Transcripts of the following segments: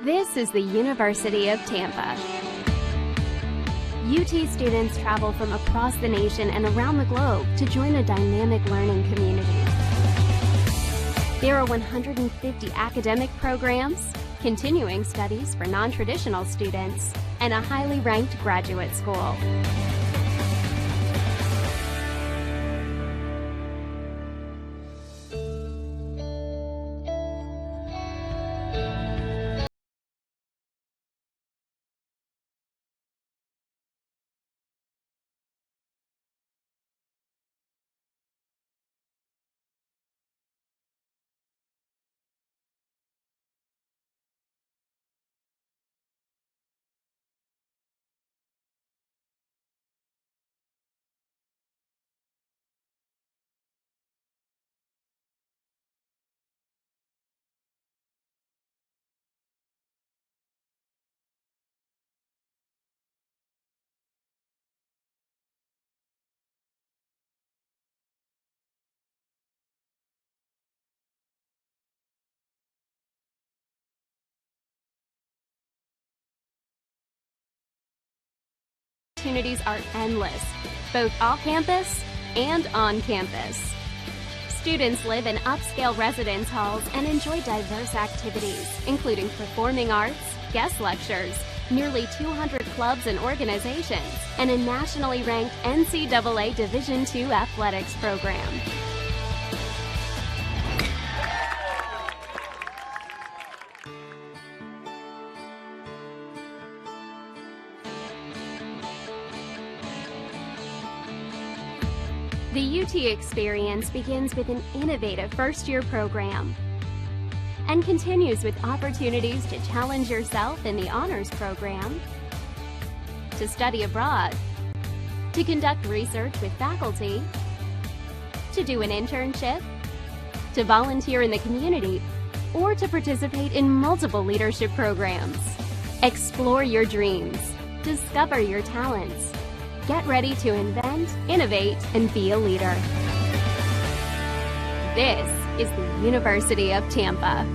This is the University of Tampa. UT students travel from across the nation and around the globe to join a dynamic learning community. There are 150 academic programs, continuing studies for non-traditional students, and a highly ranked graduate school. Opportunities are endless, both off-campus and on-campus. Students live in upscale residence halls and enjoy diverse activities, including performing arts, guest lectures, nearly 200 clubs and organizations, and a nationally ranked NCAA Division II athletics program. The UT experience begins with an innovative first-year program and continues with opportunities to challenge yourself in the honors program, to study abroad, to conduct research with faculty, to do an internship, to volunteer in the community, or to participate in multiple leadership programs. Explore your dreams, discover your talents. Get ready to invent, innovate, and be a leader. This is the University of Tampa.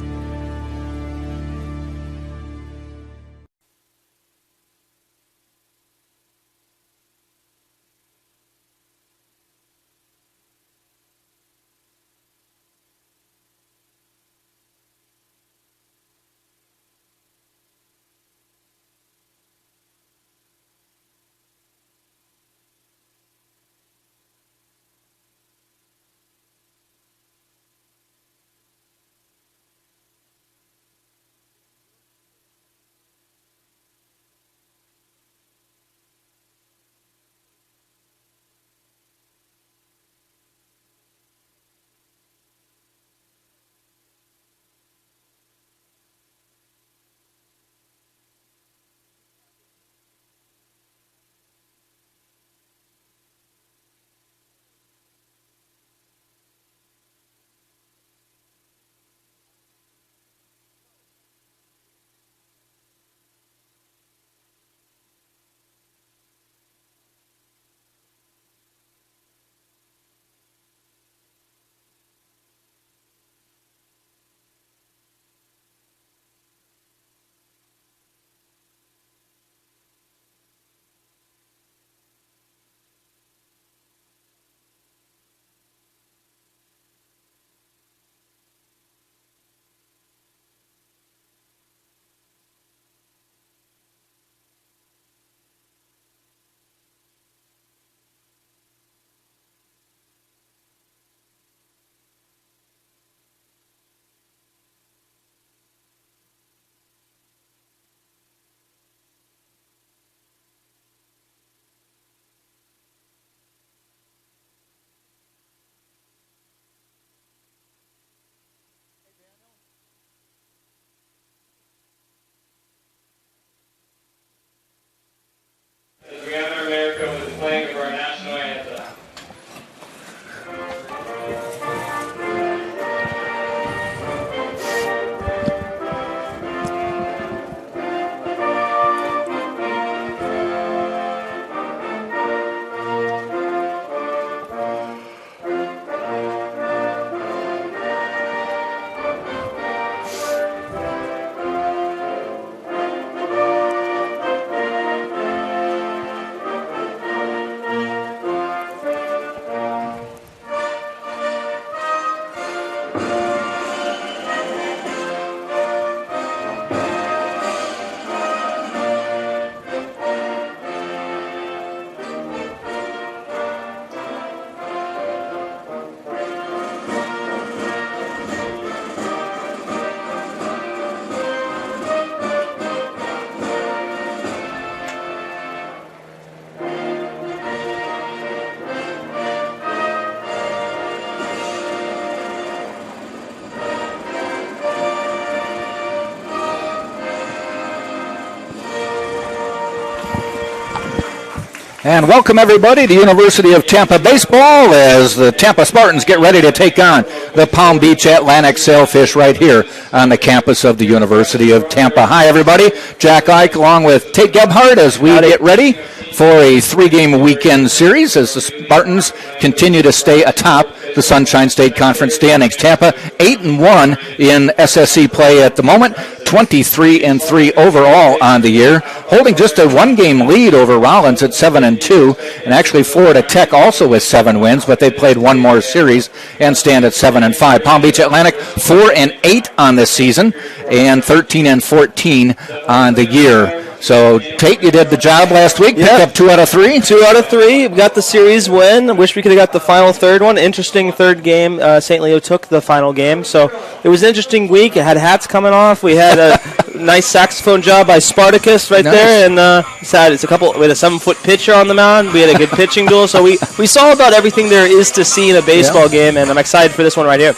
And welcome everybody to University of Tampa Baseball as the Tampa Spartans get ready to take on the Palm Beach Atlantic Sailfish right here on the campus of the University of Tampa. Hi everybody, Jack Ike along with Tate Gebhardt as we get ready for a 3-game weekend series as the Spartans continue to stay atop the Sunshine State Conference standings. Tampa 8-1 in SSC play at the moment, 23-3 overall on the year, holding just a 1-game lead over Rollins at 7-2, and actually Florida Tech also with 7 wins, but they played one more series and stand at 7-5. Palm Beach Atlantic 4-8 on this season and 13-14 on the year. So, Tate, you did the job last week. Picked up 2 out of 3. 2 out of 3. We got the series win. I wish we could have got the final third one. Interesting third game. St. Leo took the final game. So, it was an interesting week. It had hats coming off. We had a nice saxophone job by Spartacus right there. And we had a 7-foot pitcher on the mound. We had a good pitching duel. So, we saw about everything there is to see in a baseball game. And I'm excited for this one right here.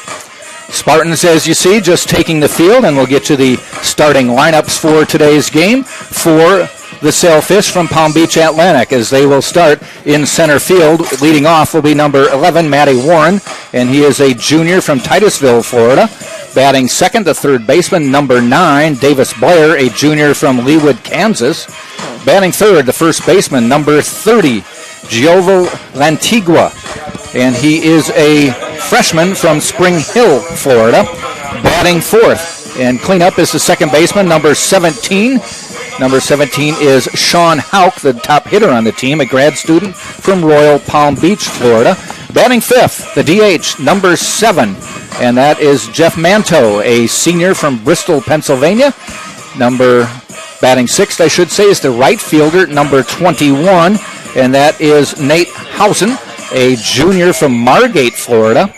Spartans, as you see, just taking the field, and we'll get to the starting lineups for today's game for the Sailfish from Palm Beach Atlantic as they will start in center field. Leading off will be number 11, Matty Warren, and he is a junior from Titusville, Florida. Batting second, the third baseman, number 9, Davis Blair, a junior from Leawood, Kansas. Batting third, the first baseman, number 30, Giovo Lantigua, and he is a freshman from Spring Hill, Florida. Batting fourth, and cleanup is the second baseman, number 17. Number 17 is Sean Hauk, the top hitter on the team, a grad student from Royal Palm Beach, Florida. Batting fifth, the DH, number 7, and that is Jeff Manto, a senior from Bristol, Pennsylvania. Batting sixth, I should say, is the right fielder, number 21, and that is Nate Housen, a junior from Margate, Florida.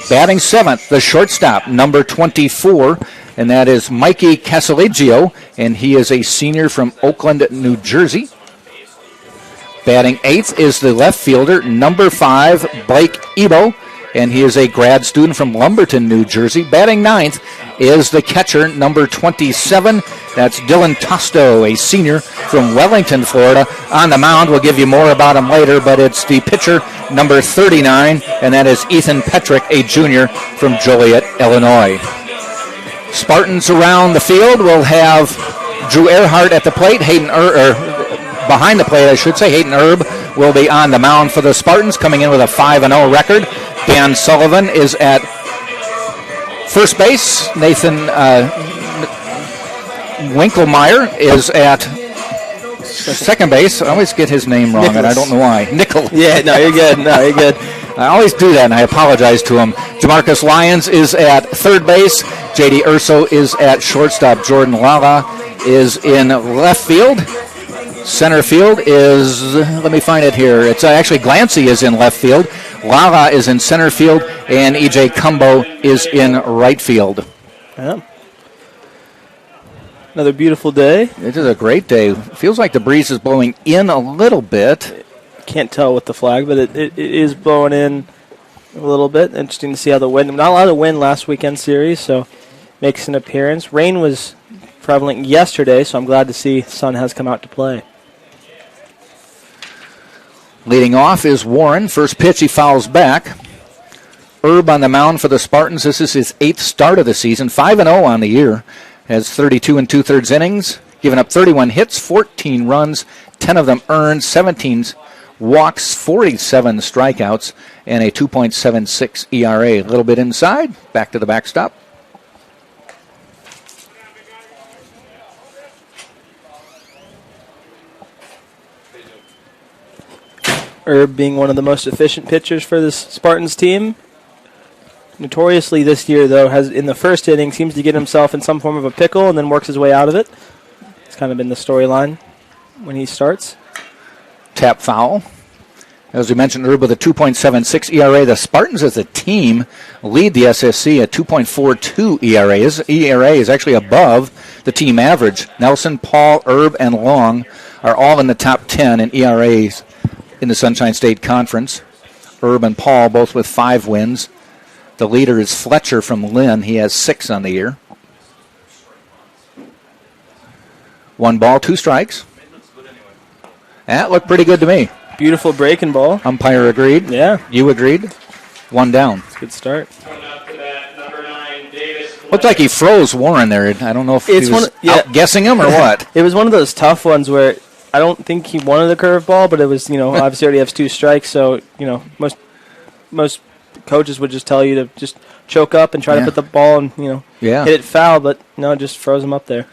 Batting seventh, the shortstop, number 24, and that is Mikey Casaleggio, and he is a senior from Oakland, New Jersey. Batting eighth is the left fielder, number 5, Blake Ebo, and he is a grad student from Lumberton, New Jersey. Batting ninth is the catcher, number 27. That's Dylan Tosto, a senior from Wellington, Florida. On the mound, we'll give you more about him later, but it's the pitcher, number 39, and that is Ethan Petrick, a junior from Joliet, Illinois. Spartans around the field will have Drew Earhart at the plate, behind the plate, I should say. Hayden Erb will be on the mound for the Spartans, coming in with a 5-0 record. Dan Sullivan is at first base. Nathan Winkelmeyer is at second base. I always get his name wrong, and I don't know why. Nickel. Yeah, no, you're good. I always do that, and I apologize to him. Jamarcus Lyons is at third base. J.D. Urso is at shortstop. Jordan Lala is in left field. Center field is, let me find it here. It's actually Glancy is in left field. Lala is in center field, and E.J. Cumbo is in right field. Yeah. Another beautiful day. It is a great day. Feels like the breeze is blowing in a little bit. Can't tell with the flag, but it is blowing in a little bit. Interesting to see how the wind. Not a lot of wind last weekend series, so makes an appearance. Rain was prevalent yesterday, so I'm glad to see the sun has come out to play. Leading off is Warren. First pitch, he fouls back. Erb on the mound for the Spartans. This is his 8th start of the season. 5-0 on the year. Has 32 2/3 innings. Given up 31 hits, 14 runs, 10 of them earned, 17 walks, 47 strikeouts, and a 2.76 ERA. A little bit inside. Back to the backstop. Erb being one of the most efficient pitchers for this Spartans team. Notoriously this year, though, has in the first inning seems to get himself in some form of a pickle and then works his way out of it. It's kind of been the storyline when he starts. Tap foul. As we mentioned, Erb with a 2.76 ERA. The Spartans as a team lead the SSC at 2.42 ERA. His ERA is actually above the team average. Nelson, Paul, Erb, and Long are all in the top 10 in ERAs in the Sunshine State Conference. Erb and Paul both with 5 wins. The leader is Fletcher from Lynn. He has 6 on the year. 1 ball, 2 strikes. That looked pretty good to me. Beautiful breaking ball. Umpire agreed. Yeah. You agreed. 1 down. It's a good start. Looked like he froze Warren there. I don't know if It's he was yeah. outguessing him or what. It was one of those tough ones where I don't think he wanted the curveball, but it was, obviously already has 2 strikes, so, most coaches would just tell you to just choke up and try to put the ball and, hit it foul, but no, it just froze him up there.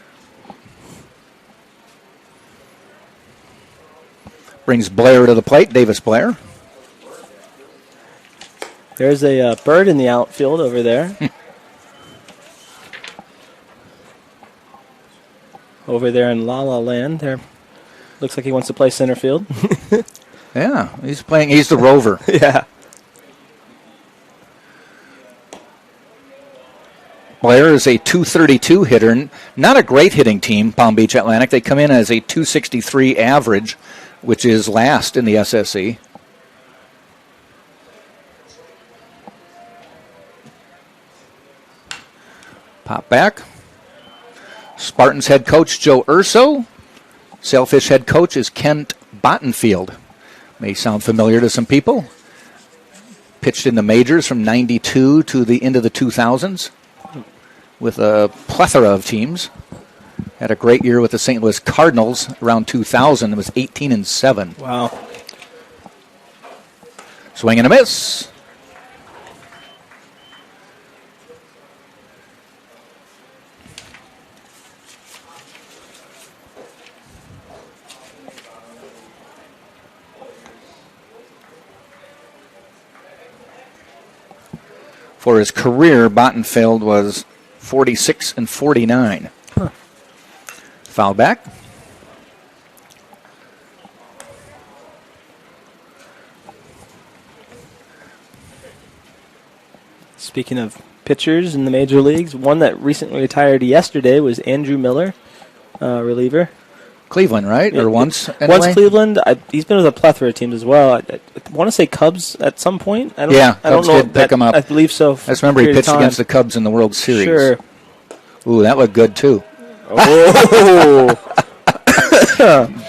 Brings Blair to the plate, Davis Blair. There's a bird in the outfield over there. Over there in La La Land. There looks like he wants to play center field. Yeah, he's the rover. Yeah. Blair is a .232 hitter. Not a great hitting team, Palm Beach Atlantic. They come in as a .263 average, which is last in the SSE. Pop back. Spartans head coach Joe Urso. Sailfish head coach is Kent Bottenfield. May sound familiar to some people. Pitched in the majors from 92 to the end of the 2000s with a plethora of teams. Had a great year with the St. Louis Cardinals around 2000. It was 18-7. Wow. Swing and a miss. For his career, Bottenfeld was 46-49. Huh. Foul back. Speaking of pitchers in the major leagues, one that recently retired yesterday was Andrew Miller, reliever. Cleveland, right? Or once? Anyway? Once Cleveland. He's been with a plethora of teams as well. I want to say Cubs at some point. I don't know. Did pick him up. I believe so. I just remember he pitched against the Cubs in the World Series. Sure. Ooh, that looked good, too. Oh.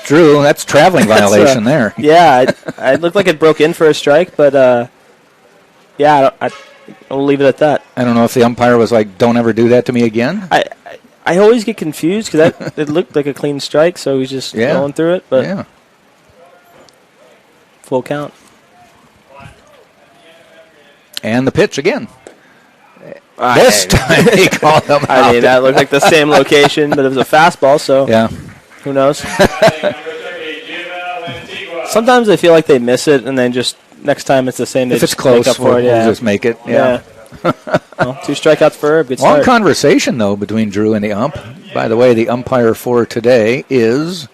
Drew, that's traveling violation there. Yeah, it looked like it broke in for a strike, but I'll leave it at that. I don't know if the umpire was like, don't ever do that to me again. I always get confused because it looked like a clean strike, so he's just going through it. But full count. And the pitch again. This time he called him out. I mean, that looked like the same location, but it was a fastball, so who knows? Sometimes I feel like they miss it, and then just next time it's the same. If it's close, we'll just make it. Yeah. Well, 2 strikeouts for Herb. Good Long start. conversation, though, between Drew and the ump. By the way, the umpire for today is...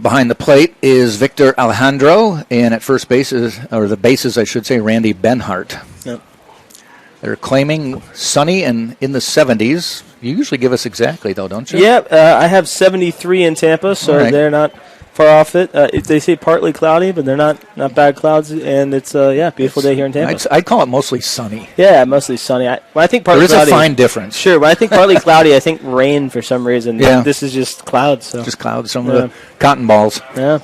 Behind the plate is Victor Alejandro, and at first base the bases, I should say, Randy Benhart. Yep. They're claiming sunny and in the 70s. You usually give us exactly, though, don't you? Yeah, I have 73 in Tampa, so they're not far off it. They say partly cloudy, but they're not bad clouds, and it's beautiful day here in Tampa. I'd call it mostly sunny. Yeah, mostly sunny. When I think partly there is cloudy, a fine difference. Sure, when I think partly cloudy, I think rain for some reason. Yeah. This is just clouds. So. Just clouds, some of the cotton balls. Yeah.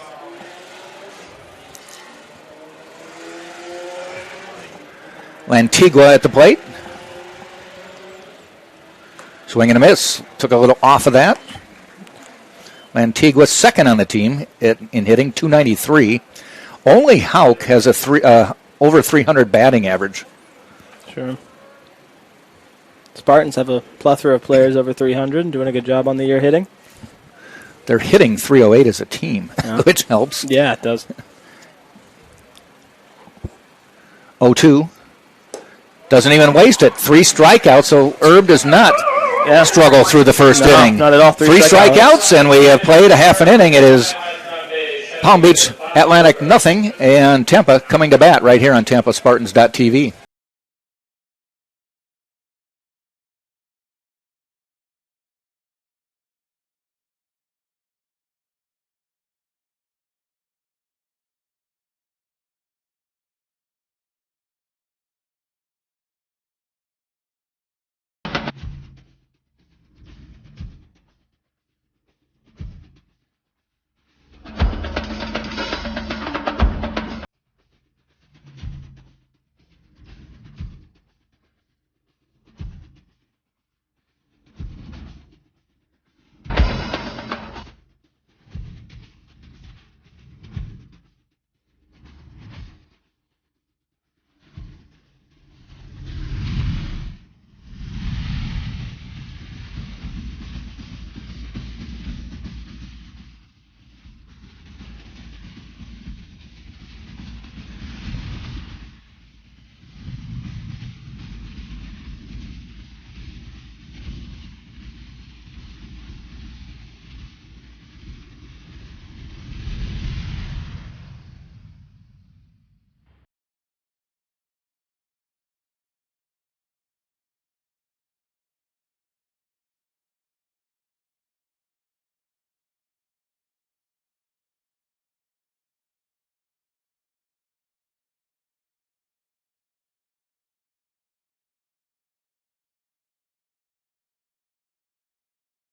Lantigua at the plate. Swing and a miss. Took a little off of that. Lantigua second on the team in hitting, 293. Only Houck has over 300 batting average. Sure. Spartans have a plethora of players over 300 and doing a good job on the year hitting. They're hitting 308 as a team, which helps. Yeah, it does. 0-2. Doesn't even waste it. 3 strikeouts, so Herb does not struggle through the first inning. Not at all. 3 strikeouts, and we have played a half an inning. It is Palm Beach Atlantic nothing, and Tampa coming to bat right here on TampaSpartans.tv.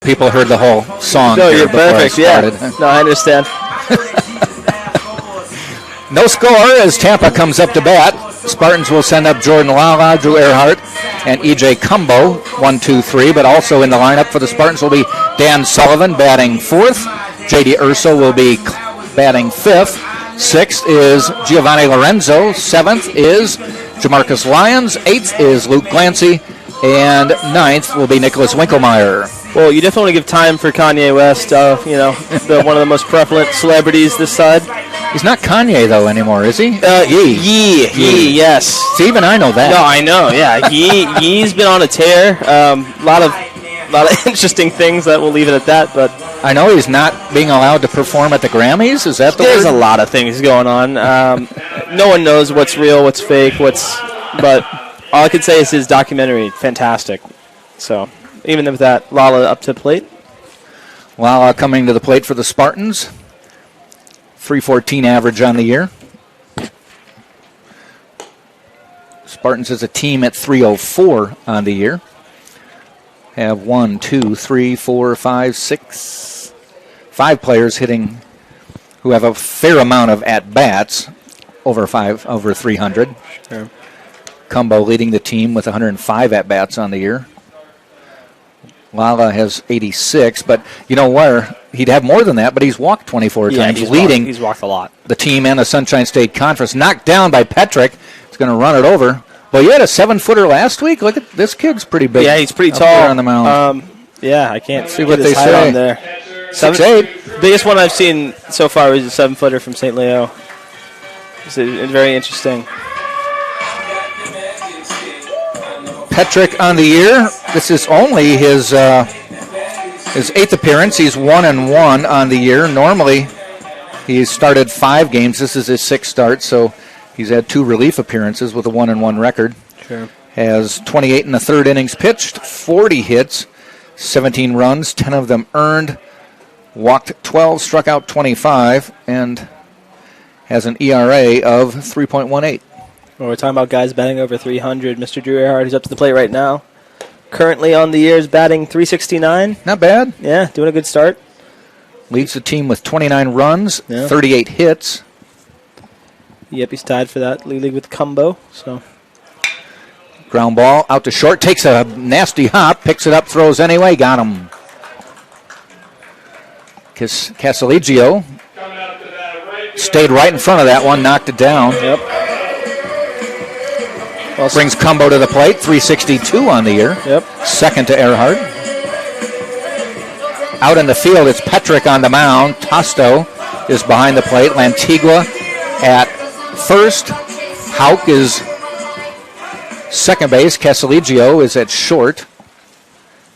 People heard the whole song. No, here you're before I perfect. Yeah. started. No, I understand. No score as Tampa comes up to bat. Spartans will send up Jordan Lala, Drew Earhart, and E.J. Cumbo, 1, 2, 3. But also in the lineup for the Spartans will be Dan Sullivan batting fourth. J.D. Urso will be batting fifth. Sixth is Giovanni Lorenzo. Seventh is Jamarcus Lyons. Eighth is Luke Glancy. And ninth will be Nicholas Winkelmeyer. Well, you definitely give time for Kanye West, one of the most prevalent celebrities this side. He's not Kanye, though, anymore, is he? Yee, yes. See, even I know that. No, I know, yeah. Yee's been on a tear. A lot of interesting things that we'll leave it at that, but I know he's not being allowed to perform at the Grammys. Is that the there's word? a lot of things going on. No one knows what's real, what's fake, but all I can say is his documentary, fantastic. So, even with that, Lala up to plate. Lala coming to the plate for the Spartans. 314 average on the year. Spartans as a team at 304 on the year. Have 1, 2, 3, 4, 5, 6, 5 players hitting who have a fair amount of at-bats, over 300. Sure. Cumbo leading the team with 105 at-bats on the year. Lala has 86, but you know where he'd have more than that, but he's walked 24 times, leading he's walked a lot. the team and the Sunshine State Conference. Knocked down by Petrick. He's going to run it over. Well, you had a 7-footer last week. Look at this kid's pretty big. Yeah, he's pretty up tall there on the mound. I can't See what get his they height say. on there. 6'8". Biggest one I've seen so far is a 7-footer from St. Leo. It's very interesting. Petrick on the year. This is only his 8th appearance. He's 1-1 on the year. Normally, he's started 5 games. This is his 6th start, so he's had 2 relief appearances with a 1-1 record. Sure. Has 28 in the third innings pitched, 40 hits, 17 runs, 10 of them earned, walked 12, struck out 25, and has an ERA of 3.18. Well, we're talking about guys batting over 300. Mr. Drew Earhart, who's up to the plate right now. Currently on the year is batting 369. Not bad. Yeah, doing a good start. Leads the team with 29 runs, Yeah. 38 hits. Yep, he's tied for that lead with Cumbo. So Ground ball out to short, takes a nasty hop, picks it up, throws anyway, got him. Casalegio stayed right in front of that one, knocked it down. Yep. Brings Cumbo to the plate, 362 on the year. Yep. Second to Earhart. Out in the field, it's Petrick on the mound. Tosto is behind the plate. Lantigua at first. Hauk is second base. Casalegio is at short.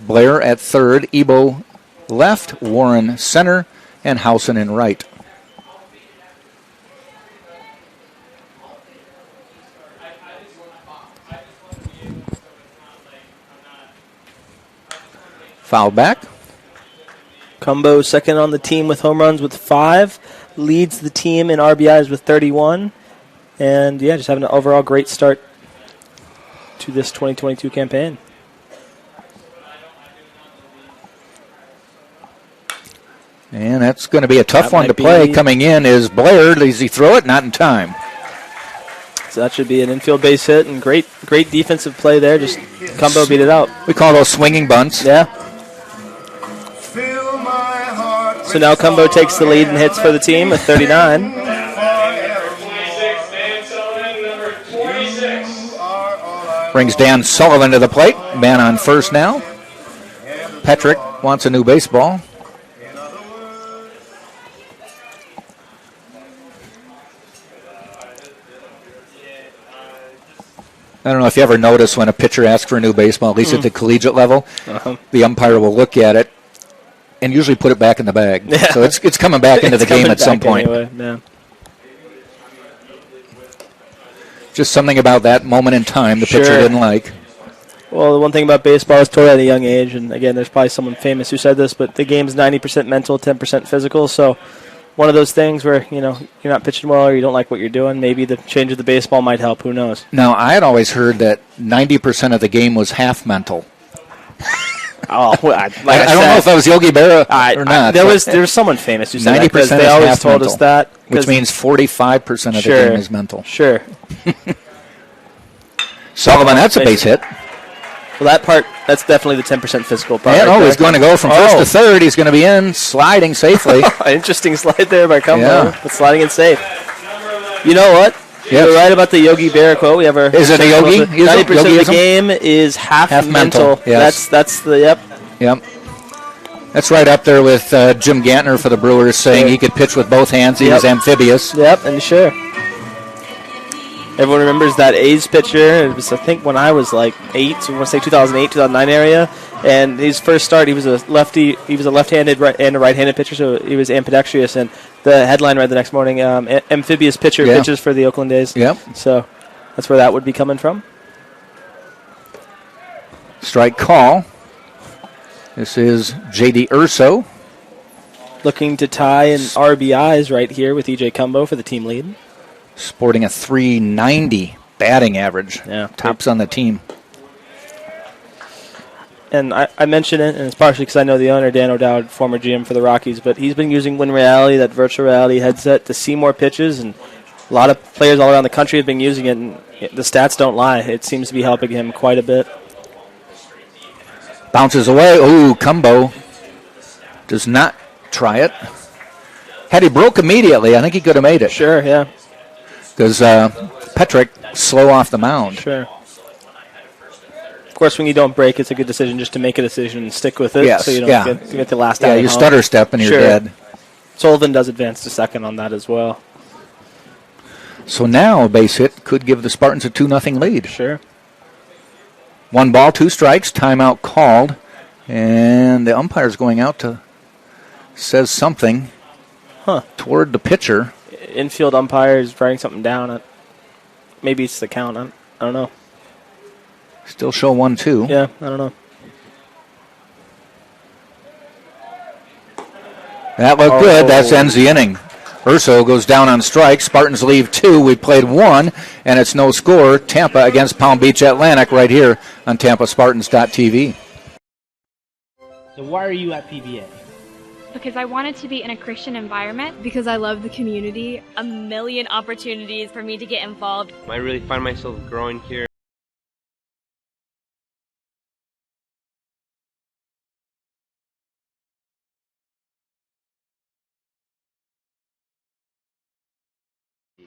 Blair at third. Ebo left. Warren center. And Housen in right. Foul back. Cumbo second on the team with home runs with 5. Leads the team in RBIs with 31. And, yeah, just having an overall great start to this 2022 campaign. And that's going to be a tough That one to might play. be- Coming in is Blair. Does he throw it? Not in time. So that should be an infield base hit and great defensive play there. Just Cumbo beat it out. We call those swinging bunts. Yeah. So now Cumbo takes the lead and hits for the team with 39. Brings Dan Sullivan to the plate. Man on first now. Petrick wants a new baseball. I don't know if you ever notice when a pitcher asks for a new baseball, at least at the collegiate level, the umpire will look at it and usually put it back in the bag. Yeah. So it's coming back into the It's game coming at some back point. anyway, yeah. Just something about that moment in time the Sure. pitcher didn't like. Well, the one thing about baseball is totally at a young age, and again, there's probably someone famous who said this, but the game's 90% mental, 10% physical, so one of those things where, you're not pitching well or you don't like what you're doing, maybe the change of the baseball might help, who knows. Now, I had always heard that 90% of the game was half mental. Oh, I don't know if that was Yogi Berra or not. There was someone famous who said 90% that because they is always half told mental, us that. which means 45% of the game is mental. Sure. Sullivan, that's a base hit. Well, that's definitely the 10% physical part. Yeah, he's going to go from first to third. He's going to be in, sliding safely. Interesting slide there by Cumbo, but sliding in safe. You know what? Yes. You're right about the Yogi Berra quote. Is it a Yogi? 90% of the game is half mental. Yes. That's the Yep. That's right up there with Jim Gantner for the Brewers saying he could pitch with both hands. He was amphibious. Yep, and sure. Everyone remembers that A's pitcher. It was, I think, when I was like 8, so I want to say 2008, 2009 area. And his first start, he was a lefty. He was a left-handed and a right-handed pitcher, so he was ambidextrous. And the headline read the next morning, amphibious pitcher pitches for the Oakland A's. Yep. So that's where that would be coming from. Strike call. This is J.D. Urso. Looking to tie in RBIs right here with E.J. Cumbo for the team lead. Sporting a .390 batting average. Yeah. Tops on the team. And I mention it, and it's partially because I know the owner, Dan O'Dowd, former GM for the Rockies, but he's been using Win Reality, that virtual reality headset, to see more pitches, and a lot of players all around the country have been using it, and the stats don't lie. It seems to be helping him quite a bit. Bounces away. Ooh, Cumbo does not try it. Had he broke immediately, I think he could have made it. Sure, yeah. Because Petrick slow off the mound. Sure. Of course, when you don't break, it's a good decision just to make a decision and stick with it. Yes, so you don't get the last out. Yeah, you stutter step and you're dead. Sullivan does advance to second on that as well. So now a base hit could give the Spartans a 2-0 lead. Sure. 1 ball, 2 strikes, timeout called. And the umpire's going out to says something toward the pitcher. Infield umpire is writing something down. Maybe it's the count. I don't know. Still show 1-2. Yeah, I don't know. That looked good. That ends the inning. Urso goes down on strike. Spartans leave 2. We played 1, and it's no score. Tampa against Palm Beach Atlantic right here on TampaSpartans.tv. So why are you at PBA? Because I wanted to be in a Christian environment. Because I love the community. A million opportunities for me to get involved. I really find myself growing here.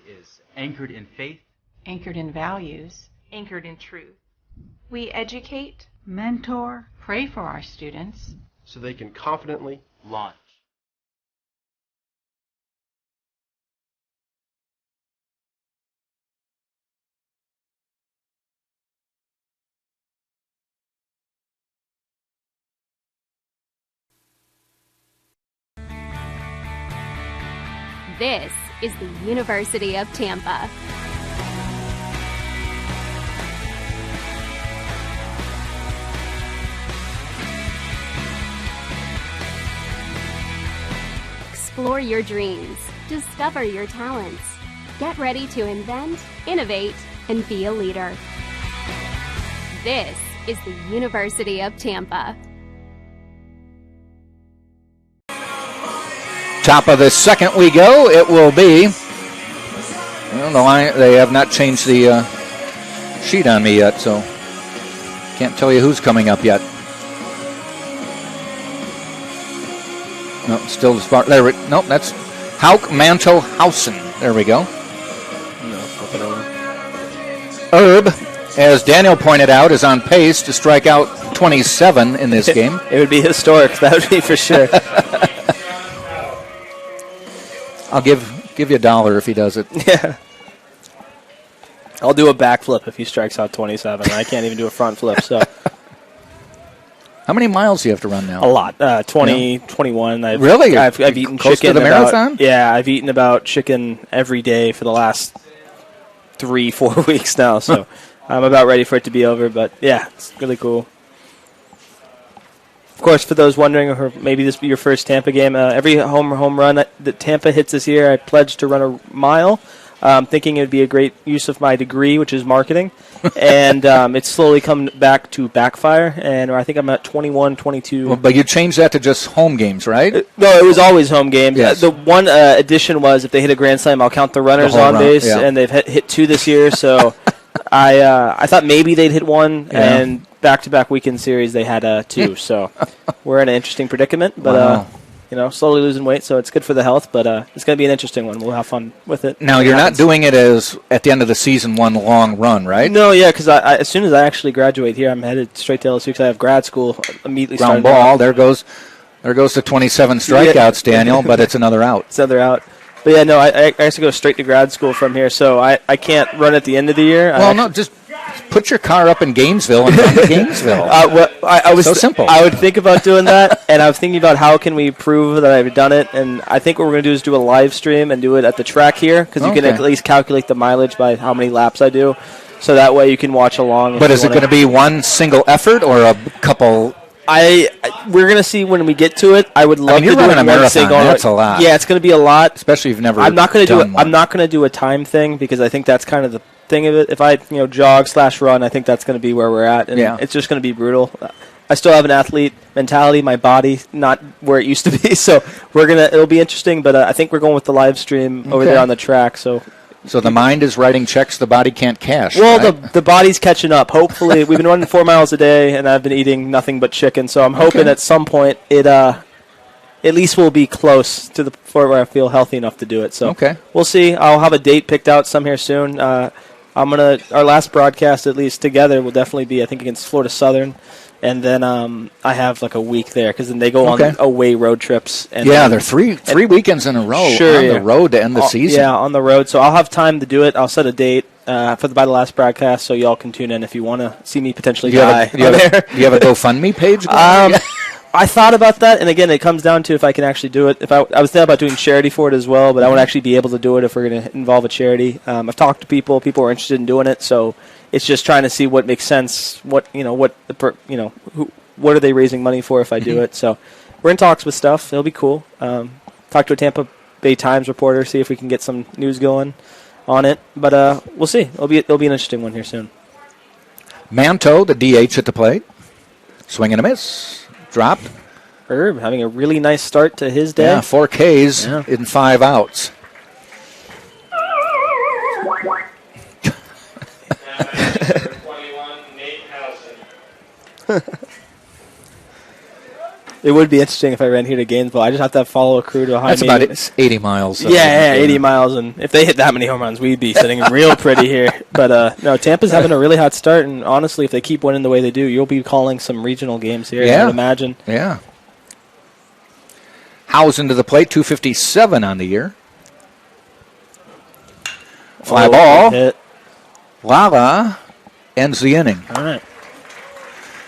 Is anchored in faith, anchored in values, anchored in truth. We educate, mentor, pray for our students, so they can confidently launch. This is the University of Tampa. Explore your dreams. Discover your talents. Get ready to invent, innovate, and be a leader. This is the University of Tampa. Top of the second we go. It will be. Well, the line, they have not changed the sheet on me yet, so can't tell you who's coming up yet. No, still the Spartan. Nope, that's Hauk Mantelhausen. There we go. Herb, as Daniel pointed out, is on pace to strike out 27 in this game. It would be historic. That would be for sure. I'll give you $1 if he does it. Yeah. I'll do a backflip if he strikes out 27. I can't even do a front flip, so. How many miles do you have to run now? A lot. 20, 21. Really? I've eaten close chicken. To the marathon? Yeah, I've eaten about chicken every day for the last 3-4 weeks now, so I'm about ready for it to be over. But, yeah, it's really cool. Of course, for those wondering, or maybe this will be your first Tampa game, every home run that Tampa hits this year, I pledge to run a mile. thinking it would be a great use of my degree, which is marketing. And it's slowly come back to backfire, and I think I'm at 21, 22. Well, but you changed that to just home games, right? No, it was always home games. Yes. The one addition was if they hit a grand slam, I'll count the runners on base, and they've hit 2 this year. So I thought maybe they'd hit 1, and back-to-back weekend series they had 2. So we're in an interesting predicament, but slowly losing weight, so it's good for the health. But it's going to be an interesting one. We'll have fun with it. Now you're not doing it as at the end of the season one long run, right? No, because as soon as I actually graduate here, I'm headed straight to LSU because I have grad school immediately. Ground ball. There goes the 27 strikeouts, Daniel. But it's another out. It's another out. But yeah, no, I actually go straight to grad school from here, so I can't run at the end of the year. Well, just put your car up in Gainesville and run to Gainesville. I was so simple. I would think about doing that, and I was thinking about how can we prove that I've done it, and I think what we're going to do is do a live stream and do it at the track here, because you can at least calculate the mileage by how many laps I do, so that way you can watch along. But is it going to be one single effort or a couple? We're going to see when we get to it. I would love to do a marathon. That's a lot. Yeah, it's going to be a lot, especially if you've never. I'm not going to do a time thing because I think that's kind of the thing of it. If I jog/run, I think that's going to be where we're at, and it's just going to be brutal. I still have an athlete mentality, my body not where it used to be, so it'll be interesting. But I think we're going with the live stream over there on the track. So the mind is writing checks the body can't cash. Well, right? the body's catching up. Hopefully, we've been running 4 miles a day, and I've been eating nothing but chicken. So I'm hoping at some point it at least will be close to the point where I feel healthy enough to do it. So we'll see. I'll have a date picked out some here soon. Our last broadcast at least together will definitely be I think against Florida Southern. And then I have like a week there because then they go on away road trips. And they're three weekends in a row on the road to end the season. Yeah, on the road. So I'll have time to do it. I'll set a date by the last broadcast so y'all can tune in if you want to see me potentially die. Do you have a GoFundMe page? I thought about that, and again, it comes down to if I can actually do it. If I was thinking about doing charity for it as well, but I would actually be able to do it if we're going to involve a charity. I've talked to people. People are interested in doing it, so it's just trying to see what makes sense. What are they raising money for if I do it? So we're in talks with stuff. It'll be cool. Talk to a Tampa Bay Times reporter, see if we can get some news going on it. But we'll see. It'll be an interesting one here soon. Manto, the DH at the plate, swing and a miss. Dropped. Herb having a really nice start to his day. Yeah, 4 Ks in 5 outs. It would be interesting if I ran here to Gainesville. I just have to follow a crew to a high. That's about 80 miles. Yeah, 80 miles. And if they hit that many home runs, we'd be sitting real pretty here. But no, Tampa's having a really hot start. And honestly, if they keep winning the way they do, you'll be calling some regional games here, I would imagine. Yeah. Howes into the plate, 257 on the year. Fly ball. Hit. Lala ends the inning. All right.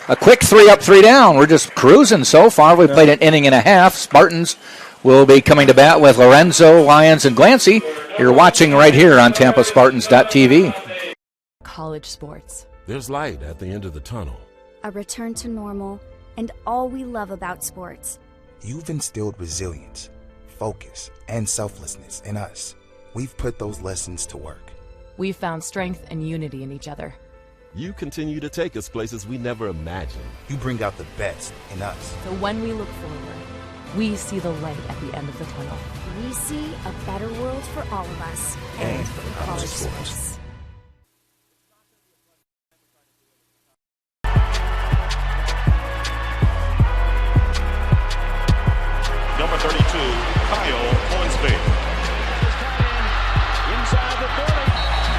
A quick 3 up, 3 down. We're just cruising so far. We played an inning and a half. Spartans will be coming to bat with Lorenzo, Lyons, and Glancy. You're watching right here on TampaSpartans.tv. College sports. There's light at the end of the tunnel. A return to normal and all we love about sports. You've instilled resilience, focus, and selflessness in us. We've put those lessons to work. We've found strength and unity in each other. You continue to take us places we never imagined. You bring out the best in us. So when we look forward, we see the light at the end of the tunnel. We see a better world for all of us and for college sports. Number 32, Kyle Hornsby. Inside the 40.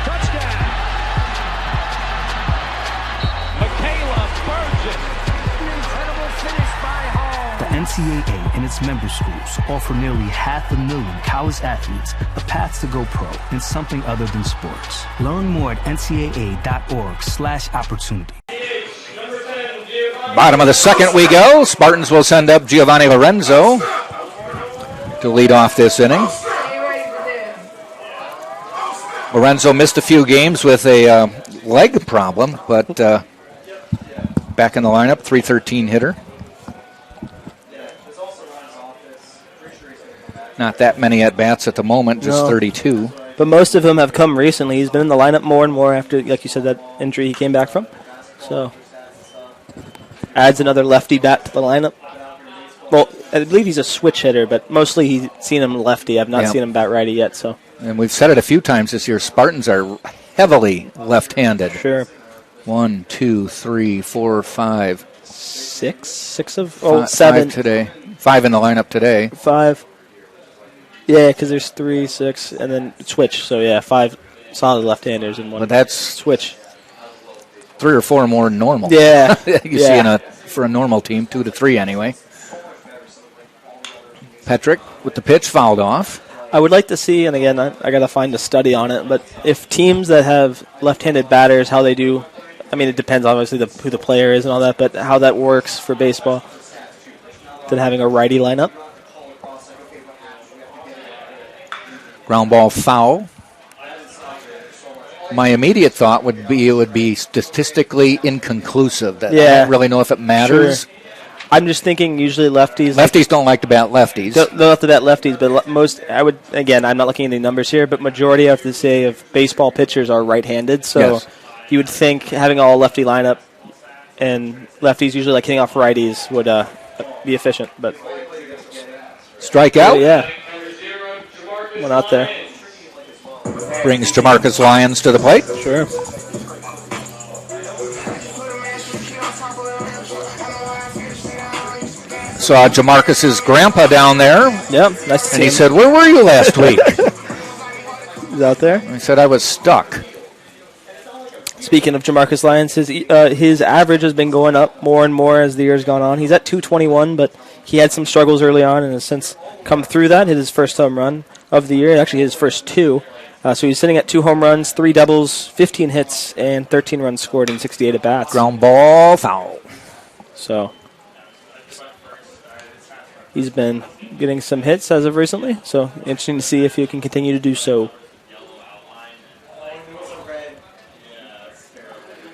Touchdown. Michaela Burgess. An incredible finish by Hall. The NCAA and its member schools offer nearly 500,000 college athletes a path to go pro in something other than sports. Learn more at ncaa.org/opportunity. Bottom of the second we go. Spartans will send up Giovanni Lorenzo to lead off this inning. Lorenzo missed a few games with a leg problem, but back in the lineup, 313 hitter. Not that many at-bats at the moment, just 32. But most of them have come recently. He's been in the lineup more and more after, like you said, that injury he came back from. So adds another lefty bat to the lineup. Well, I believe he's a switch hitter, but mostly he's seen him lefty. I've not seen him bat righty yet. So, and we've said it a few times this year, Spartans are heavily left-handed. Sure. 1, 2, 3, 4, 5. 6 of 7 5 today. 5 in the lineup today. 5. Yeah, because there's 3, 6, and then switch. So, yeah, 5 solid left-handers in one. But that's switch. 3 or 4 more than normal. Yeah. you see for a normal team, 2 to 3 anyway. Petrick with the pitch fouled off. I would like to see, and again, I got to find a study on it, but if teams that have left-handed batters, how they do, I mean, it depends obviously who the player is and all that, but how that works for baseball than having a righty lineup. Ground ball foul. My immediate thought would be it would be statistically inconclusive. That I don't really know if it matters. Sure. I'm just thinking usually lefties. Lefties don't like to bat lefties. Don't have to bat lefties, but I'm not looking at any numbers here, but majority, I have to say, of baseball pitchers are right-handed. So you would think having all lefty lineup and lefties usually like hitting off righties would be efficient. But strike out? Yeah. One out there. Brings Jamarcus Lyons to the plate. Sure. Saw Jamarcus's grandpa down there. Yep, nice to see And he him. said, "Where were you last week?" He's out there. He said, "I was stuck." Speaking of Jamarcus Lyons, his average has been going up more and more as the year's gone on. He's at 221, but he had some struggles early on and has since come through that. Hit his first home run of the year, actually his first 2. So he's sitting at 2 home runs, 3 doubles, 15 hits, and 13 runs scored in 68 at-bats. Ground ball foul. So he's been getting some hits as of recently, so interesting to see if he can continue to do so.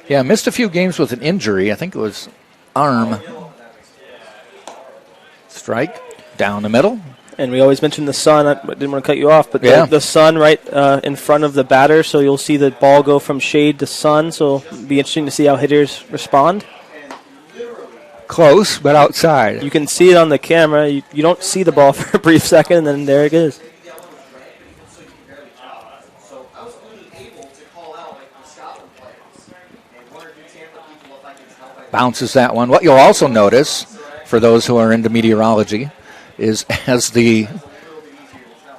Yeah, missed a few games with an injury. I think it was arm. Strike down the middle. And we always mention the sun. I didn't want to cut you off, but Yeah. the sun right in front of the batter, so you'll see the ball go from shade to sun, so it'll be interesting to see how hitters respond. Close, but outside. You can see it on the camera. You don't see the ball for a brief second, and then there it is. Bounces that one. What you'll also notice, for those who are into meteorology, is as the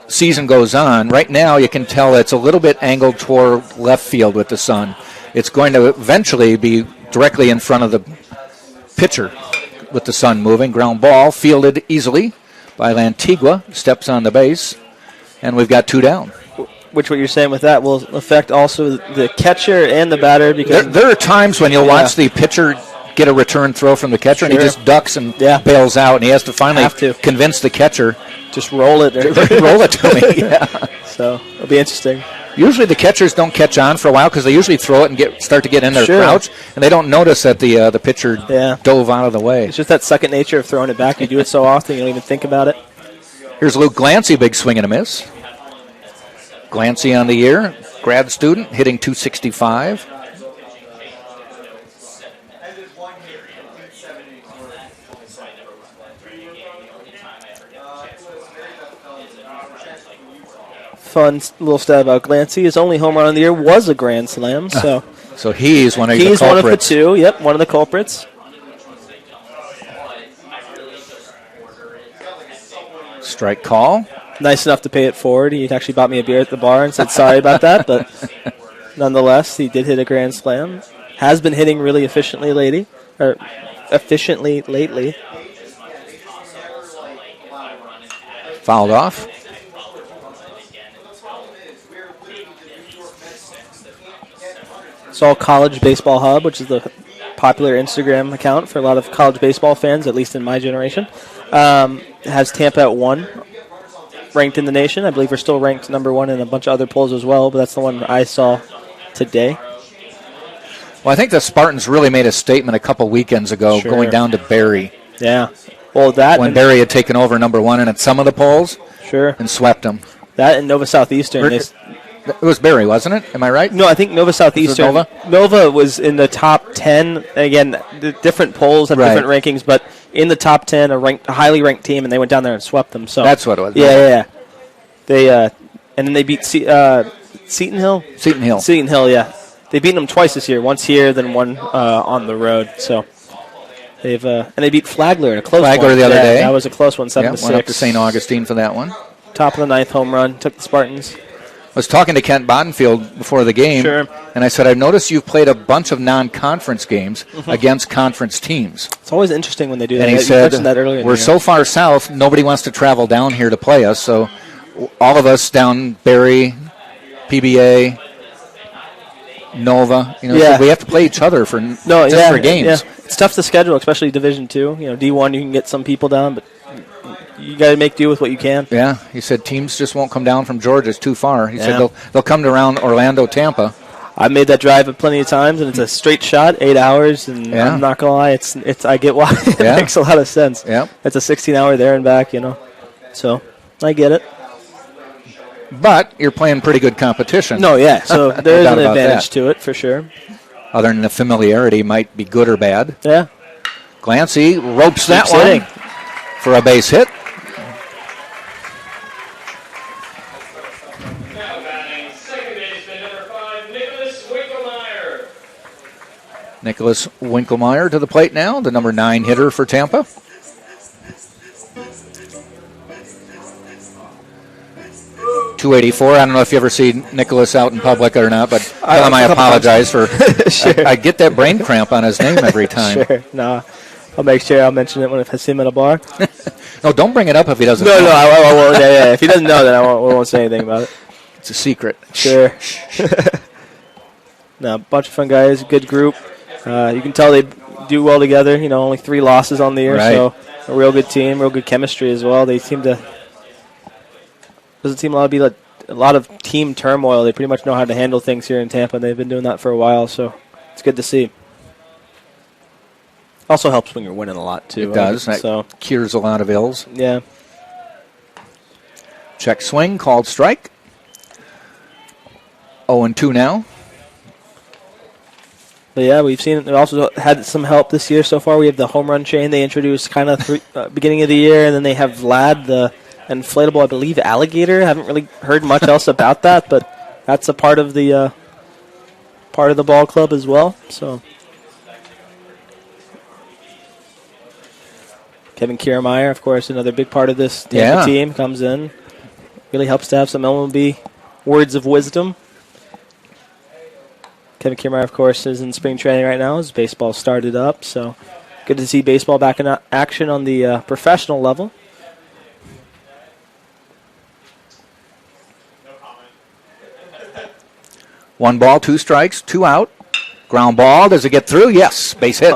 season goes on, right now you can tell it's a little bit angled toward left field with the sun. It's going to eventually be directly in front of the pitcher with the sun moving. Ground ball fielded easily by Lantigua. Steps on the base, and we've got 2 down. Which what you're saying with that will affect also the catcher and the batter, because there are times when you'll watch the pitcher get a return throw from the catcher, and he just ducks and bails out, and he has to finally convince the catcher. Just roll it. Roll it to me, yeah. So it'll be interesting. Usually the catchers don't catch on for a while because they usually throw it and start to get in their crouch, and they don't notice that the pitcher dove out of the way. It's just that second nature of throwing it back. You do it so often, you don't even think about it. Here's Luke Glancy, big swing and a miss. Glancy on the year, grad student, hitting .265. Fun little stat about Glancy. His only home run of the year was a grand slam. So he's one of the culprits. He's one of the 2. Yep, one of the culprits. Strike call. Nice enough to pay it forward. He actually bought me a beer at the bar and said sorry about that, but nonetheless, he did hit a grand slam. Has been hitting really efficiently lately. Fouled off. Saw College Baseball Hub, which is the popular Instagram account for a lot of college baseball fans, at least in my generation. Has Tampa at 1, ranked in the nation. I believe we're still ranked number 1 in a bunch of other polls as well, but that's the one I saw today. Well, I think the Spartans really made a statement a couple weekends ago, going down to Barry. Yeah. Well, when Barry had taken over number 1 in some of the polls, and swept them. That and Nova Southeastern. It was Barry, wasn't it? Am I right? No, I think Nova Southeastern. Nova was in the top 10. Again, the different polls have different rankings, but in the top 10, a highly ranked team, and they went down there and swept them. So that's what it was. Yeah. They and then they beat Seton Hill. Seton Hill, yeah. They beat them twice this year. Once here, then one on the road. So they've and they beat Flagler in a close one. Flagler the other day. That was a close one, 7-6. Went up to St. Augustine for that one. Top of the 9th home run. Took the Spartans. I was talking to Kent Bodenfield before the game, and I said, I've noticed you've played a bunch of non-conference games against conference teams. It's always interesting when they do that. And he said, we're so far south, nobody wants to travel down here to play us, so all of us down Barry, PBA, Nova, so we have to play each other for games. Yeah. It's tough to schedule, especially Division II. D1 you can get some people down, but you got to make do with what you can. Yeah, he said teams just won't come down from Georgia. It's too far. He said they'll come to around Orlando, Tampa. I've made that drive plenty of times, and it's a straight shot, 8 hours, and I'm not going to lie, it's I get why. It makes a lot of sense. Yeah. It's a 16-hour there and back, So I get it. But you're playing pretty good competition. No, yeah, so there's an advantage to it for sure. Other than the familiarity might be good or bad. Yeah. Glancy ropes that one for a base hit. Nicholas Winklemeyer to the plate now, the number 9 hitter for Tampa. .284. I don't know if you ever see Nicholas out in public or not, but tell him I apologize for. Sure. I get that brain cramp on his name every time. Sure. No, I'll make sure I'll mention it when I see him at a bar. No, don't bring it up if he doesn't. No, I won't. Yeah. If he doesn't know, then I won't say anything about it. It's a secret. Sure. No, a bunch of fun guys, good group. You can tell they do well together. Only 3 losses on the year, so a real good team, real good chemistry as well. They seem to. Doesn't seem a lot of team turmoil. They pretty much know how to handle things here in Tampa, and they've been doing that for a while, so it's good to see. Also helps when you're winning a lot, too. It does. That cures a lot of ills. Yeah. Check swing, called strike. 0-2 now. But yeah, we've also had some help this year so far. We have the home run chain they introduced kind of beginning of the year, and then they have Vlad, the inflatable, I believe, alligator. I haven't really heard much else about that, but that's a part of the ball club as well. So Kevin Kiermaier, of course, another big part of this Tampa team, comes in. Really helps to have some MLB words of wisdom. Kevin Kiermaier, of course, is in spring training right now as baseball started up. So good to see baseball back in action on the professional level. One ball, 2 strikes, 2 out. Ground ball. Does it get through? Yes. Base hit.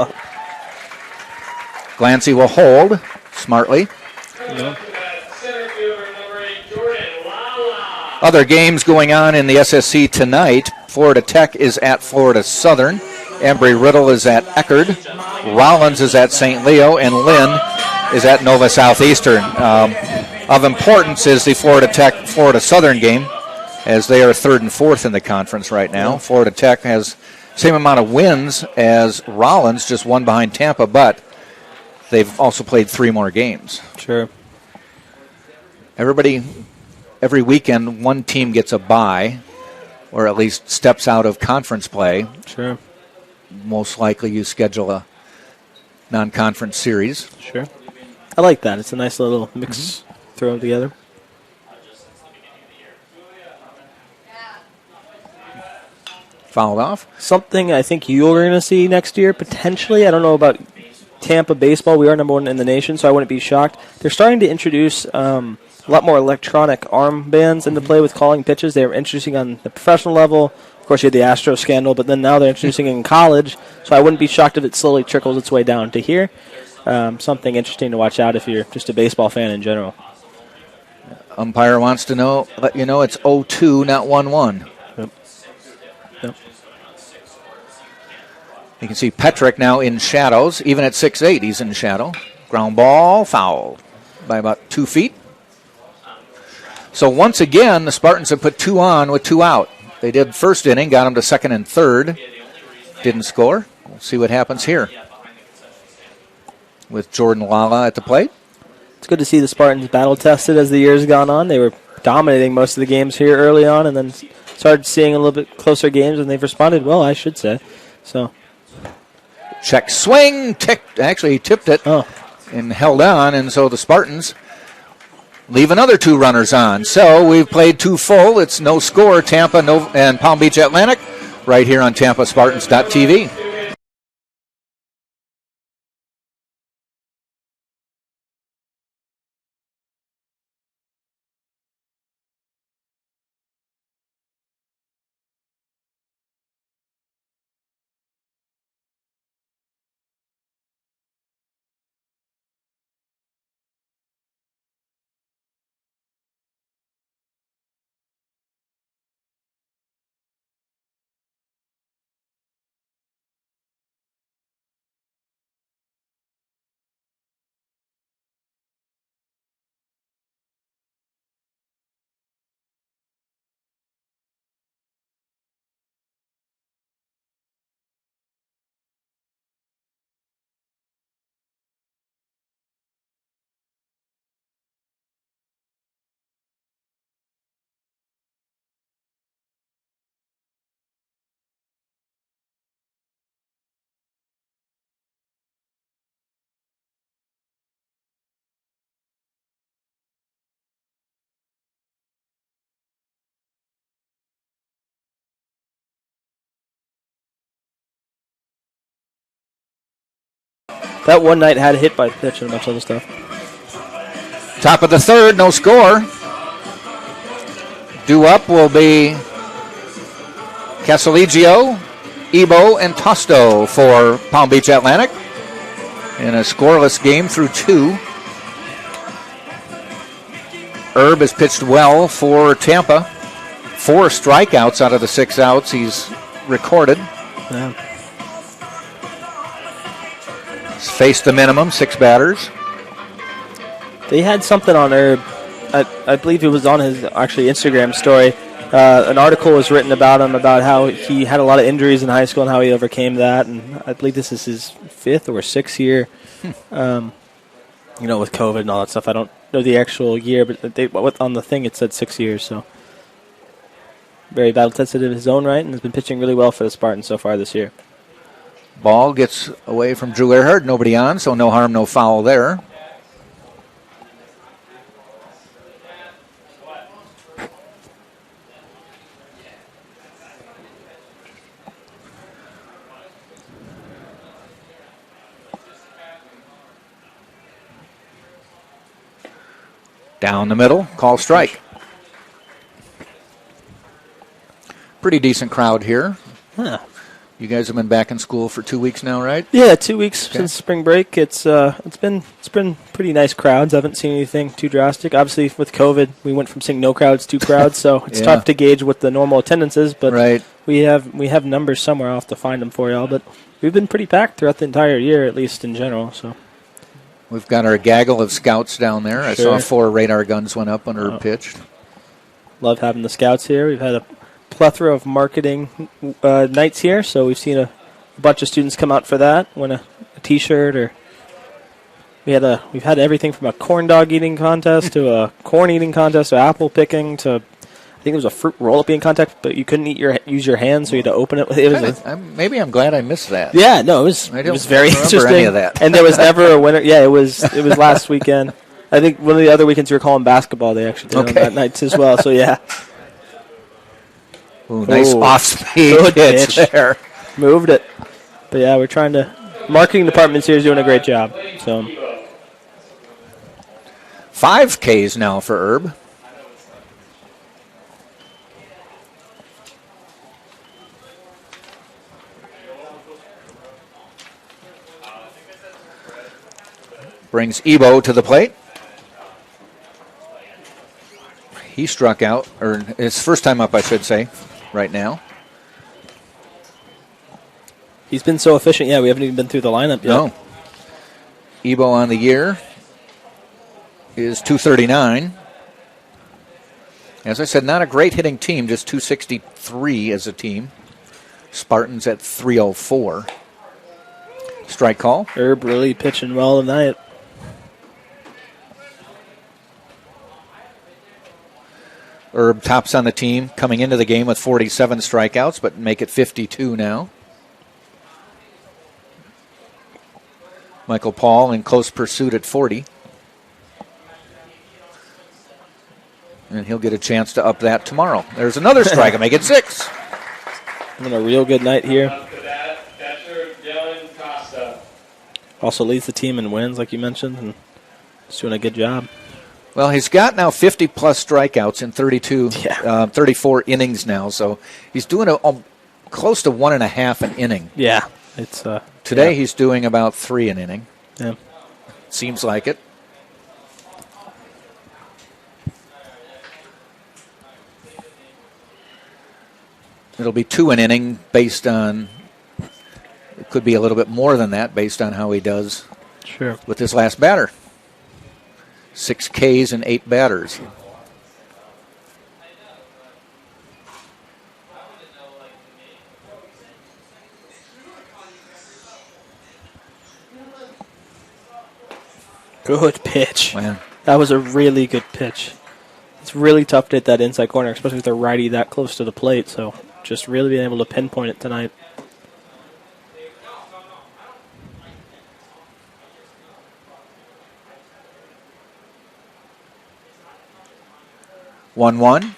Glancy will hold smartly. Yeah. Other games going on in the SSC tonight. Florida Tech is at Florida Southern. Embry-Riddle is at Eckerd. Rollins is at St. Leo. And Lynn is at Nova Southeastern. Of importance is the Florida Tech-Florida Southern game, as they are 3rd and 4th in the conference right now. Yeah. Florida Tech has the same amount of wins as Rollins, just 1 behind Tampa, but they've also played 3 more games. Sure. Every weekend, one team gets a bye, or at least steps out of conference play. Sure. Most likely you schedule a non-conference series. Sure. I like that. It's a nice little mix, throw them together. Fouled off. Something I think you're going to see next year, potentially. I don't know about Tampa baseball. We are number 1 in the nation, so I wouldn't be shocked. They're starting to introduce a lot more electronic armbands into play with calling pitches. They're introducing on the professional level. Of course, you had the Astro scandal, but then now they're introducing in college, so I wouldn't be shocked if it slowly trickles its way down to here. Something interesting to watch out if you're just a baseball fan in general. Umpire wants to let you know it's 0-2, not 1-1. Yep. You can see Petrick now in shadows. Even at 6'8", he's in shadow. Ground ball, fouled by about 2 feet. So once again, the Spartans have put 2 on with 2 out. They did first inning, got them to second and third. Didn't score. We'll see what happens here with Jordan Lala at the plate. It's good to see the Spartans battle-tested as the years gone on. They were dominating most of the games here early on and then started seeing a little bit closer games, and they've responded well, I should say. So, check swing. He tipped it and held on, and so the Spartans leave another 2 runners on. So we've played 2 full. It's no score, Tampa and Palm Beach Atlantic, right here on TampaSpartans.tv. that one night had a hit by pitch and a bunch of other stuff. Top of the third, no score. Due up will be Casalegio, Ebo, and Tosto for Palm Beach Atlantic in a scoreless game through 2. Herb has pitched well for Tampa. 4 strikeouts out of the 6 outs he's recorded. Yeah. He's faced the minimum, 6 batters. They had something on Herb. I believe it was on his actually Instagram story. An article was written about him, about how he had a lot of injuries in high school and how he overcame that. And I believe this is his 5th or 6th year. With COVID and all that stuff. I don't know the actual year, but on the thing it said 6 years. So very battle tested in his own right, and has been pitching really well for the Spartans so far this year. Ball gets away from Drew Earhart. Nobody on, so no harm, no foul there. Down the middle, call strike. Pretty decent crowd here. Huh. You guys have been back in school for 2 weeks now, right? Yeah, 2 weeks since spring break. It's been pretty nice crowds. I haven't seen anything too drastic. Obviously, with COVID, we went from seeing no crowds to crowds, so it's tough to gauge what the normal attendance is. But we have numbers somewhere. I'll have to find them for y'all. But we've been pretty packed throughout the entire year, at least in general. So. We've got our gaggle of scouts down there. I saw 4 radar guns went up when Herb pitched. Love having the scouts here. We've had a plethora of marketing nights here, so we've seen a bunch of students come out for that, win a T-shirt, or we've had everything from a corn dog eating contest to a corn eating contest to apple picking to I think there was a fruit roll-up eating contest, but you couldn't use your hand, so you had to open it. Maybe I'm glad I missed that. Yeah, no, it was very interesting. Any of that. And there was never a winner. Yeah, it was last weekend. I think one of the other weekends you were calling basketball. They actually did on that night as well. So yeah. Ooh, nice off-speed pitch there. Moved it. But yeah, we're trying to. Marketing department here is doing a great job. So 5 Ks now for Herb. Brings Ebo to the plate. He struck out, or his first time up, I should say, right now. He's been so efficient. Yeah, we haven't even been through the lineup yet. No. Ebo on the year is 239. As I said, not a great hitting team, just 263 as a team. Spartans at 304. Strike call. Herb really pitching well tonight. Herb tops on the team, coming into the game with 47 strikeouts, but make it 52 now. Michael Paul in close pursuit at 40. And he'll get a chance to up that tomorrow. There's another strike and make it 6. Having a real good night here. Also leads the team in wins, like you mentioned, and he's doing a good job. Well, he's got now 50-plus strikeouts in 34 innings now, so he's doing close to 1.5 an inning. Yeah. It's Today he's doing about 3 an inning. Yeah. Seems like it. It'll be 2 an inning based on, it could be a little bit more than that based on how he does with this last batter. 6 Ks and 8 batters. Good pitch. Man. That was a really good pitch. It's really tough to hit that inside corner, especially with the righty that close to the plate. So just really being able to pinpoint it tonight. One,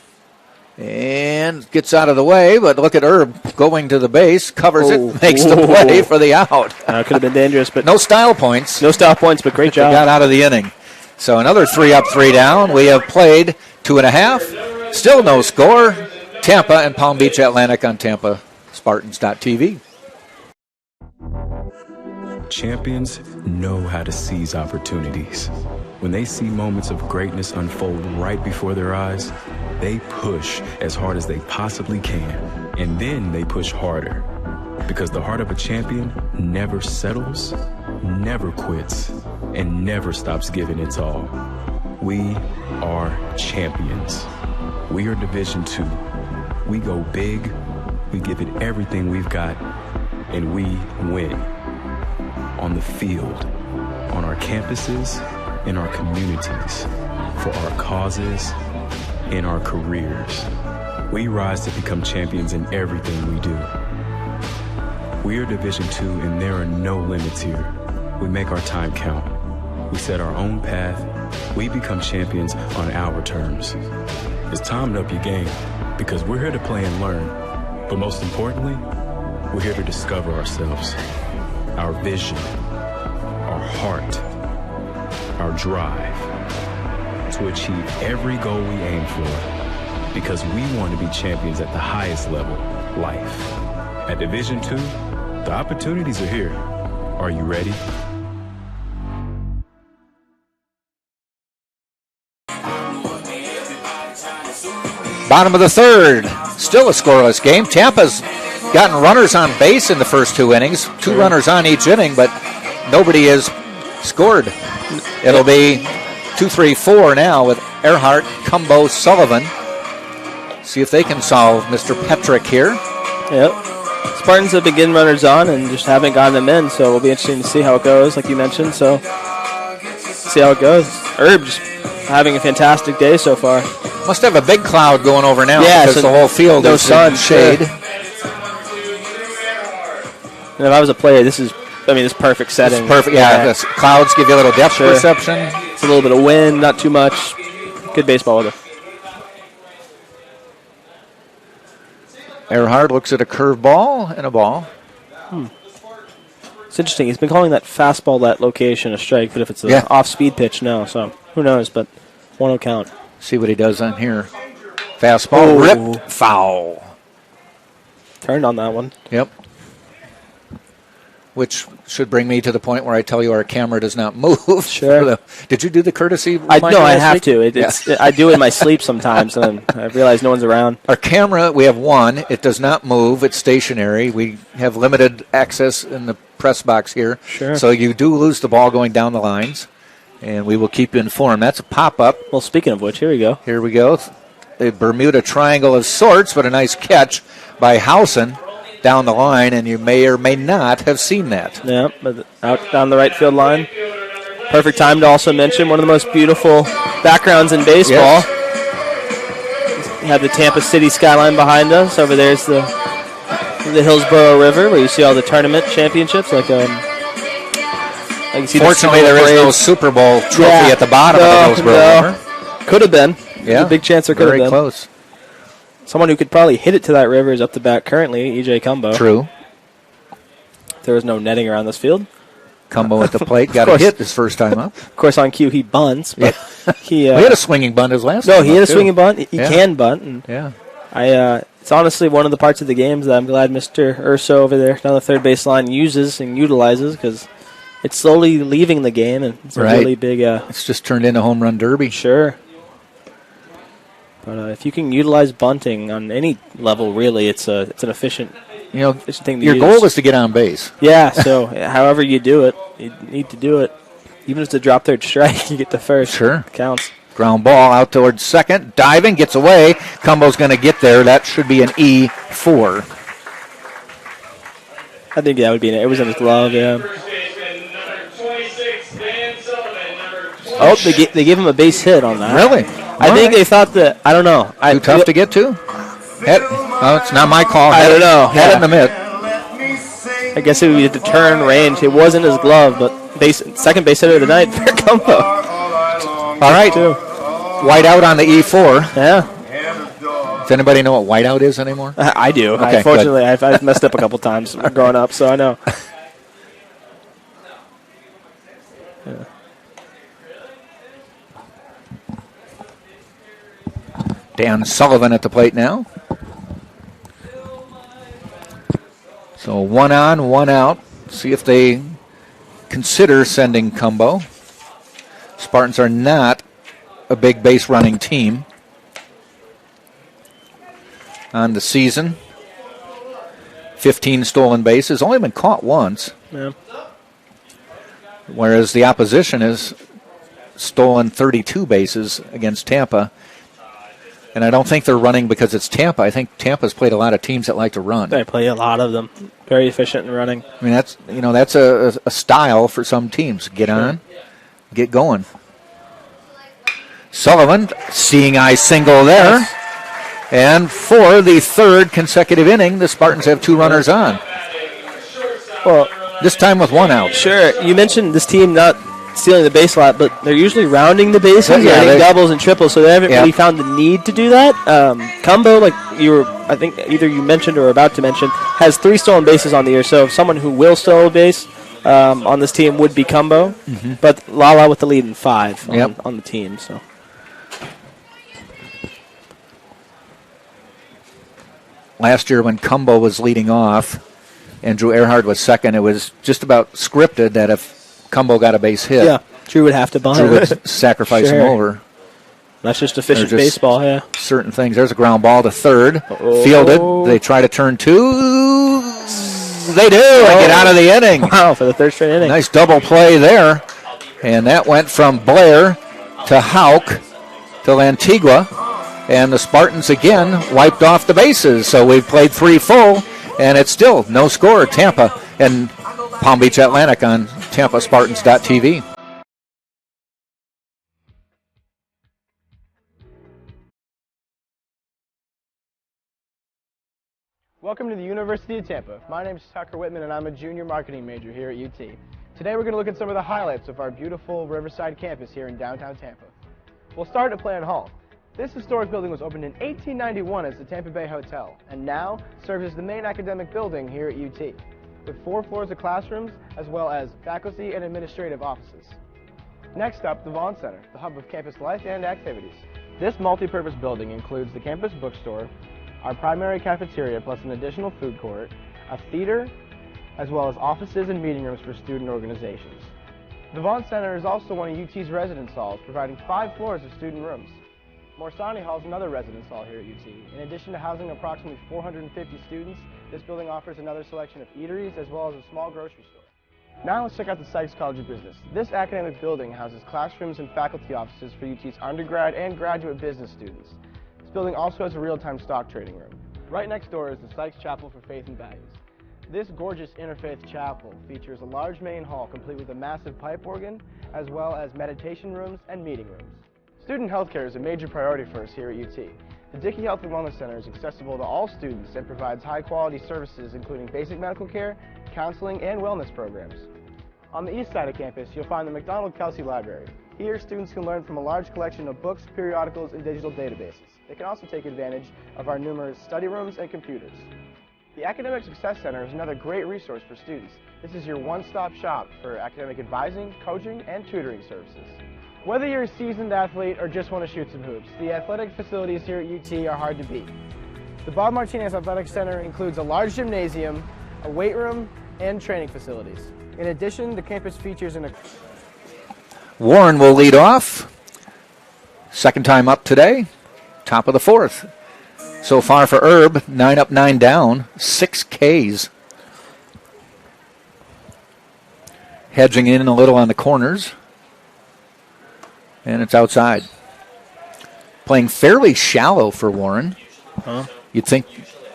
and gets out of the way, but look at Herb going to the base, covers it, makes the play for the out. Could have been dangerous, but no style points. No style points, but great job. Got out of the inning. So another 3 up, 3 down. We have played 2.5. Still no score. Tampa and Palm Beach Atlantic on Tampa Spartans.tv. Champions know how to seize opportunities. When they see moments of greatness unfold right before their eyes, they push as hard as they possibly can, and then they push harder. Because the heart of a champion never settles, never quits, and never stops giving its all. We are champions. We are Division II. We go big, we give it everything we've got, and we win. On the field, on our campuses, in our communities, for our causes, in our careers. We rise to become champions in everything we do. We are Division II, and there are no limits here. We make our time count. We set our own path. We become champions on our terms. It's time to up your game, because we're here to play and learn. But most importantly, we're here to discover ourselves, our vision, our heart, our drive to achieve every goal we aim for, because we want to be champions at the highest level, life. At Division II, the opportunities are here. Are you ready? Bottom of the third, still a scoreless game. Tampa's gotten runners on base in the first 2 innings, 2 runners on each inning, but nobody has scored. It'll be 2-3-4 now with Earhart, Cumbo, Sullivan. See if they can solve Mr. Petrick here. Yep. Spartans have been getting runners on and just haven't gotten them in, so it'll be interesting to see how it goes, like you mentioned. So, see how it goes. Herb just having a fantastic day so far. Must have a big cloud going over now, yeah, because so the whole field no is sun, in shade. Sure. And if I was a player, this is perfect setting. This is perfect, yeah. The clouds give you a little depth perception. It's a little bit of wind, not too much. Good baseball weather. Earhart looks at a curveball and a ball. It's interesting. He's been calling that fastball, that location, a strike, but if it's an off-speed pitch, no. So who knows, but 1-0 count. See what he does on here. Fastball, ripped, foul. Turned on that one. Yep. Which should bring me to the point where I tell you our camera does not move. Sure. Did you do the courtesy? No, I have to. I do it in my sleep sometimes, and I realize no one's around. Our camera, we have one. It does not move. It's stationary. We have limited access in the press box here. Sure. So you do lose the ball going down the lines, and we will keep you informed. That's a pop-up. Well, speaking of which, here we go. Here we go. a Bermuda Triangle of sorts, but a nice catch by Housen down the line, and you may or may not have seen that. Yeah, but out down the right field line. Perfect time to also mention one of the most beautiful backgrounds in baseball. Yes. You have the Tampa City skyline behind us. Over there's the Hillsborough River, where you see all the tournament championships. Like you see Fortunately, there is no Super Bowl trophy at the bottom of the Hillsborough River. Could have been. Yeah, there's a big chance there could have been. Very close. Someone who could probably hit it to that river is up the bat currently, E.J. Cumbo. True. There was no netting around this field. Cumbo at the plate, got a hit his first time up. Of course, on cue, he bunts. But he had a swinging bunt his last time. No, he had a swinging bunt. He Yeah. can bunt. And it's honestly one of the parts of the games that I'm glad Mr. Urso over there down the third base line uses and utilizes, because it's slowly leaving the game, and it's a really big... it's just turned into home run derby. Sure. But if you can utilize bunting on any level, really, it's an efficient... thing to your use. goal is to get on base. Yeah, so however you do it, you need to do it. Even if it's a drop third strike, you get the first. Sure. Counts. Ground ball out towards second. Diving, gets away. Cumbo's going to get there. That should be an E4. I think that would be it was in his glove, yeah. Oh, they gave him a base hit on that. Really? I think they thought that, I don't know. Too tough to get to? It's not my call. I don't know. Had it in the mitt. I guess it would be the turn range. It wasn't his glove, but second base hitter of the night for Cumbo. All right. White out on the E4. Yeah. Does anybody know what whiteout is anymore? I do. Okay, unfortunately, I've messed up a couple times growing up, so I know. Yeah. Dan Sullivan at the plate now. So 1 on, 1 out. See if they consider sending Cumbo. Spartans are not a big base running team on the season. 15 stolen bases, only been caught once. Yeah. Whereas the opposition has stolen 32 bases against Tampa. And I don't think they're running because it's Tampa. I think Tampa's played a lot of teams that like to run. They play a lot of them. Very efficient in running. I mean, that's a style for some teams. Get on, get going. Sullivan, seeing eye single there. Yes. And for the third consecutive inning, the Spartans have 2 runners on. Well, this time with 1 out. Sure. You mentioned this team not stealing the base a lot, but they're usually rounding the bases, getting doubles and triples, so they haven't really found the need to do that. Cumbo, I think either you mentioned or were about to mention, has 3 stolen bases on the year, so someone who will steal a base on this team would be Cumbo, but Lala with the lead in 5 on the team. So. Last year when Cumbo was leading off, Andrew Earhart was second, it was just about scripted that if Cumbo got a base hit, Drew would have to bunt. Drew would sacrifice him over. That's just efficient baseball, certain things. There's a ground ball to third. Fielded. They try to turn 2. They do. And get out of the inning. Wow, for the third straight inning. Nice double play there. And that went from Blair to Hauk to Lantigua. And the Spartans again wiped off the bases. So we've played 3 full, and it's still no score. Tampa and Palm Beach Atlantic on TampaSpartans.tv. Welcome to the University of Tampa. My name is Tucker Whitman, and I'm a junior marketing major here at UT. Today we're going to look at some of the highlights of our beautiful Riverside campus here in downtown Tampa. We'll start at Plant Hall. This historic building was opened in 1891 as the Tampa Bay Hotel, and now serves as the main academic building here at UT, with 4 floors of classrooms as well as faculty and administrative offices. Next up, the Vaughn Center, the hub of campus life and activities. This multi-purpose building includes the campus bookstore, our primary cafeteria plus an additional food court, a theater, as well as offices and meeting rooms for student organizations. The Vaughn Center is also one of UT's residence halls, providing 5 floors of student rooms. Morsani Hall is another residence hall here at UT. In addition to housing approximately 450 students, this building offers another selection of eateries as well as a small grocery store. Now let's check out the Sykes College of Business. This academic building houses classrooms and faculty offices for UT's undergrad and graduate business students. building also has a real-time stock trading room. Right next door is the Sykes Chapel for Faith and Values. This gorgeous interfaith chapel features a large main hall complete with a massive pipe organ, as well as meditation rooms and meeting rooms. Student healthcare is a major priority for us here at UT. The Dickey Health and Wellness Center is accessible to all students and provides high-quality services including basic medical care, counseling, and wellness programs. On the east side of campus, you'll find the McDonald-Kelsey Library. Here, students can learn from a large collection of books, periodicals, and digital databases. They can also take advantage of our numerous study rooms and computers. The Academic Success Center is another great resource for students. This is your one-stop shop for academic advising, coaching, and tutoring services. Whether you're a seasoned athlete or just want to shoot some hoops, the athletic facilities here at UT are hard to beat. The Bob Martinez Athletic Center includes a large gymnasium, a weight room, and training facilities. In addition, the campus features an... Warren will lead off. Second time up today. Top of the fourth. So far for Herb, 9 up, 9 down, 6 Ks. Hedging in a little on the corners. And it's outside. Playing fairly shallow for Warren. Huh? You'd think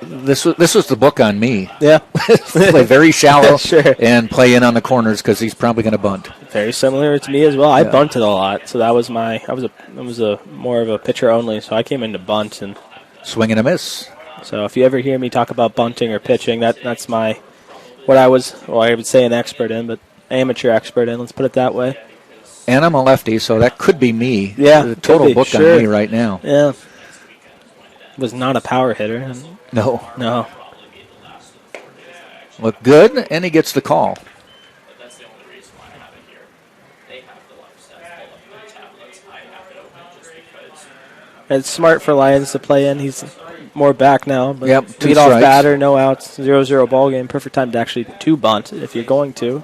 this was the book on me. Yeah. Play very shallow sure. and play in on the corners because he's probably going to bunt. Very similar to me as well. I bunted a lot, so that was I was a more of a pitcher only, so I came into bunt and swing and a miss. So if you ever hear me talk about bunting or pitching, that's I would say an expert in, but amateur expert in, let's put it that way. And I'm a lefty, so that could be me. Yeah. The total book on me right now. Yeah. Was not a power hitter. No. Look good, and he gets the call. It's smart for Lyons to play in. He's more back now. But yep, lead off batter, no outs, 0-0 ball game. Perfect time to actually bunt if you're going to.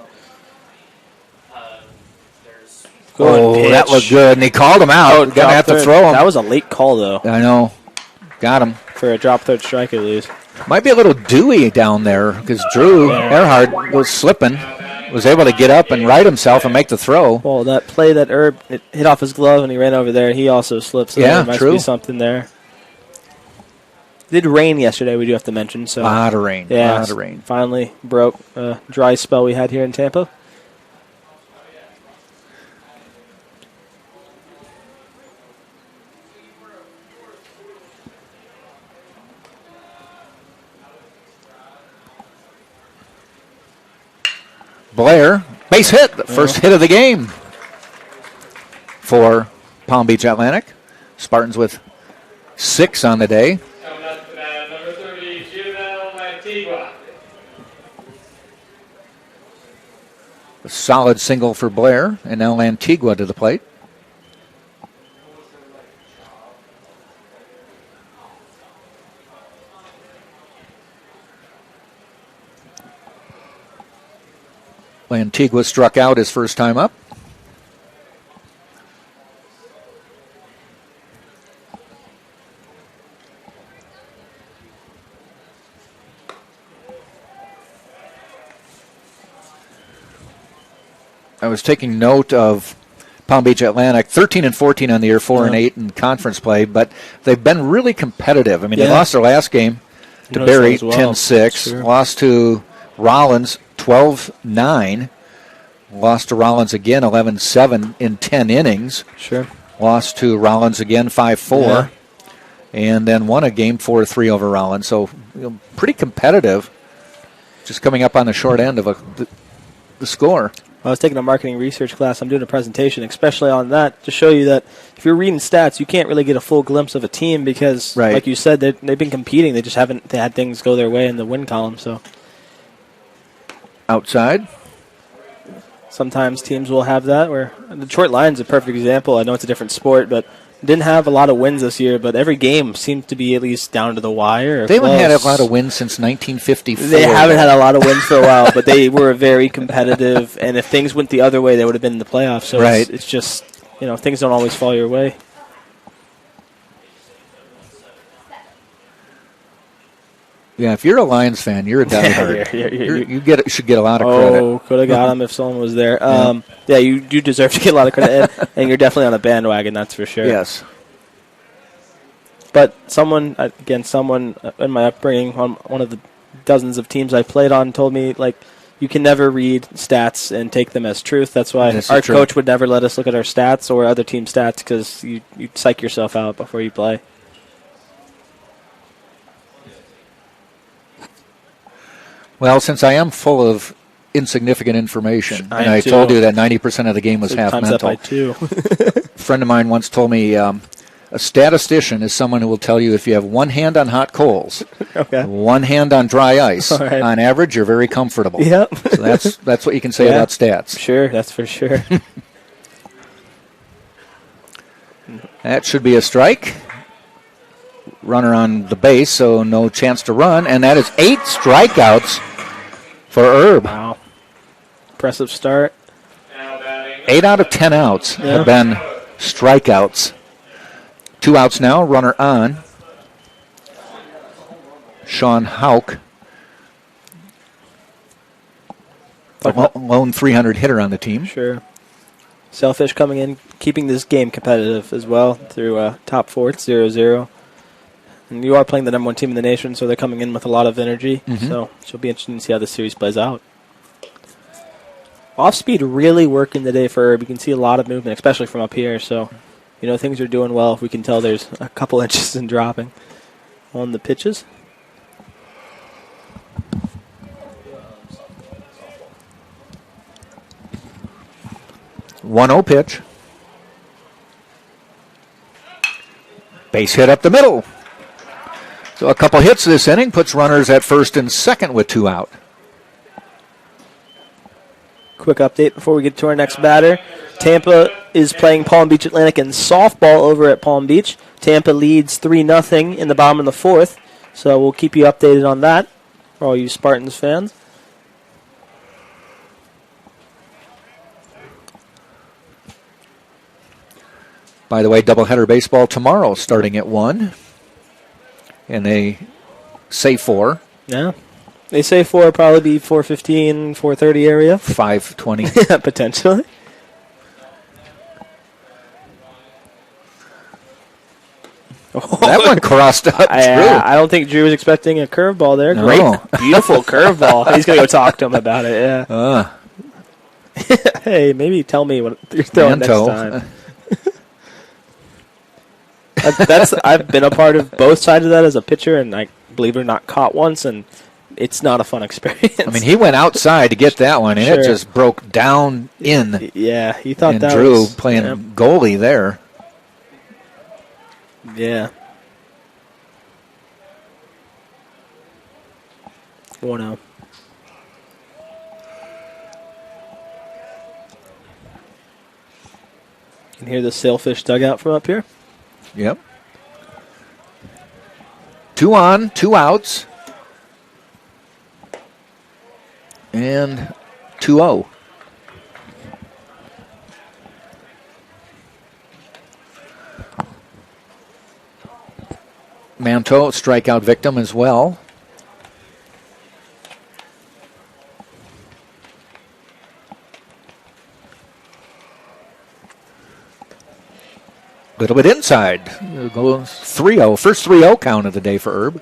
Oh, that looked good, and he called him out. Going to have to throw him. That was a late call, though. I know. Got him. For a drop third strike, at least. Might be a little dewy down there because Drew Earhart was slipping, was able to get up and right himself and make the throw. Well, that play that Herb hit off his glove and he ran over there, he also slipped. So there must be something there. It did rain yesterday, we do have to mention. So a lot of rain. Yeah, a lot of rain. Finally broke a dry spell we had here in Tampa. Blair, base hit, the first hit of the game for Palm Beach Atlantic. Spartans with 6 on the day. Number 30, Antigua. A solid single for Blair, and now Antigua to the plate. Antigua struck out his first time up. I was taking note of Palm Beach Atlantic, 13-14 on the year, 4-8 in conference play, but they've been really competitive. I mean, they lost their last game to Barry, 10-6, Sure. Lost to Rollins, 12-9. Lost to Rollins again, 11-7 in 10 innings. Sure. Lost to Rollins again, 5-4. Yeah. And then won a game 4-3 over Rollins. So pretty competitive. Just coming up on the short end of the score. I was taking a marketing research class. I'm doing a presentation, especially on that, to show you that if you're reading stats, you can't really get a full glimpse of a team because, like you said, they've been competing. They just haven't had things go their way in the win column. So outside, sometimes teams will have that. Where Detroit Lions is a perfect example. I know it's a different sport, but didn't have a lot of wins this year. But every game seemed to be at least down to the wire. They haven't had a lot of wins since 1954. They haven't had a lot of wins for a while, but they were very competitive. And if things went the other way, they would have been in the playoffs. So it's just, things don't always fall your way. Yeah, if you're a Lions fan, you're a diehard. You should get a lot of credit. Oh, could have got him if someone was there. You do deserve to get a lot of credit, and you're definitely on the bandwagon, that's for sure. Yes. But someone in my upbringing on one of the dozens of teams I played on told me, like, you can never read stats and take them as truth. That's why our coach would never let us look at our stats or other team stats, because you psych yourself out before you play. Well, since I am full of insignificant information, and I told you that 90% of the game was half times mental. That by 2. A friend of mine once told me a statistician is someone who will tell you if you have one hand on hot coals, one hand on dry ice, on average, you're very comfortable. Yep. So that's what you can say about stats. Sure, that's for sure. That should be a strike. Runner on the base, so no chance to run, and that is 8 strikeouts for Herb. Wow. Impressive start. 8 out of 10 outs have been strikeouts. 2 outs now, runner on. Sean Houck, the lone 300 hitter on the team. Sure. Sailfish coming in, keeping this game competitive as well through top 4. It's 0-0. And you are playing the number 1 team in the nation, so they're coming in with a lot of energy. So it'll be interesting to see how the series plays out. Off speed really working today for Herb. You can see a lot of movement, especially from up here. So, things are doing well. If we can tell there's a couple inches in dropping on the pitches. One 1-0 pitch. Base hit up the middle. So a couple hits this inning puts runners at first and second with 2 out. Quick update before we get to our next batter. Tampa is playing Palm Beach Atlantic in softball over at Palm Beach. Tampa leads 3-0 in the bottom of the 4th. So we'll keep you updated on that for all you Spartans fans. By the way, doubleheader baseball tomorrow starting at 1. And they say 4. Yeah. They say 4, probably be 4:15, 4:30 area. 5:20. Yeah, potentially. That one crossed up, Drew. I don't think Drew was expecting a curveball there. No. Great, beautiful curveball. He's going to go talk to him about it, yeah. Hey, maybe tell me what you're throwing next time. I've been a part of both sides of that as a pitcher, and I, believe it or not, caught once, and it's not a fun experience. I mean, he went outside to get that one, and it just broke down in. Yeah, he thought and that Drew was... playing goalie there. Yeah. 1-0. You can hear the Sailfish dugout from up here. Yep. 2 on, 2 outs. And 2-0. Manto, strikeout victim as well. Little bit inside. Go 3-0. First 3-0 count of the day for Herb.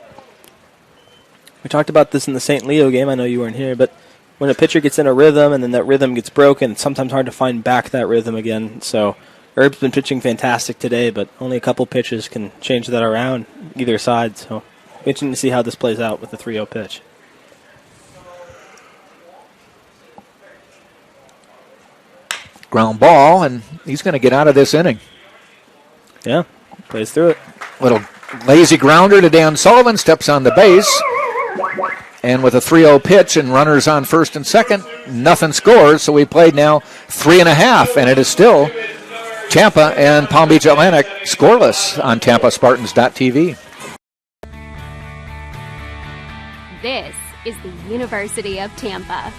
We talked about this in the St. Leo game. I know you weren't here, but when a pitcher gets in a rhythm and then that rhythm gets broken, it's sometimes hard to find back that rhythm again. So Herb's been pitching fantastic today, but only a couple pitches can change that around either side. So interesting to see how this plays out with the 3-0 pitch. Ground ball, and he's going to get out of this inning. Yeah, plays through it. Little lazy grounder to Dan Sullivan, steps on the base. And with a 3-0 pitch and runners on first and second, nothing scores. So we played now 3.5, and it is still Tampa and Palm Beach Atlantic scoreless on TampaSpartans.tv. This is the University of Tampa.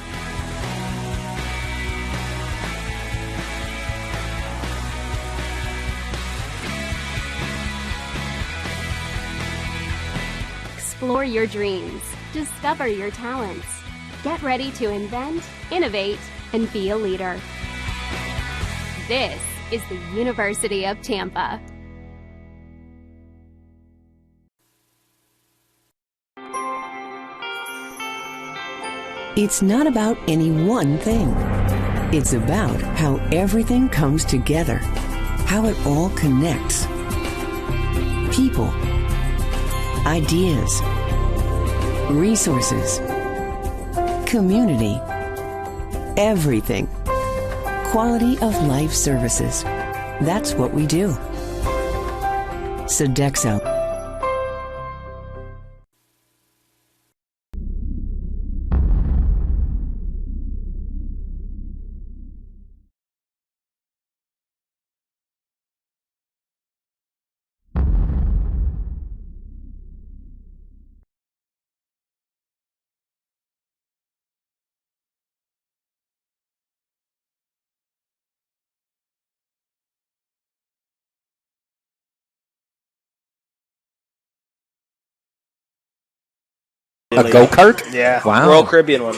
Explore your dreams. Discover your talents. Get ready to invent, innovate, and be a leader. This is the University of Tampa. It's not about any one thing. It's about how everything comes together, how it all connects. People, ideas, resources, community, everything. Quality of life services. That's what we do. Sodexo. A go-kart? Yeah. Wow. Royal Caribbean one.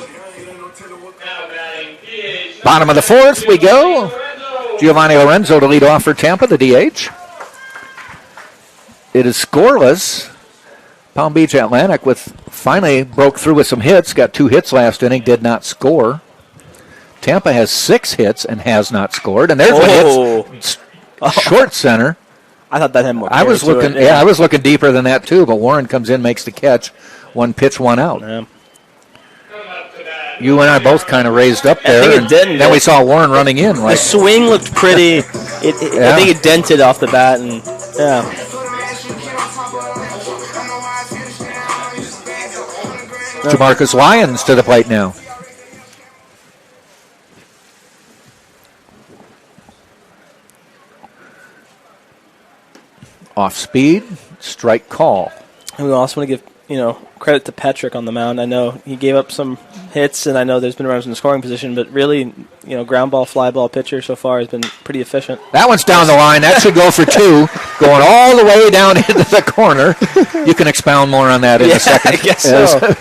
Bottom of the fourth, we go. Giovanni Lorenzo to lead off for Tampa, the DH. It is scoreless. Palm Beach Atlantic finally broke through with some hits. Got 2 hits last inning, did not score. Tampa has 6 hits and has not scored. And there's a hit short center. I thought that had more. I was looking deeper than that too. But Warren comes in, makes the catch. 1 pitch, 1 out. Yeah. You and I both kind of raised up there. I think it didn't. Then we saw Warren running in. The swing looked pretty. I think it dented off the bat, and yeah. Jamarcus Lyons to the plate now. Off speed, strike call. And we also want to give credit to Patrick on the mound. I know he gave up some hits, and I know there's been runners in the scoring position, but really, ground ball, fly ball pitcher so far has been pretty efficient. That one's down the line. That should go for 2, going all the way down into the corner. You can expound more on that in a second. I guess so.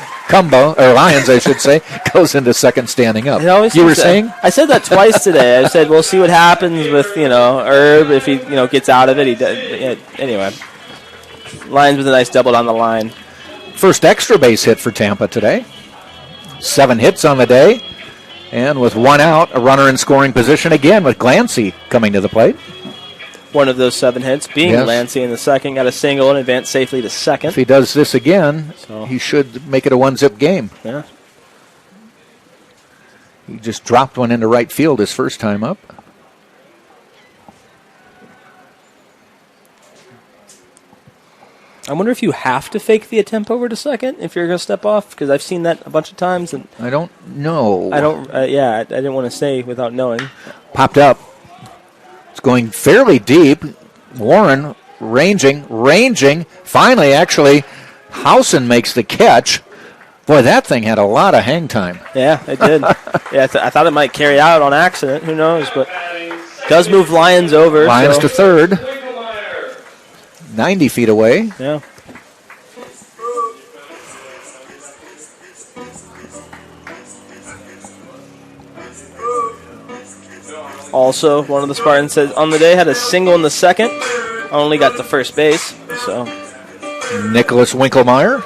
Lyons, I should say, goes into second standing up. You were saying? I said that twice today. I said we'll see what happens with Herb if he gets out of it. Anyway, Lyons with a nice double down the line. First extra base hit for Tampa today. 7 hits on the day. And with 1 out, a runner in scoring position again with Glancy coming to the plate. One of those 7 hits being Glancy in the second. Got a single and advanced safely to second. If he does this again, he should make it a 1-zip game. Yeah. He just dropped one into right field his first time up. I wonder if you have to fake the attempt over to second if you're going to step off, because I've seen that a bunch of times. And I don't know. I didn't want to say without knowing. Popped up. It's going fairly deep. Warren ranging. Finally, actually, Housen makes the catch. Boy, that thing had a lot of hang time. Yeah, it did. I thought it might carry out on accident. Who knows? But does move Lyons over. Lyons to third. 90 feet away. Yeah. Also, one of the Spartans said on the day had a single in the second. Only got to first base. So Nicholas Winkelmeyer.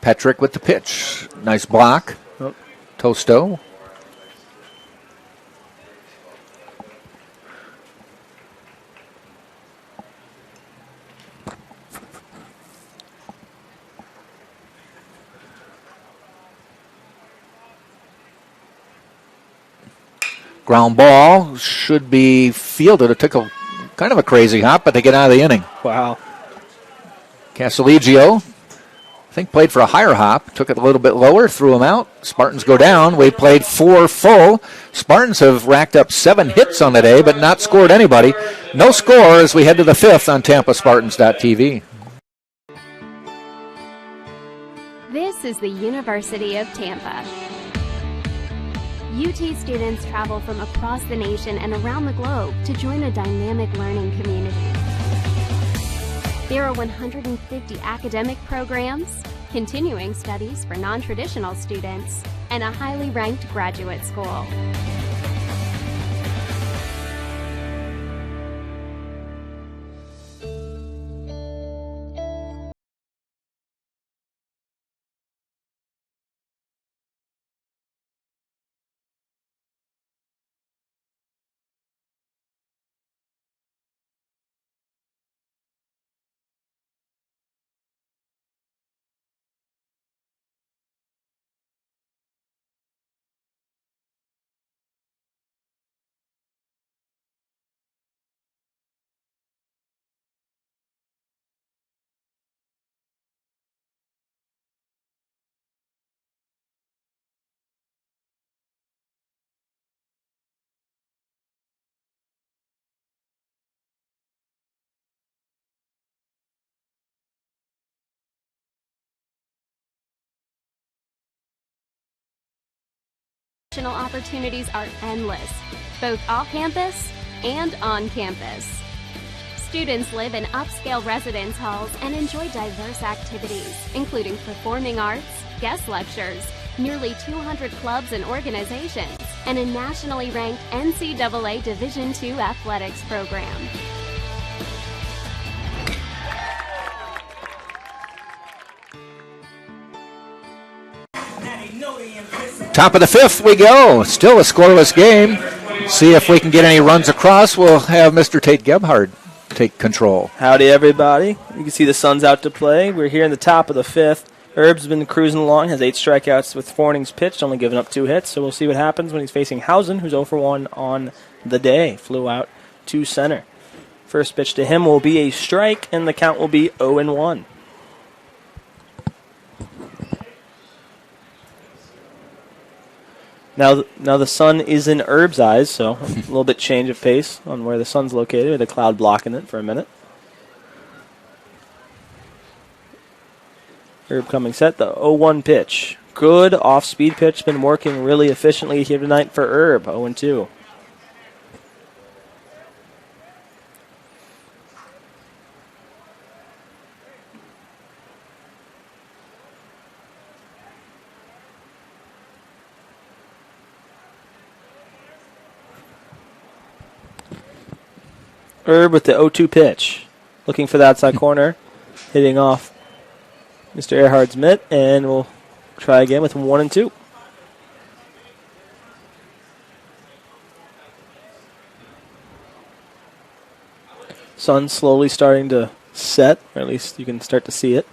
Petrick with the pitch. Nice block. Oh. Tosto. Ground ball should be fielded. It took kind of a crazy hop, but they get out of the inning. Wow. Casalegio, I think, played for a higher hop. Took it a little bit lower, threw him out. Spartans go down. We played 4 full. Spartans have racked up 7 hits on the day, but not scored anybody. No score as we head to the 5th on TampaSpartans.tv. This is the University of Tampa. UT students travel from across the nation and around the globe to join a dynamic learning community. There are 150 academic programs, continuing studies for non-traditional students, and a highly ranked graduate school. Opportunities are endless, both off campus and on campus. Students live in upscale residence halls and enjoy diverse activities, including performing arts, guest lectures, nearly 200 clubs and organizations, and a nationally ranked NCAA Division II athletics program. Top of the fifth we go. Still a scoreless game. See if we can get any runs across. We'll have Mr. Tate Gebhard take control. Howdy, everybody. You can see the Suns out to play. We're here in the top of the fifth. Herb's been cruising along, has 8 strikeouts with 4 innings pitched, only giving up 2 hits. So we'll see what happens when he's facing Hausen, who's 0 for 1 on the day. Flew out to center. First pitch to him will be a strike, and the count will be 0-1. Now the sun is in Herb's eyes, so a little bit change of pace on where the sun's located, with a cloud blocking it for a minute. Herb coming set, the 0-1 pitch. Good off-speed pitch, been working really efficiently here tonight for Herb, 0-2. Herb with the 0-2 pitch. Looking for the outside corner. Hitting off Mr. Earhart's mitt. And we'll try again with 1-2. Sun slowly starting to set. Or at least you can start to see it.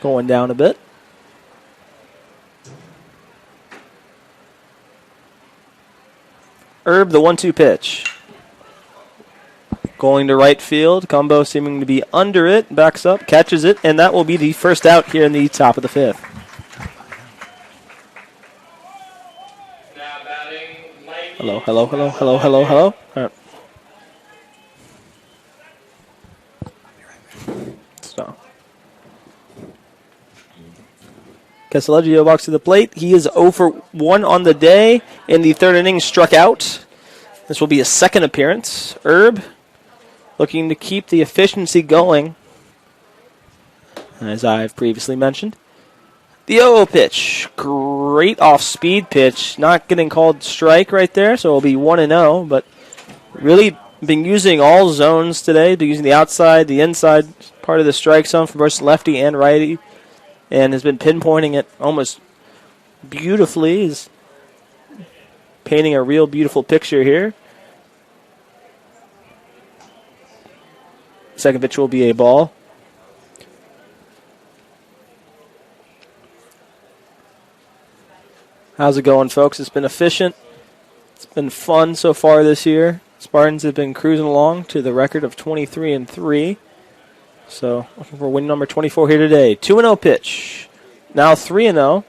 Going down a bit. Herb, the 1-2 pitch. Going to right field. Combo seeming to be under it. Backs up, catches it, and that will be the first out here in the top of the fifth. Hello. All right. So. Casaleggio walks to the plate. He is 0 for 1 on the day. In the third inning, struck out. This will be his second appearance. Herb looking to keep the efficiency going, as I've previously mentioned. The 0-0 pitch. Great off-speed pitch. Not getting called strike right there, so it'll be 1-0, but really been using all zones today. Been using the outside, the inside part of the strike zone for both lefty and righty, and has been pinpointing it almost beautifully. He's painting a real beautiful picture here. Second pitch will be a ball. How's it going, folks? It's been efficient. It's been fun so far this year. Spartans have been cruising along to the record of 23-3. So looking for win number 24 here today. 2-0 pitch. Now 3-0.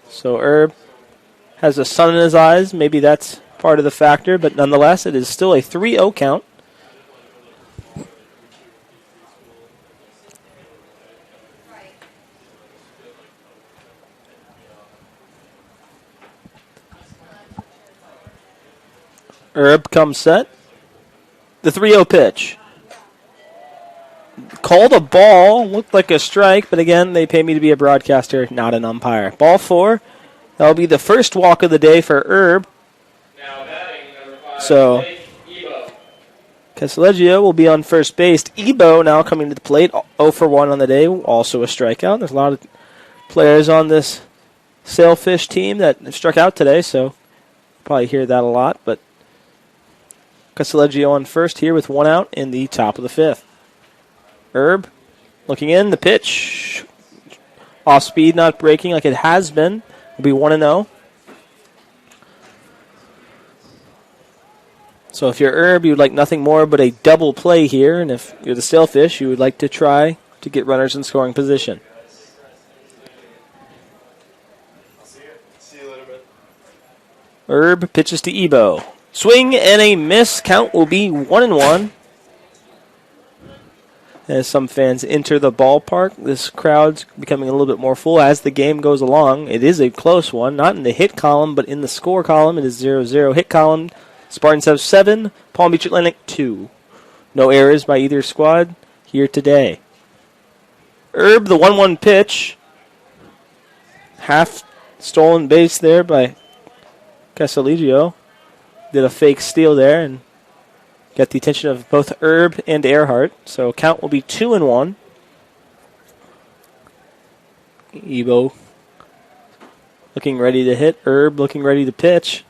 So Herb has the sun in his eyes. Maybe that's part of the factor, but nonetheless, it is still a 3-0 count. Herb comes set. The 3-0 pitch. Called a ball. Looked like a strike, but again, they pay me to be a broadcaster, not an umpire. Ball 4. That'll be the first walk of the day for Herb. So, Casaleggio will be on first base. Ebo now coming to the plate. 0 for 1 on the day. Also a strikeout. There's a lot of players on this Sailfish team that have struck out today, so probably hear that a lot, but Casaleggio on first here with 1 out in the top of the fifth. Herb looking in, the pitch. Off speed, not breaking like it has been. Will be 1-0. So if you're Herb, you would like nothing more but a double play here, and if you're the Sailfish, you would like to try to get runners in scoring position. Herb pitches to Ebo. Swing and a miss. Count will be 1-1. as some fans enter the ballpark. This crowd's becoming a little bit more full as the game goes along. It is a close one, not in the hit column, but in the score column. It is 0-0. Hit column, Spartans have 7, Palm Beach Atlantic 2. No errors by either squad here today. Herb, the 1-1 pitch. Half stolen base there by Casaligio. Did a fake steal there and got the attention of both Herb and Earhart. So count will be 2-1. Ebo looking ready to hit. Herb looking ready to pitch.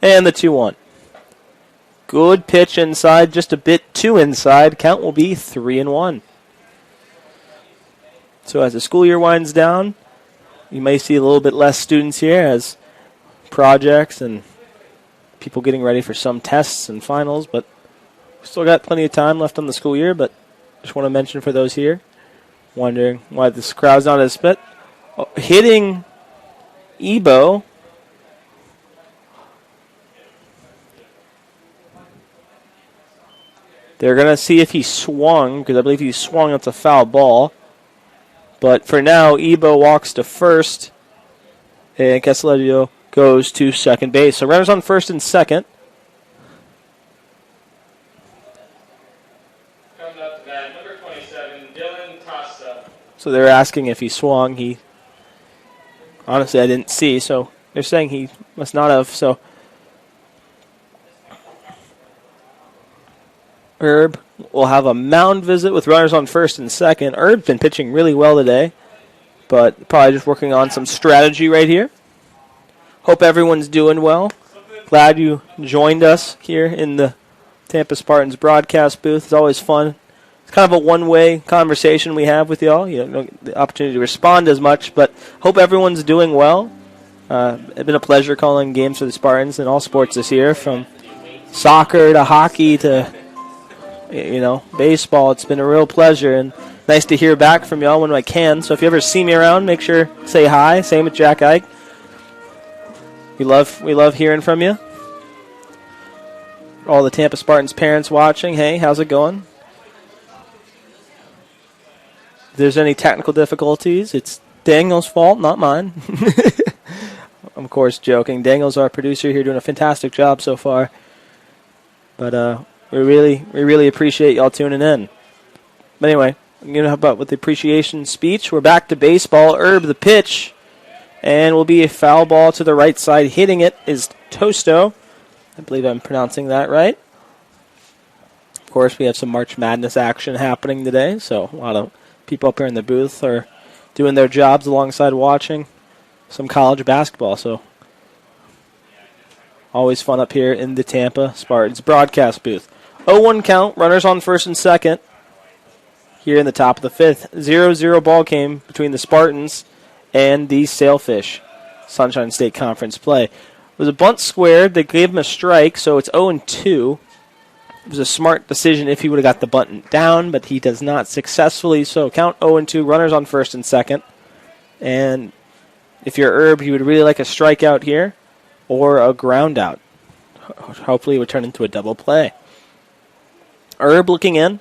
And the 2-1. Good pitch inside, just a bit too inside. Count will be 3-1. So as the school year winds down, you may see a little bit less students here as projects and people getting ready for some tests and finals, but we still got plenty of time left on the school year. But just want to mention for those here wondering why this crowd's not as split. Hitting Ebo. They're going to see if he swung, because I believe he swung. That's a foul ball. But for now, Ebo walks to first, and Casalegio goes to second base. So runners on first and second. Coming up to bat, number 27, Dylan Tasta. So they're asking if he swung. Honestly, I didn't see, so they're saying he must not have. So Herb will have a mound visit with runners on first and second. Herb's been pitching really well today, but probably just working on some strategy right here. Hope everyone's doing well. Glad you joined us here in the Tampa Spartans broadcast booth. It's always fun. It's kind of a one-way conversation we have with y'all. You don't get the opportunity to respond as much, but hope everyone's doing well. It's been a pleasure calling games for the Spartans in all sports this year, from soccer to hockey to baseball. It's been a real pleasure, and nice to hear back from y'all when I can. So if you ever see me around, make sure to say hi. Same with Jack Ike. We love hearing from you. All the Tampa Spartans parents watching, hey, how's it going? If there's any technical difficulties, it's Daniel's fault, not mine. I'm, of course, joking. Daniel's our producer here, doing a fantastic job so far. But we really appreciate y'all tuning in. But anyway, how about with the appreciation speech? We're back to baseball. Herb the pitch, and will be a foul ball to the right side. Hitting it is Tosto. I believe I'm pronouncing that right. Of course, we have some March Madness action happening today, so a lot of people up here in the booth are doing their jobs alongside watching some college basketball. So always fun up here in the Tampa Spartans broadcast booth. 0-1 count, runners on first and second here in the top of the fifth. 0-0 ball game between the Spartans and the Sailfish. Sunshine State Conference play. It was a bunt squared. They gave him a strike, so it's 0-2. It was a smart decision if he would have got the bunt down, but he does not successfully. So count 0-2, runners on first and second. And if you're Herb, you would really like a strikeout here or a ground out. Hopefully it would turn into a double play. Herb looking in.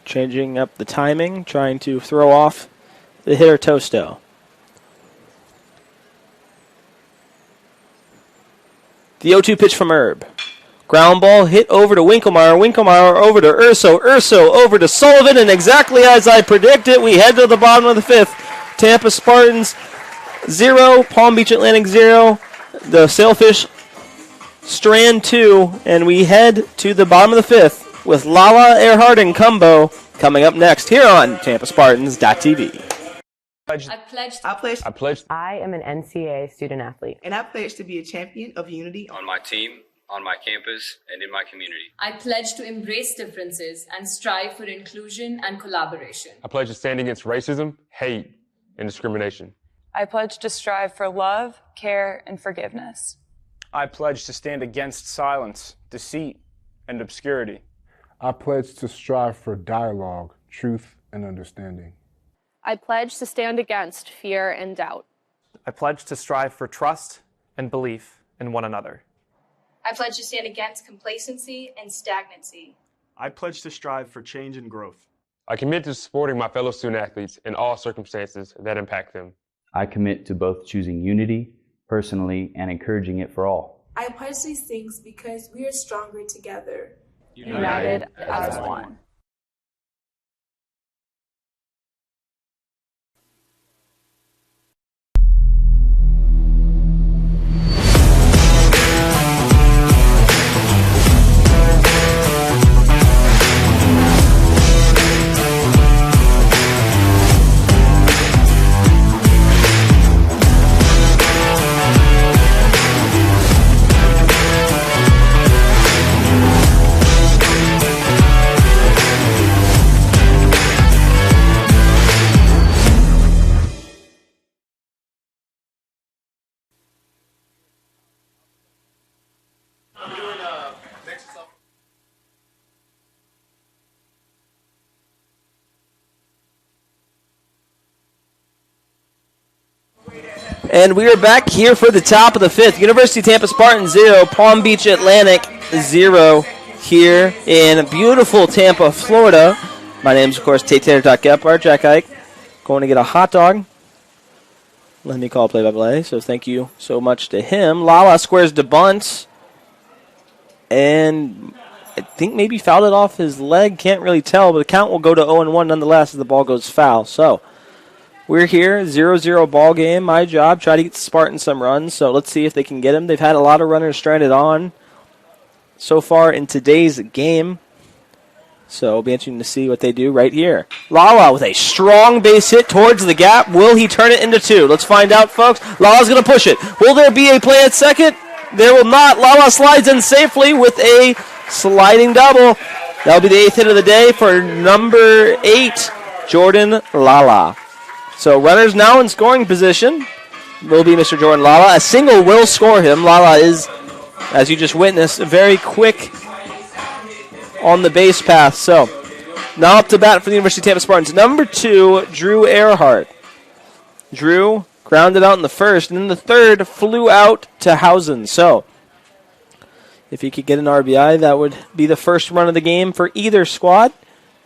Changing up the timing, trying to throw off the hitter Tosto. The 0-2 pitch from Herb. Ground ball hit over to Winkelmeyer. Winkelmeyer over to Urso. Urso over to Sullivan. And exactly as I predicted, we head to the bottom of the fifth. Tampa Spartans 0, Palm Beach Atlantic 0. The Sailfish Strand 2. And we head to the bottom of the fifth with Lala, Earhart, and Cumbo coming up next here on TampaSpartans.tv. I am an NCAA student athlete. And I pledge to be a champion of unity on my team, on my campus, and in my community. I pledge to embrace differences and strive for inclusion and collaboration. I pledge to stand against racism, hate, and discrimination. I pledge to strive for love, care, and forgiveness. I pledge to stand against silence, deceit, and obscurity. I pledge to strive for dialogue, truth, and understanding. I pledge to stand against fear and doubt. I pledge to strive for trust and belief in one another. I pledge to stand against complacency and stagnancy. I pledge to strive for change and growth. I commit to supporting my fellow student athletes in all circumstances that impact them. I commit to both choosing unity personally and encouraging it for all. I pledge these things because we are stronger together. United as one. And we are back here for the top of the fifth. University of Tampa Spartans 0, Palm Beach Atlantic 0 here in beautiful Tampa, Florida. My name is, of course, Tater.Gephardt, Jack Ike. Going to get a hot dog. Let me call play-by-play, so thank you so much to him. Lala squares to bunt. And I think maybe fouled it off his leg. Can't really tell, but the count will go to 0-1 nonetheless as the ball goes foul. So we're here, 0-0 ball game. My job, try to get the Spartans some runs. So let's see if they can get them. They've had a lot of runners stranded on so far in today's game. So it'll be interesting to see what they do right here. Lala with a strong base hit towards the gap. Will he turn it into two? Let's find out, folks. Lala's going to push it. Will there be a play at second? There will not. Lala slides in safely with a sliding double. That'll be the 8th hit of the day for number 8, Jordan Lala. So runners now in scoring position will be Mr. Jordan Lala. A single will score him. Lala is, as you just witnessed, very quick on the base path. So now up to bat for the University of Tampa Spartans. Number 2, Drew Earhart. Drew grounded out in the first, and then the third flew out to Housen. So if he could get an RBI, that would be the first run of the game for either squad.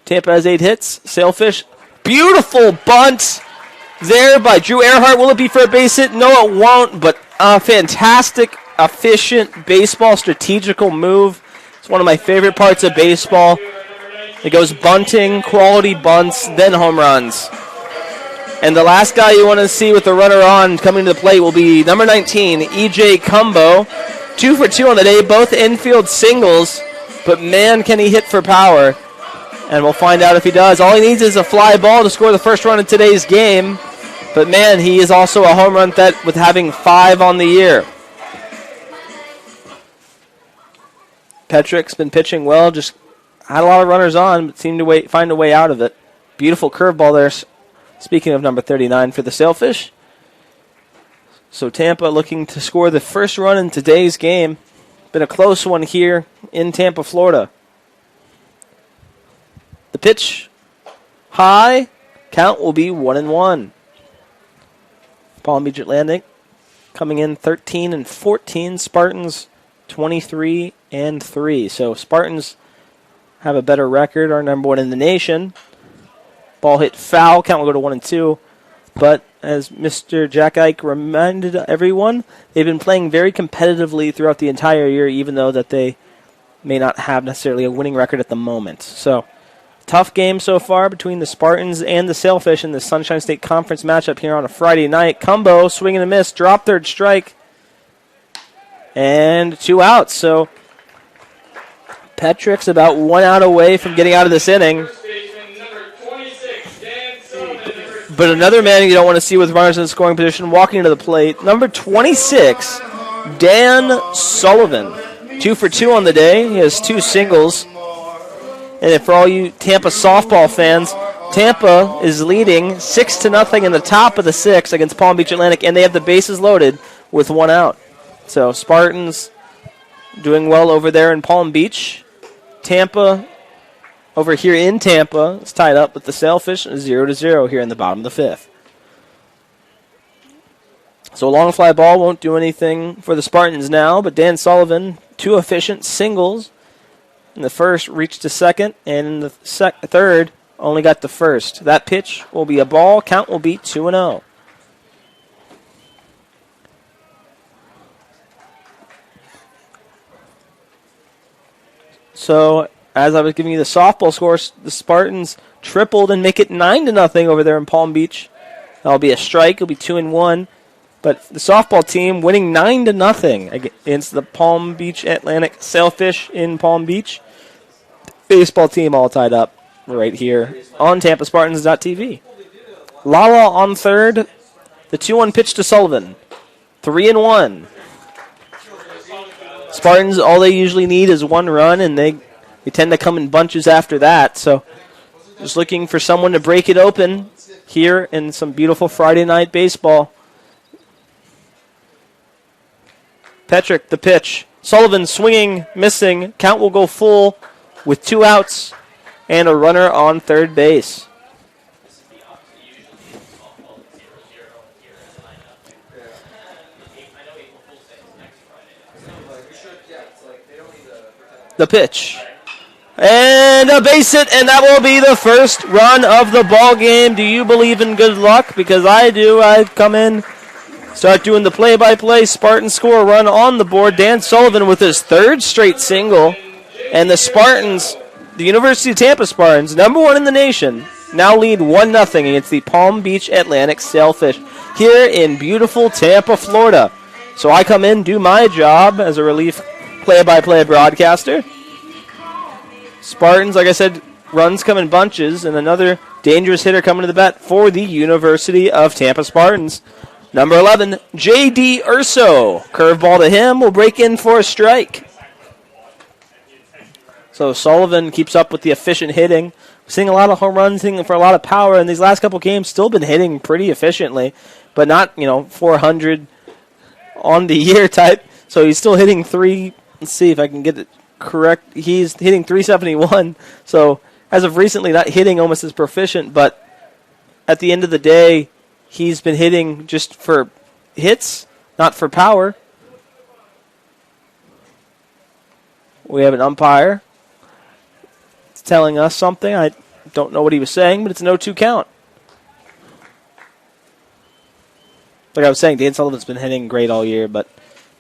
Tampa has 8 hits. Sailfish, beautiful bunt there by Drew Earhart. Will it be for a base hit? No, it won't, but a fantastic, efficient baseball strategical move. It's one of my favorite parts of baseball. It goes bunting, quality bunts, then home runs. And the last guy you want to see with the runner on coming to the plate will be number 19, E.J. Cumbo. 2 for 2 on the day, both infield singles, but man, can he hit for power. And we'll find out if he does. All he needs is a fly ball to score the first run in today's game. But man, he is also a home run threat with having 5 on the year. Petrick's been pitching well, just had a lot of runners on, but seemed to find a way out of it. Beautiful curveball there. Speaking of number 39 for the Sailfish. So Tampa looking to score the first run in today's game. Been a close one here in Tampa, Florida. The pitch high. Count will be 1-1. Palm Beach Atlantic coming in 13-14. Spartans 23-3. So Spartans have a better record, are number 1 in the nation. Ball hit foul. Count will go to 1-2. But as Mr. Jack Ike reminded everyone, they've been playing very competitively throughout the entire year, even though that they may not have necessarily a winning record at the moment. So tough game so far between the Spartans and the Sailfish in the Sunshine State Conference matchup here on a Friday night. Cumbo, swing and a miss, drop third strike, and 2 outs. So Petrick's about 1 out away from getting out of this inning. But another man you don't want to see with runners in the scoring position walking into the plate, number 26, Dan Sullivan. 2 for 2 on the day. He has 2 singles. And for all you Tampa softball fans, Tampa is leading 6-0 in the top of the 6th against Palm Beach Atlantic, and they have the bases loaded with 1 out. So Spartans doing well over there in Palm Beach. Tampa over here in Tampa is tied up with the Sailfish 0-0 here in the bottom of the 5th. So a long fly ball won't do anything for the Spartans now, but Dan Sullivan, 2 efficient singles. In the first, reached to second, and in the third, only got the first. That pitch will be a ball. Count will be 2-0. So, as I was giving you the softball scores, the Spartans tripled and make it 9-0 over there in Palm Beach. That'll be a strike. It'll be 2-1. But the softball team winning 9-0 against the Palm Beach Atlantic Sailfish in Palm Beach. Baseball team all tied up right here on TampaSpartans.tv. Lala on third. The 2-1 pitch to Sullivan. 3-1. Spartans, all they usually need is 1 run, and they tend to come in bunches after that. So just looking for someone to break it open here in some beautiful Friday night baseball. Petrick, the pitch. Sullivan swinging, missing. Count will go full with 2 outs and a runner on third base. The pitch. And a base hit, and that will be the first run of the ball game. Do you believe in good luck? Because I do. I come in, start doing the play-by-play. Spartans score a run on the board. Dan Sullivan with his 3rd straight single. And the Spartans, the University of Tampa Spartans, #1 in the nation, now lead 1-0 against the Palm Beach Atlantic Sailfish here in beautiful Tampa, Florida. So I come in, do my job as a relief play-by-play broadcaster. Spartans, like I said, runs come in bunches, and another dangerous hitter coming to the bat for the University of Tampa Spartans. Number 11, J.D. Urso. Curveball to him will break in for a strike. So Sullivan keeps up with the efficient hitting. We're seeing a lot of home runs, hitting for a lot of power, and these last couple games still been hitting pretty efficiently, but not, 400 on the year type. So he's still hitting let's see if I can get it correct. He's hitting 371. So as of recently, not hitting almost as proficient, but at the end of the day, he's been hitting just for hits, not for power. We have an umpire. It's telling us something. I don't know what he was saying, but it's an 0-2 count. Like I was saying, Dan Sullivan's been hitting great all year, but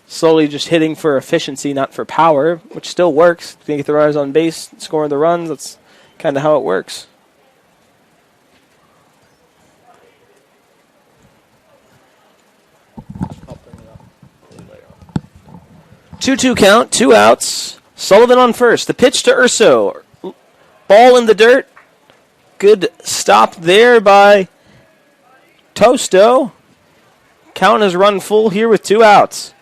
slowly just hitting for efficiency, not for power, which still works. If you get the runners on base, scoring the runs, that's kind of how it works. Two count, 2 outs. Sullivan on first. The pitch to Urso. Ball in the dirt. Good stop there by Tosto. Count has run full here with 2 outs.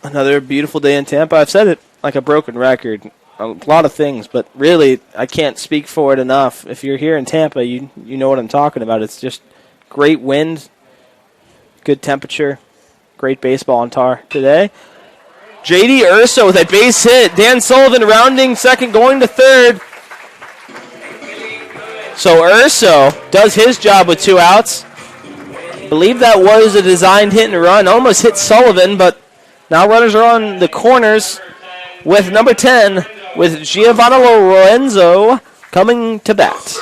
Another beautiful day in Tampa. I've said it like a broken record, a lot of things, but really I can't speak for it enough. If you're here in Tampa, you know what I'm talking about. It's just great wind, good temperature, great baseball on tar today. J.D. Urso with a base hit. Dan Sullivan rounding second, going to third. So Urso does his job with 2 outs. I believe that was a designed hit and run. Almost hit Sullivan, but now runners are on the corners with number 10, with Giovanni Lorenzo coming to bat.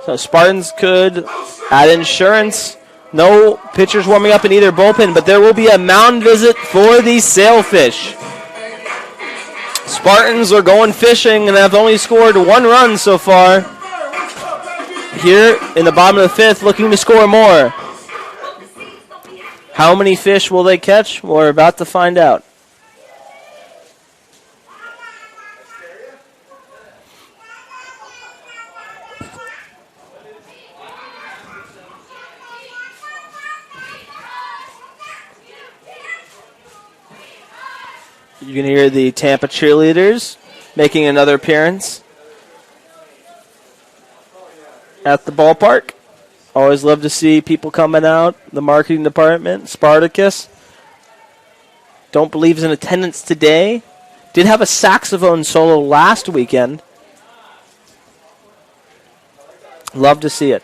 So Spartans could add insurance. No pitchers warming up in either bullpen, but there will be a mound visit for the Sailfish. Spartans are going fishing and have only scored 1 run so far. Here in the bottom of the 5th, looking to score more. How many fish will they catch? We're about to find out. You can hear the Tampa cheerleaders making another appearance at the ballpark. Always love to see people coming out. The marketing department, Spartacus. Don't believe is in attendance today. Did have a saxophone solo last weekend. Love to see it.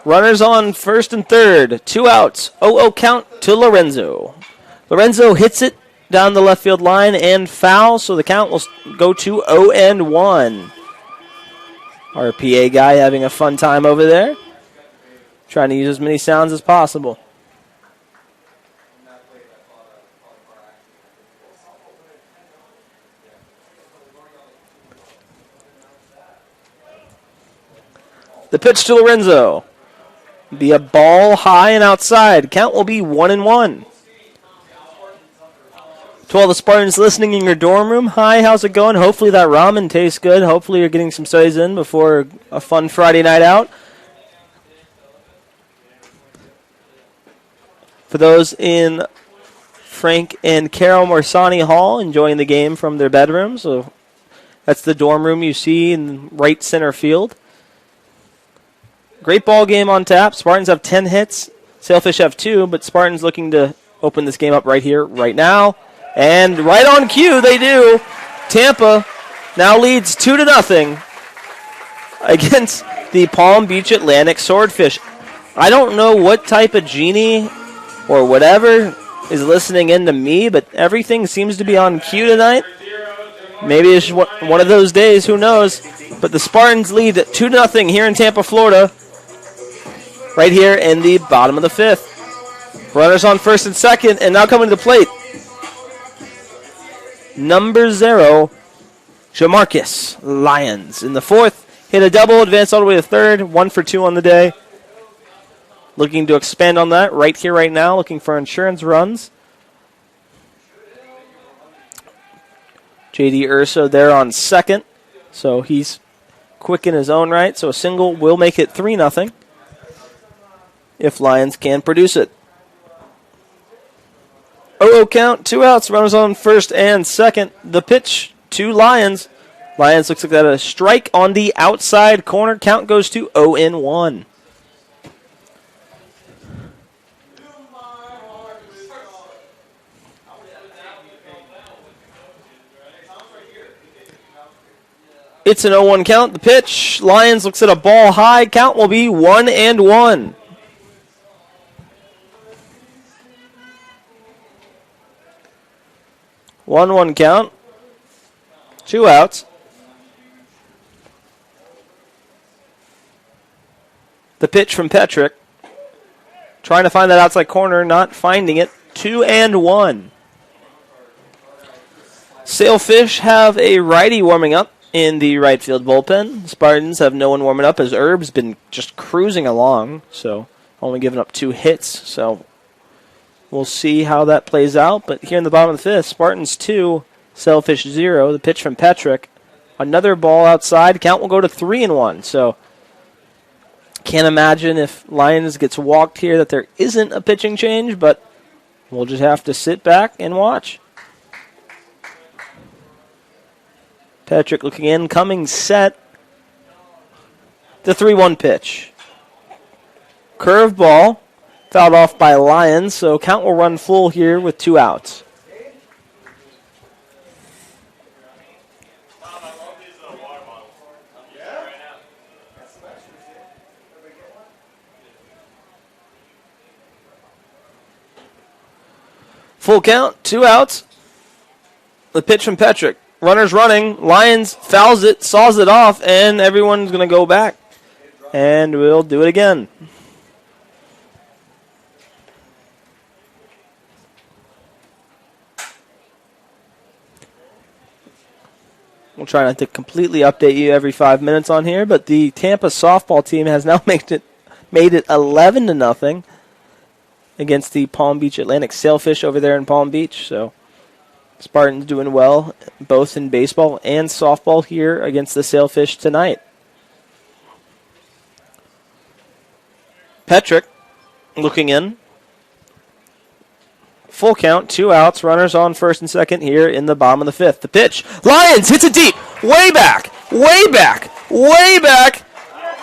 Runners on first and third. 2 outs. 0-0 count to Lorenzo. Lorenzo hits it down the left field line and foul, so the count will go to 0-1. Our PA guy having a fun time over there, trying to use as many sounds as possible. The pitch to Lorenzo. Be a ball high and outside. Count will be 1-1. To all the Spartans listening in your dorm room, hi, how's it going? Hopefully that ramen tastes good. Hopefully you're getting some studies in before a fun Friday night out. For those in Frank and Carol Morsani Hall enjoying the game from their bedroom, so that's the dorm room you see in right center field. Great ball game on tap. Spartans have 10 hits. Sailfish have 2, but Spartans looking to open this game up right here, right now. And right on cue, they do. Tampa now leads 2-0 against the Palm Beach Atlantic Swordfish. I don't know what type of genie or whatever is listening in to me, but everything seems to be on cue tonight. Maybe it's one of those days, who knows. But the Spartans lead 2-0 here in Tampa, Florida. Right here in the bottom of the 5th. Runners on first and second, and now coming to the plate. Number 0, Jamarcus Lyons. In the 4th, hit a double, advanced all the way to third, 1 for 2 on the day. Looking to expand on that right here, right now, looking for insurance runs. J.D. Urso there on second, so he's quick in his own right, so a single will make it 3-0. If Lions can produce it. 0-0 count, 2 outs, runners on first and second. The pitch to Lions. Lions looks like that a strike on the outside corner. Count goes to 0-1. It's an 0-1 count. The pitch. Lions looks at a ball high. Count will be 1-1. One count. 2 outs. The pitch from Petrick. Trying to find that outside corner, not finding it. 2-1. Sailfish have a righty warming up in the right field bullpen. Spartans have no one warming up as Herb's been just cruising along, so only giving up 2 hits, so we'll see how that plays out. But here in the bottom of the 5th, Spartans 2, Sailfish 0. The pitch from Petrick. Another ball outside. Count will go to 3-1. So can't imagine if Lions gets walked here that there isn't a pitching change, but we'll just have to sit back and watch. Petrick looking in, coming set. The 3-1 pitch. Curveball. Fouled off by Lions, so count will run full here with 2 outs. Full count, 2 outs. The pitch from Petrick. Runners running. Lions fouls it, saws it off, and everyone's going to go back. And we'll do it again. We'll try not to completely update you every 5 minutes on here, but the Tampa softball team has now made it 11-0 against the Palm Beach Atlantic Sailfish over there in Palm Beach. So Spartans doing well both in baseball and softball here against the Sailfish tonight. Petrick looking in. Full count, 2 outs, runners on first and second here in the bottom of the 5th. The pitch, Lions hits it deep, way back,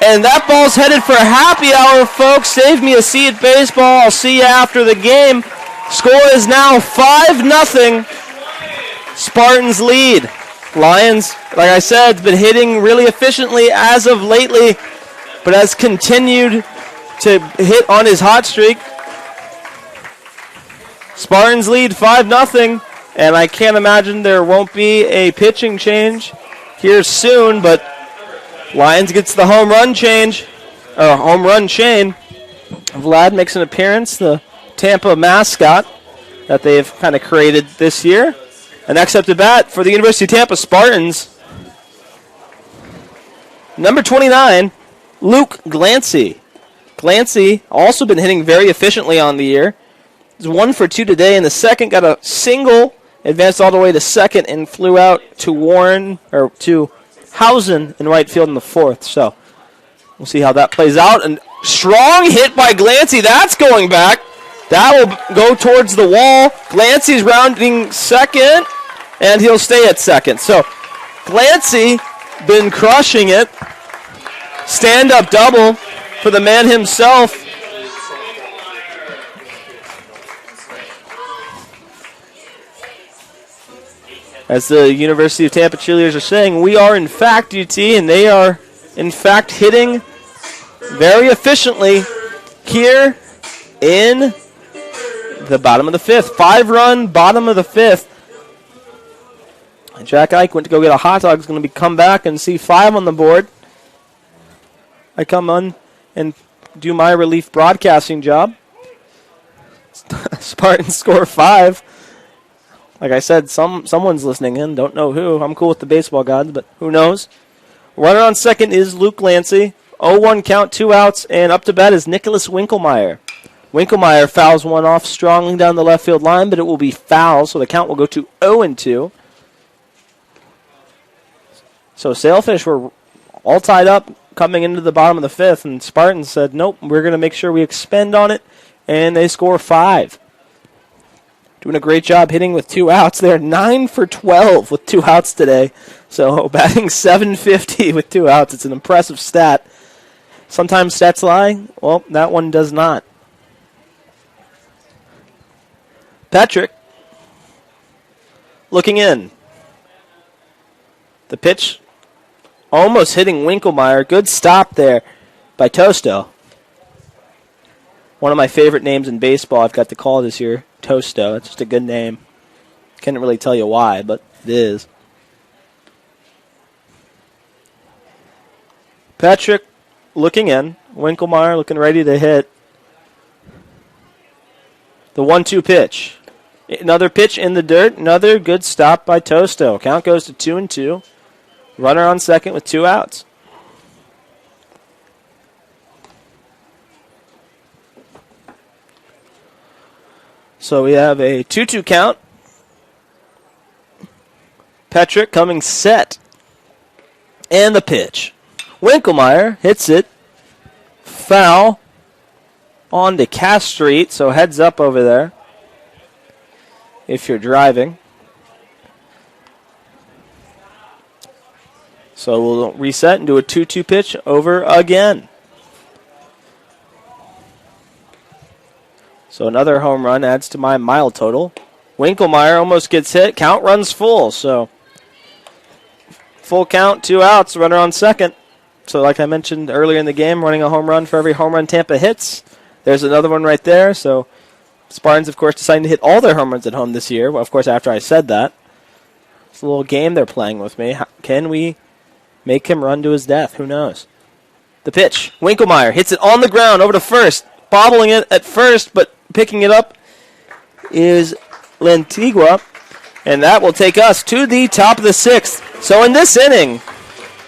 and that ball's headed for a happy hour, folks. Save me a seat at baseball. I'll see you after the game. Score is now 5-0. Spartans lead. Lions, like I said, has been hitting really efficiently as of lately, but has continued to hit on his hot streak. Spartans lead 5-0, and I can't imagine there won't be a pitching change here soon, but Lions gets the home run chain. Vlad makes an appearance, the Tampa mascot that they've kind of created this year. And next up to bat for the University of Tampa Spartans, number 29, Luke Glancy. Glancy also been hitting very efficiently on the year. He's 1 for 2 today in the second, got a single, advanced all the way to second, and flew out to Hausen in right field in the fourth. So we'll see how that plays out. And strong hit by Glancy. That's going back. That will go towards the wall. Glancy's rounding second, and he'll stay at second. So Glancy been crushing it. Stand-up double for the man himself. As the University of Tampa cheerleaders are saying, we are in fact UT, and they are in fact hitting very efficiently here in the bottom of the fifth. 5-run bottom of the fifth. Jack Ike went to go get a hot dog. He's going to come back and see 5 on the board. I come on and do my relief broadcasting job. Spartans score 5. Like I said, someone's listening in. Don't know who. I'm cool with the baseball gods, but who knows? Runner on second is Luke Glancy. 0-1 count, 2 outs, and up to bat is Nicholas Winkelmeyer. Winkelmeyer fouls one off strongly down the left field line, but it will be foul, so the count will go to 0-2. So Sailfish were all tied up coming into the bottom of the fifth, and Spartans said, nope, we're going to make sure we expend on it, and they score 5. Doing a great job hitting with 2 outs. They're 9 for 12 with 2 outs today. So batting .750 with 2 outs. It's an impressive stat. Sometimes stats lie. Well, that one does not. Patrick looking in. The pitch almost hitting Winkelmeyer. Good stop there by Tosto. One of my favorite names in baseball I've got to call this year, Tosto. It's just a good name. Can't really tell you why, but it is. Patrick looking in. Winkelmeyer looking ready to hit. The 1-2 pitch. Another pitch in the dirt. Another good stop by Tosto. Count goes to 2-2. Runner on second with 2 outs. So we have a 2-2 count. Petrick coming set. And the pitch. Winkelmeyer hits it. Foul on to Cass Street, so heads up over there if you're driving. So we'll reset and do a 2-2 pitch over again. So another home run adds to my mile total. Winkelmeyer almost gets hit. Count runs full. So full count, 2 outs, runner on second. So like I mentioned earlier in the game, running a home run for every home run Tampa hits. There's another one right there. So Spartans, of course, deciding to hit all their home runs at home this year. Well, of course, after I said that. It's a little game they're playing with me. Can we make him run to his death? Who knows? The pitch. Winkelmeyer hits it on the ground over to first. Bobbling it at first, but picking it up is Lantigua. And that will take us to the top of the 6th. So in this inning,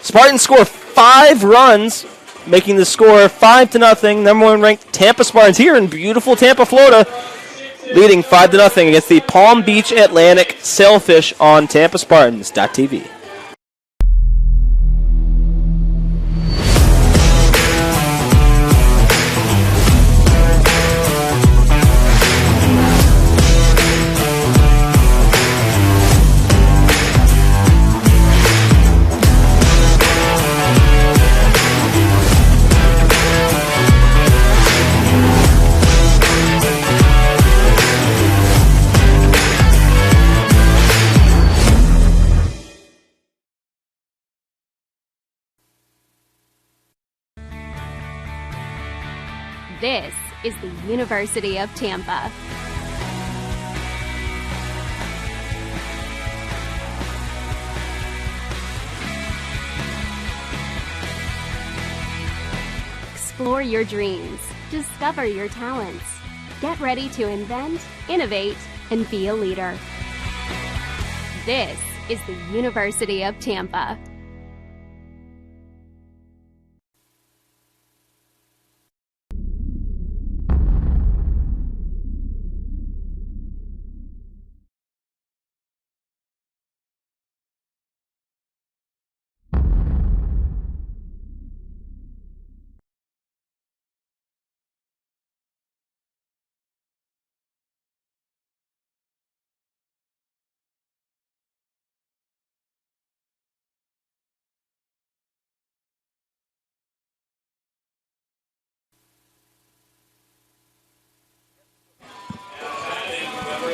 Spartans score 5 runs, making the score 5-0. Number 1 ranked Tampa Spartans here in beautiful Tampa, Florida, leading 5-0 against the Palm Beach Atlantic Sailfish on TampaSpartans.tv. University of Tampa. Explore your dreams. Discover your talents. Get ready to invent, innovate, and be a leader. This is the University of Tampa.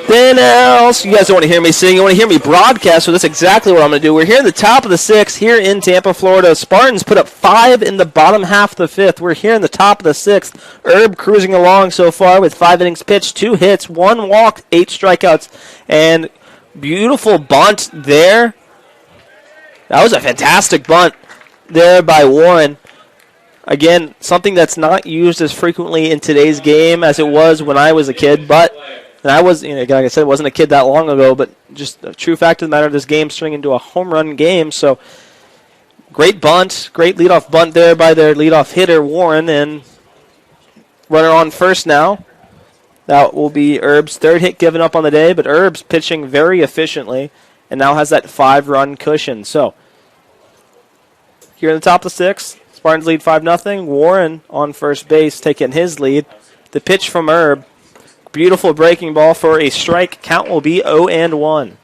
Then else, you guys don't want to hear me sing, you want to hear me broadcast, so that's exactly what I'm going to do. We're here in the top of the 6th, here in Tampa, Florida. Spartans put up 5 in the bottom half of the 5th. We're here in the top of the 6th. Herb cruising along so far with 5 innings pitched, 2 hits, 1 walk, 8 strikeouts, and beautiful bunt there. That was a fantastic bunt there by Warren. Again, something that's not used as frequently in today's game as it was when I was a kid, but... And I was, like I said, wasn't a kid that long ago, but just a true fact of the matter, this game turning into a home run game. So, great bunt, great leadoff bunt there by their leadoff hitter, Warren, and runner on first now. That will be Herb's 3rd hit given up on the day, but Herb's pitching very efficiently and now has that 5-run cushion. So, here in the top of the 6th, Spartans lead 5-0. Warren on first base taking his lead. The pitch from Herb. Beautiful breaking ball for a strike. Count will be 0-1.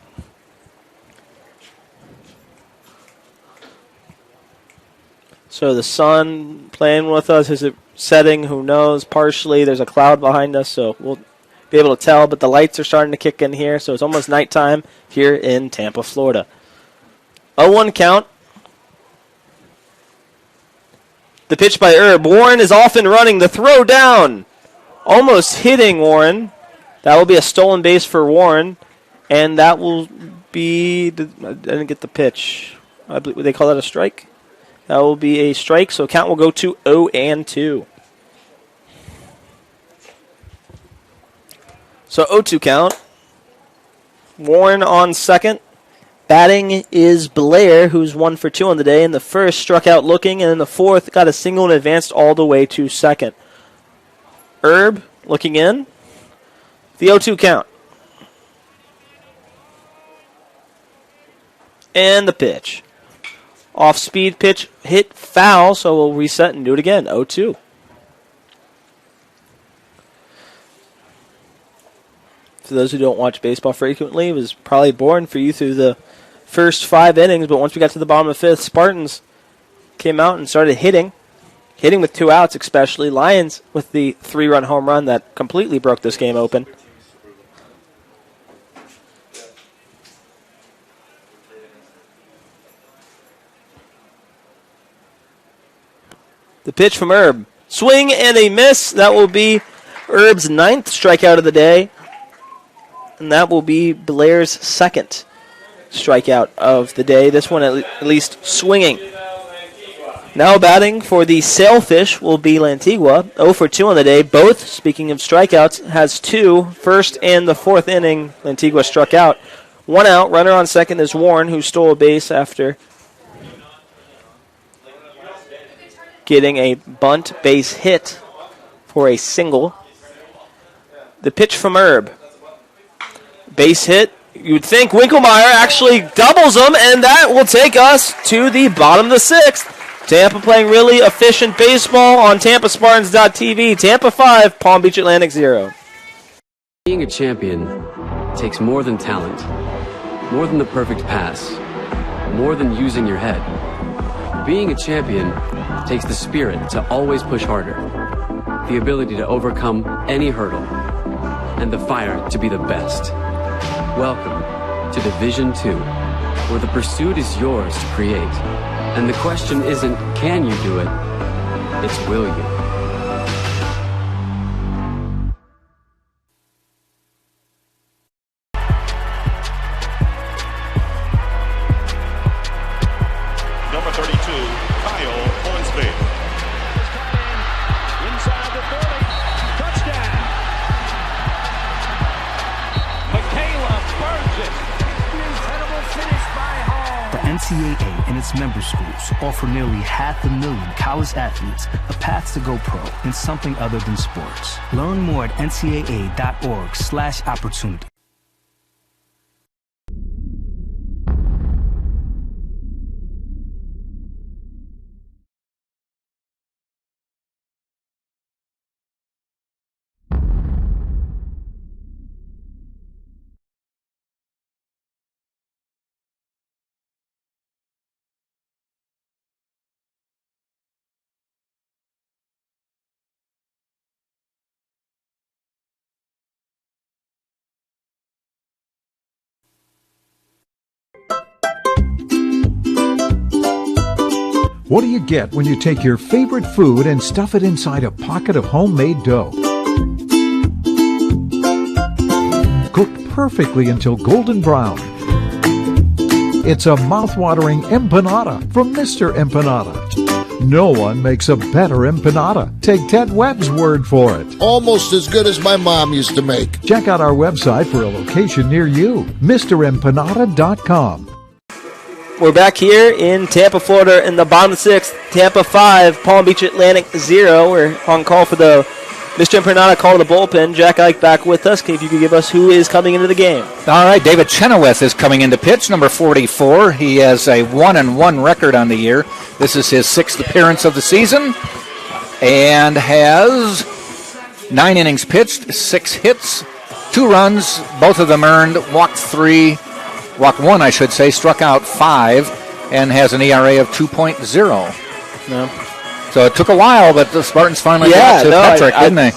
So the sun playing with us. Is it setting? Who knows? Partially. There's a cloud behind us, so we'll be able to tell. But the lights are starting to kick in here, so it's almost nighttime here in Tampa, Florida. 0-1 count. The pitch by Herb. Warren is off and running. The throw down. Almost hitting Warren. That will be a stolen base for Warren. And that will be... I didn't get the pitch. I believe, would they call that a strike? That will be a strike, so count will go to 0-2. So 0-2 count. Warren on second. Batting is Blair, who's 1 for 2 on the day. In the first, struck out looking, and in the fourth, got a single and advanced all the way to second. Herb looking in. The 0-2 count. And the pitch. Off-speed pitch hit foul, so we'll reset and do it again. 0-2. For those who don't watch baseball frequently, it was probably boring for you through the first 5 innings, but once we got to the bottom of the 5th, Spartans came out and started hitting with 2 outs especially. Lions with the 3-run home run that completely broke this game open. The pitch from Herb. Swing and a miss. That will be Herb's 9th strikeout of the day. And that will be Blair's 2nd strikeout of the day. This one at least swinging. Now batting for the Sailfish will be Lantigua. 0 for 2 on the day. Both, speaking of strikeouts, has 2. First and the 4th inning, Lantigua struck out. 1 out. Runner on second is Warren, who stole a base after getting a bunt base hit for a single. The pitch from Herb. Base hit. You would think Winkelmeyer actually doubles them, and that will take us to the bottom of the 6th. Tampa playing really efficient baseball on TampaSpartans.tv. Tampa 5, Palm Beach Atlantic 0. Being a champion takes more than talent, more than the perfect pass, more than using your head. Being a champion takes the spirit to always push harder, the ability to overcome any hurdle, and the fire to be the best. Welcome to Division 2, where the pursuit is yours to create. And the question isn't, can you do it? It's, will you? to Kyle Hornsby. Inside the 30. Touchdown. Michaela burns it. Incredible finish by Hall. The NCAA and its member schools offer nearly 500,000 college athletes a path to go pro in something other than sports. Learn more at ncaa.org/opportunity. What do you get when you take your favorite food and stuff it inside a pocket of homemade dough? Cooked perfectly until golden brown. It's a mouth-watering empanada from Mr. Empanada. No one makes a better empanada. Take Ted Webb's word for it. Almost as good as my mom used to make. Check out our website for a location near you, MrEmpanada.com. We're back here in Tampa, Florida in the bottom of the 6th. Tampa 5, Palm Beach Atlantic 0. We're on call for the Mr. Empanada call to the bullpen. Jack Ike back with us. If you could give us who is coming into the game. All right, David Chenoweth is coming into pitch, number 44. He has a 1-1 record on the year. This is his 6th appearance of the season and has 9 innings pitched, 6 hits, 2 runs, both of them earned, walked 1, I should say, struck out 5, and has an ERA of 2.0. No. So it took a while, but the Spartans finally got to Patrick, didn't they?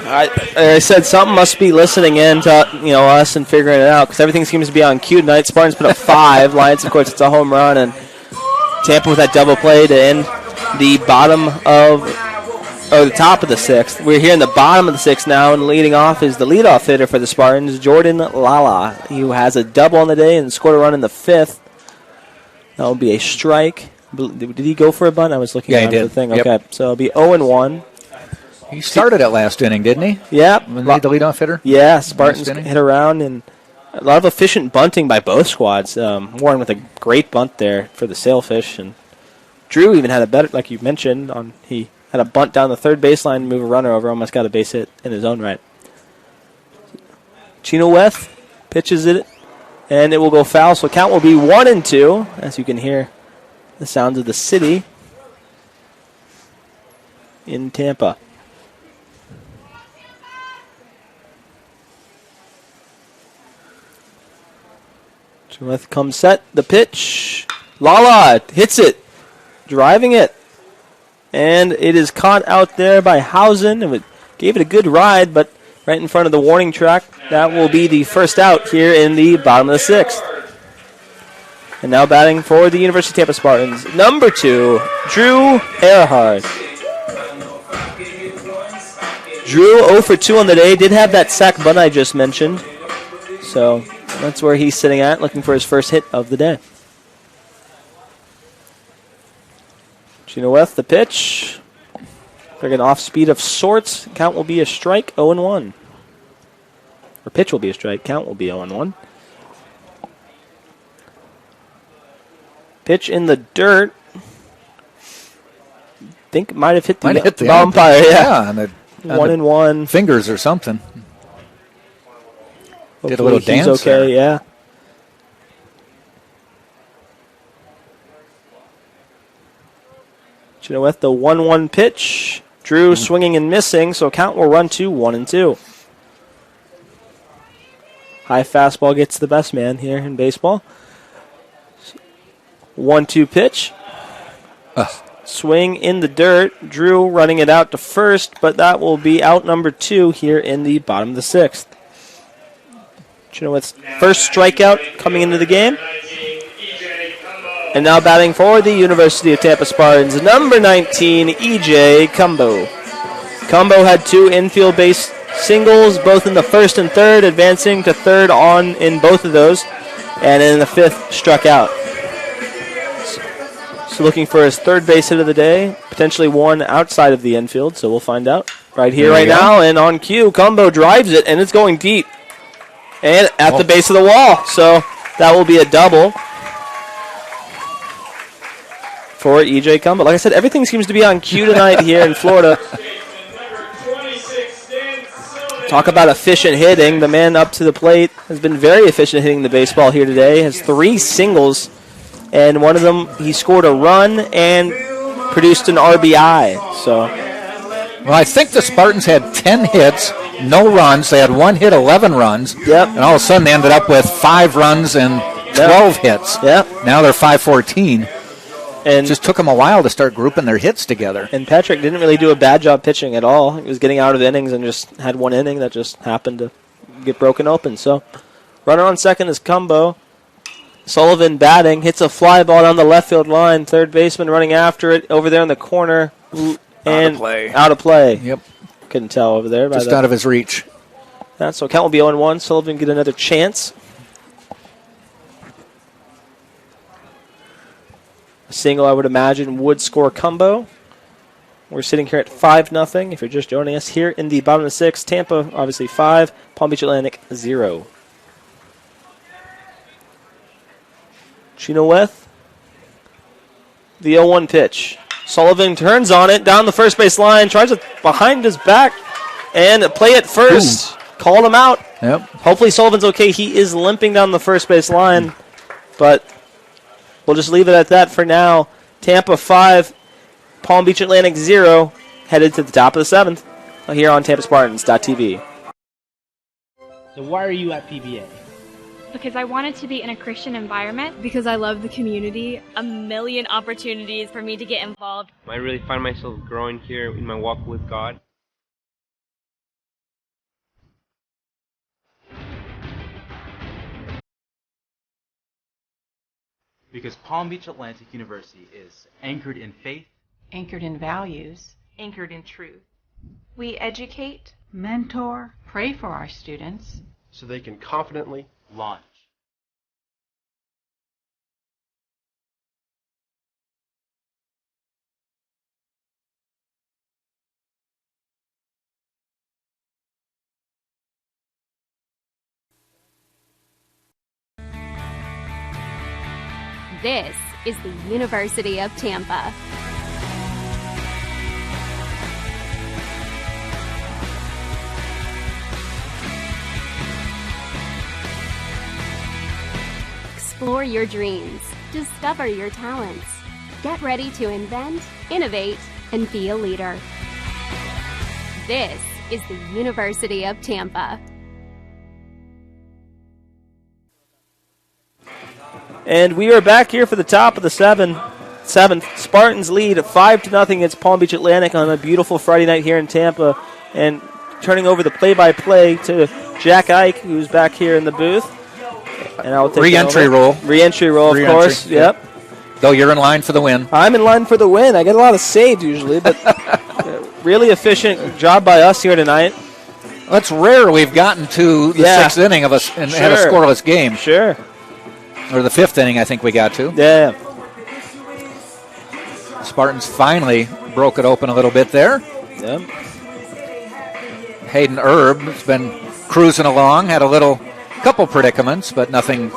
I said something must be listening in to us and figuring it out because everything seems to be on cue tonight. Spartans put up 5. Lions, of course, it's a home run, and Tampa with that double play to end the the top of the 6th. We're here in the bottom of the 6th now, and leading off is the leadoff hitter for the Spartans, Jordan Lala, who has a double on the day and scored a run in the 5th. That will be a strike. Did he go for a bunt? I was looking at the thing. Yep. Okay, so it'll be 0-1. He started it last inning, didn't he? Yeah. The leadoff hitter? Yeah, Spartans hit around, and a lot of efficient bunting by both squads. Warren with a great bunt there for the Sailfish, and Drew even had a better, like you mentioned, he had a bunt down the third baseline and move a runner over, almost got a base hit in his own right. Chenoweth pitches it, and it will go foul, so count will be 1-2, as you can hear the sounds of the city in Tampa. Chenoweth comes set, the pitch. Lala hits it, driving it. And it is caught out there by Hausen. It gave it a good ride, but right in front of the warning track. That will be the first out here in the bottom of the 6th. And now batting for the University of Tampa Spartans, number 2, Drew Earhart. Drew 0 for 2 on the day. Did have that sack bunt I just mentioned. So that's where he's sitting at, looking for his first hit of the day. Chenoweth, the pitch. Like an off speed of sorts. Count will be a strike, 0-1. Or pitch will be a strike. Count will be 0-1. Pitch in the dirt. Think it might have hit the umpire. Yeah, and 1-1. Fingers or something. Hopefully did a little dance. Okay, there. Yeah. Chenoweth, the 1-1 pitch. Drew swinging and missing, so count will run to 1-2. High fastball gets the best man here in baseball. 1-2 pitch. Swing in the dirt. Drew running it out to first, but that will be out number 2 here in the bottom of the 6th. Chenoweth's first strikeout coming into the game. And now batting for the University of Tampa Spartans, number 19, E.J. Cumbo. Cumbo had 2 infield base singles, both in the 1st and 3rd, advancing to 3rd in both of those, and in the 5th struck out. So looking for his third base hit of the day, potentially one outside of the infield, so we'll find out right here, right now. And on cue, Cumbo drives it, and it's going deep. And at the base of the wall. So that will be a double for E.J. Cumbo. Like I said, everything seems to be on cue tonight here in Florida. Talk about efficient hitting. The man up to the plate has been very efficient hitting the baseball here today. Has 3 singles, and one of them he scored a run and produced an RBI. So, well, I think the Spartans had 10 hits, no runs. They had 1 hit, 11 runs. Yep. And all of a sudden they ended up with 5 runs and 12 hits. Yep. Now they're 514. And it just took them a while to start grouping their hits together. And Patrick didn't really do a bad job pitching at all. He was getting out of innings and just had one inning that just happened to get broken open. So, runner on second is Cumbo. Sullivan batting, hits a fly ball down the left field line. Third baseman running after it over there in the corner. And out of play. Yep. Couldn't tell over there. Just out of his reach. Yeah, so count will be 0-1. Sullivan get another chance. A single, I would imagine, would score Cumbo. We're sitting here at 5-0. If you're just joining us here in the bottom of the 6th, Tampa, obviously 5, Palm Beach Atlantic, 0. Chenoweth, the 0-1 pitch. Sullivan turns on it, down the first base line, tries it behind his back, and play it first. Ooh. Called him out. Yep. Hopefully Sullivan's okay. He is limping down the first base line, but we'll just leave it at that for now. Tampa 5, Palm Beach Atlantic 0, headed to the top of the 7th here on TampaSpartans.tv. So why are you at PBA? Because I wanted to be in a Christian environment. Because I love the community. A million opportunities for me to get involved. I really find myself growing here in my walk with God. Because Palm Beach Atlantic University is anchored in faith, anchored in values, anchored in truth. We educate, mentor, pray for our students, so they can confidently launch. This is the University of Tampa. Explore your dreams. Discover your talents. Get ready to invent, innovate, and be a leader. This is the University of Tampa. And we are back here for the top of the 7th. Spartans lead 5-0 against Palm Beach Atlantic on a beautiful Friday night here in Tampa. And turning over the play-by-play to Jack Ike, who's back here in the booth. And I'll take Re-entry roll. Re-entry roll, of course. Yep. Though you're in line for the win. I'm in line for the win. I get a lot of saves usually, but really efficient job by us here tonight. Well, it's rare we've gotten to the 6th inning of us and had a scoreless game. Sure. Or the 5th inning, I think we got to. Yeah. Spartans finally broke it open a little bit there. Yep. Hayden Erb has been cruising along, had a couple predicaments, but nothing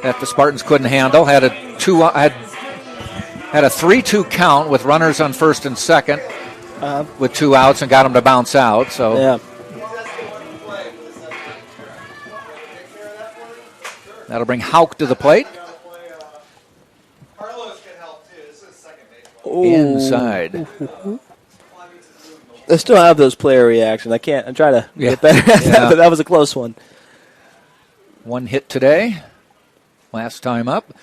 that the Spartans couldn't handle. Had a 3-2 count with runners on first and second with 2 outs and got them to bounce out. So yeah. That'll bring Hauk to the plate. Inside. I still have those player reactions. I try to get better at that, but that was a close one. 1 hit today. Last time up.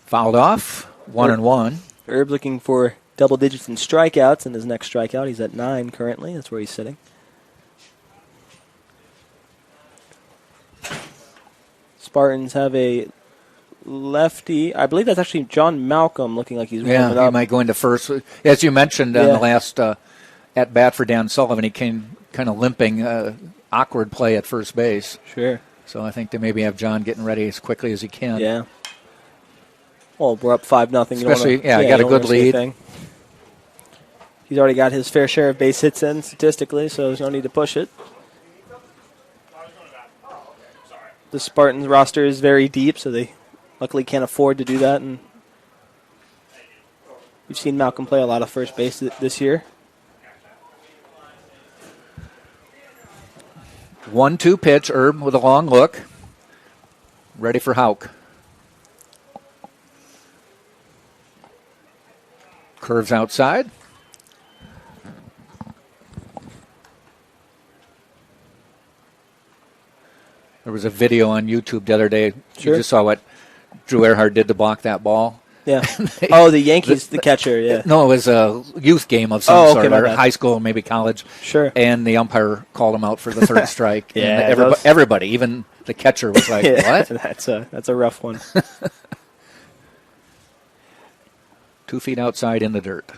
Fouled off, 1-1. Herb looking for double digits in strikeouts in his next strikeout. He's at 9 currently. That's where he's sitting. Spartans have a lefty. I believe that's actually John Malcolm looking like he's warming he up. might go into first. As you mentioned on the last at bat for Dan Sullivan, he came kind of limping, awkward play at first base. Sure. So I think they maybe have John getting ready as quickly as he can. Yeah. Well, we're up 5-0. Especially, got a good lead. He's already got his fair share of base hits in statistically, so there's no need to push it. The Spartans roster is very deep, so they luckily can't afford to do that. And we've seen Malcolm play a lot of first base this year. 1-2 pitch. Herb with a long look. Ready for Houck. Curves outside. There was a video on YouTube the other day. Sure. You just saw what Drew Earhart did to block that ball. Yeah. The Yankees, the catcher, yeah. No, it was a youth game of some sort, or high school, maybe college. Sure. And the umpire called him out for the third strike. Yeah. And everybody, even the catcher, was like, what? That's a rough one. 2 feet outside in the dirt.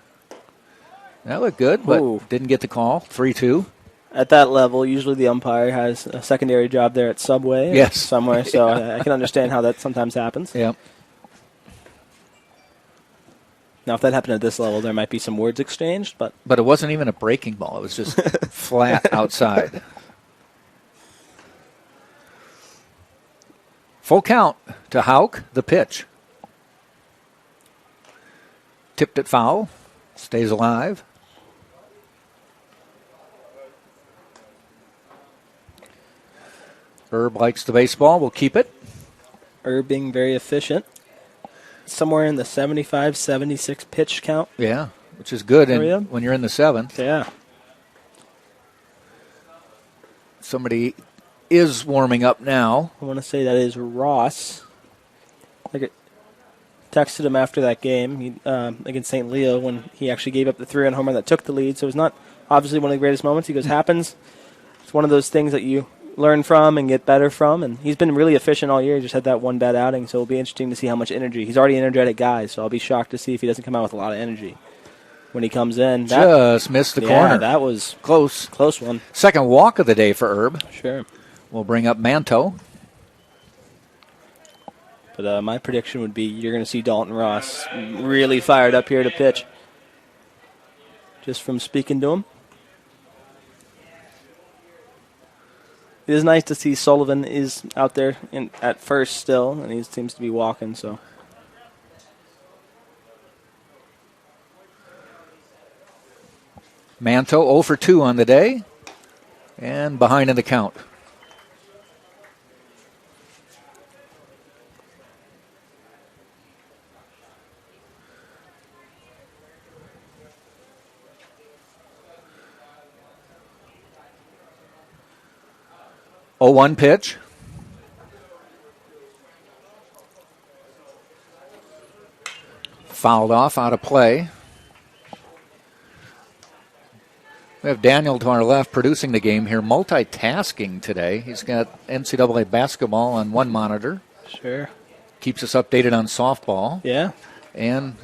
That looked good, but didn't get the call. 3-2. At that level, usually the umpire has a secondary job there at Subway or somewhere, so I can understand how that sometimes happens. Yep. Now, if that happened at this level, there might be some words exchanged, but it wasn't even a breaking ball. It was just flat outside. Full count to Houck, the pitch. Tipped it foul. Stays alive. Herb likes the baseball. We'll keep it. Herb being very efficient. Somewhere in the 75, 76 pitch count. Yeah, which is good when you're in the seventh. Yeah. Somebody is warming up now. I want to say that is Ross. I texted him after that game against St. Leo when he actually gave up the 3-run homer that took the lead. So it was not obviously one of the greatest moments. He goes, happens. It's one of those things that you learn from and get better from, and he's been really efficient all year. He just had that one bad outing, so it'll be interesting to see how much energy. He's already an energetic guy, so I'll be shocked to see if he doesn't come out with a lot of energy when he comes in. Just missed the corner. That was close one. Second walk of the day for Herb. Sure. We'll bring up Manto. But my prediction would be you're going to see Dalton Ross really fired up here to pitch, just from speaking to him. It is nice to see Sullivan is out there at first still, and he seems to be walking. So, Manto 0 for 2 on the day, and behind in the count. Oh, 1 pitch. Fouled off, out of play. We have Daniel to our left producing the game here, multitasking today. He's got NCAA basketball on one monitor. Sure. Keeps us updated on softball. Yeah. And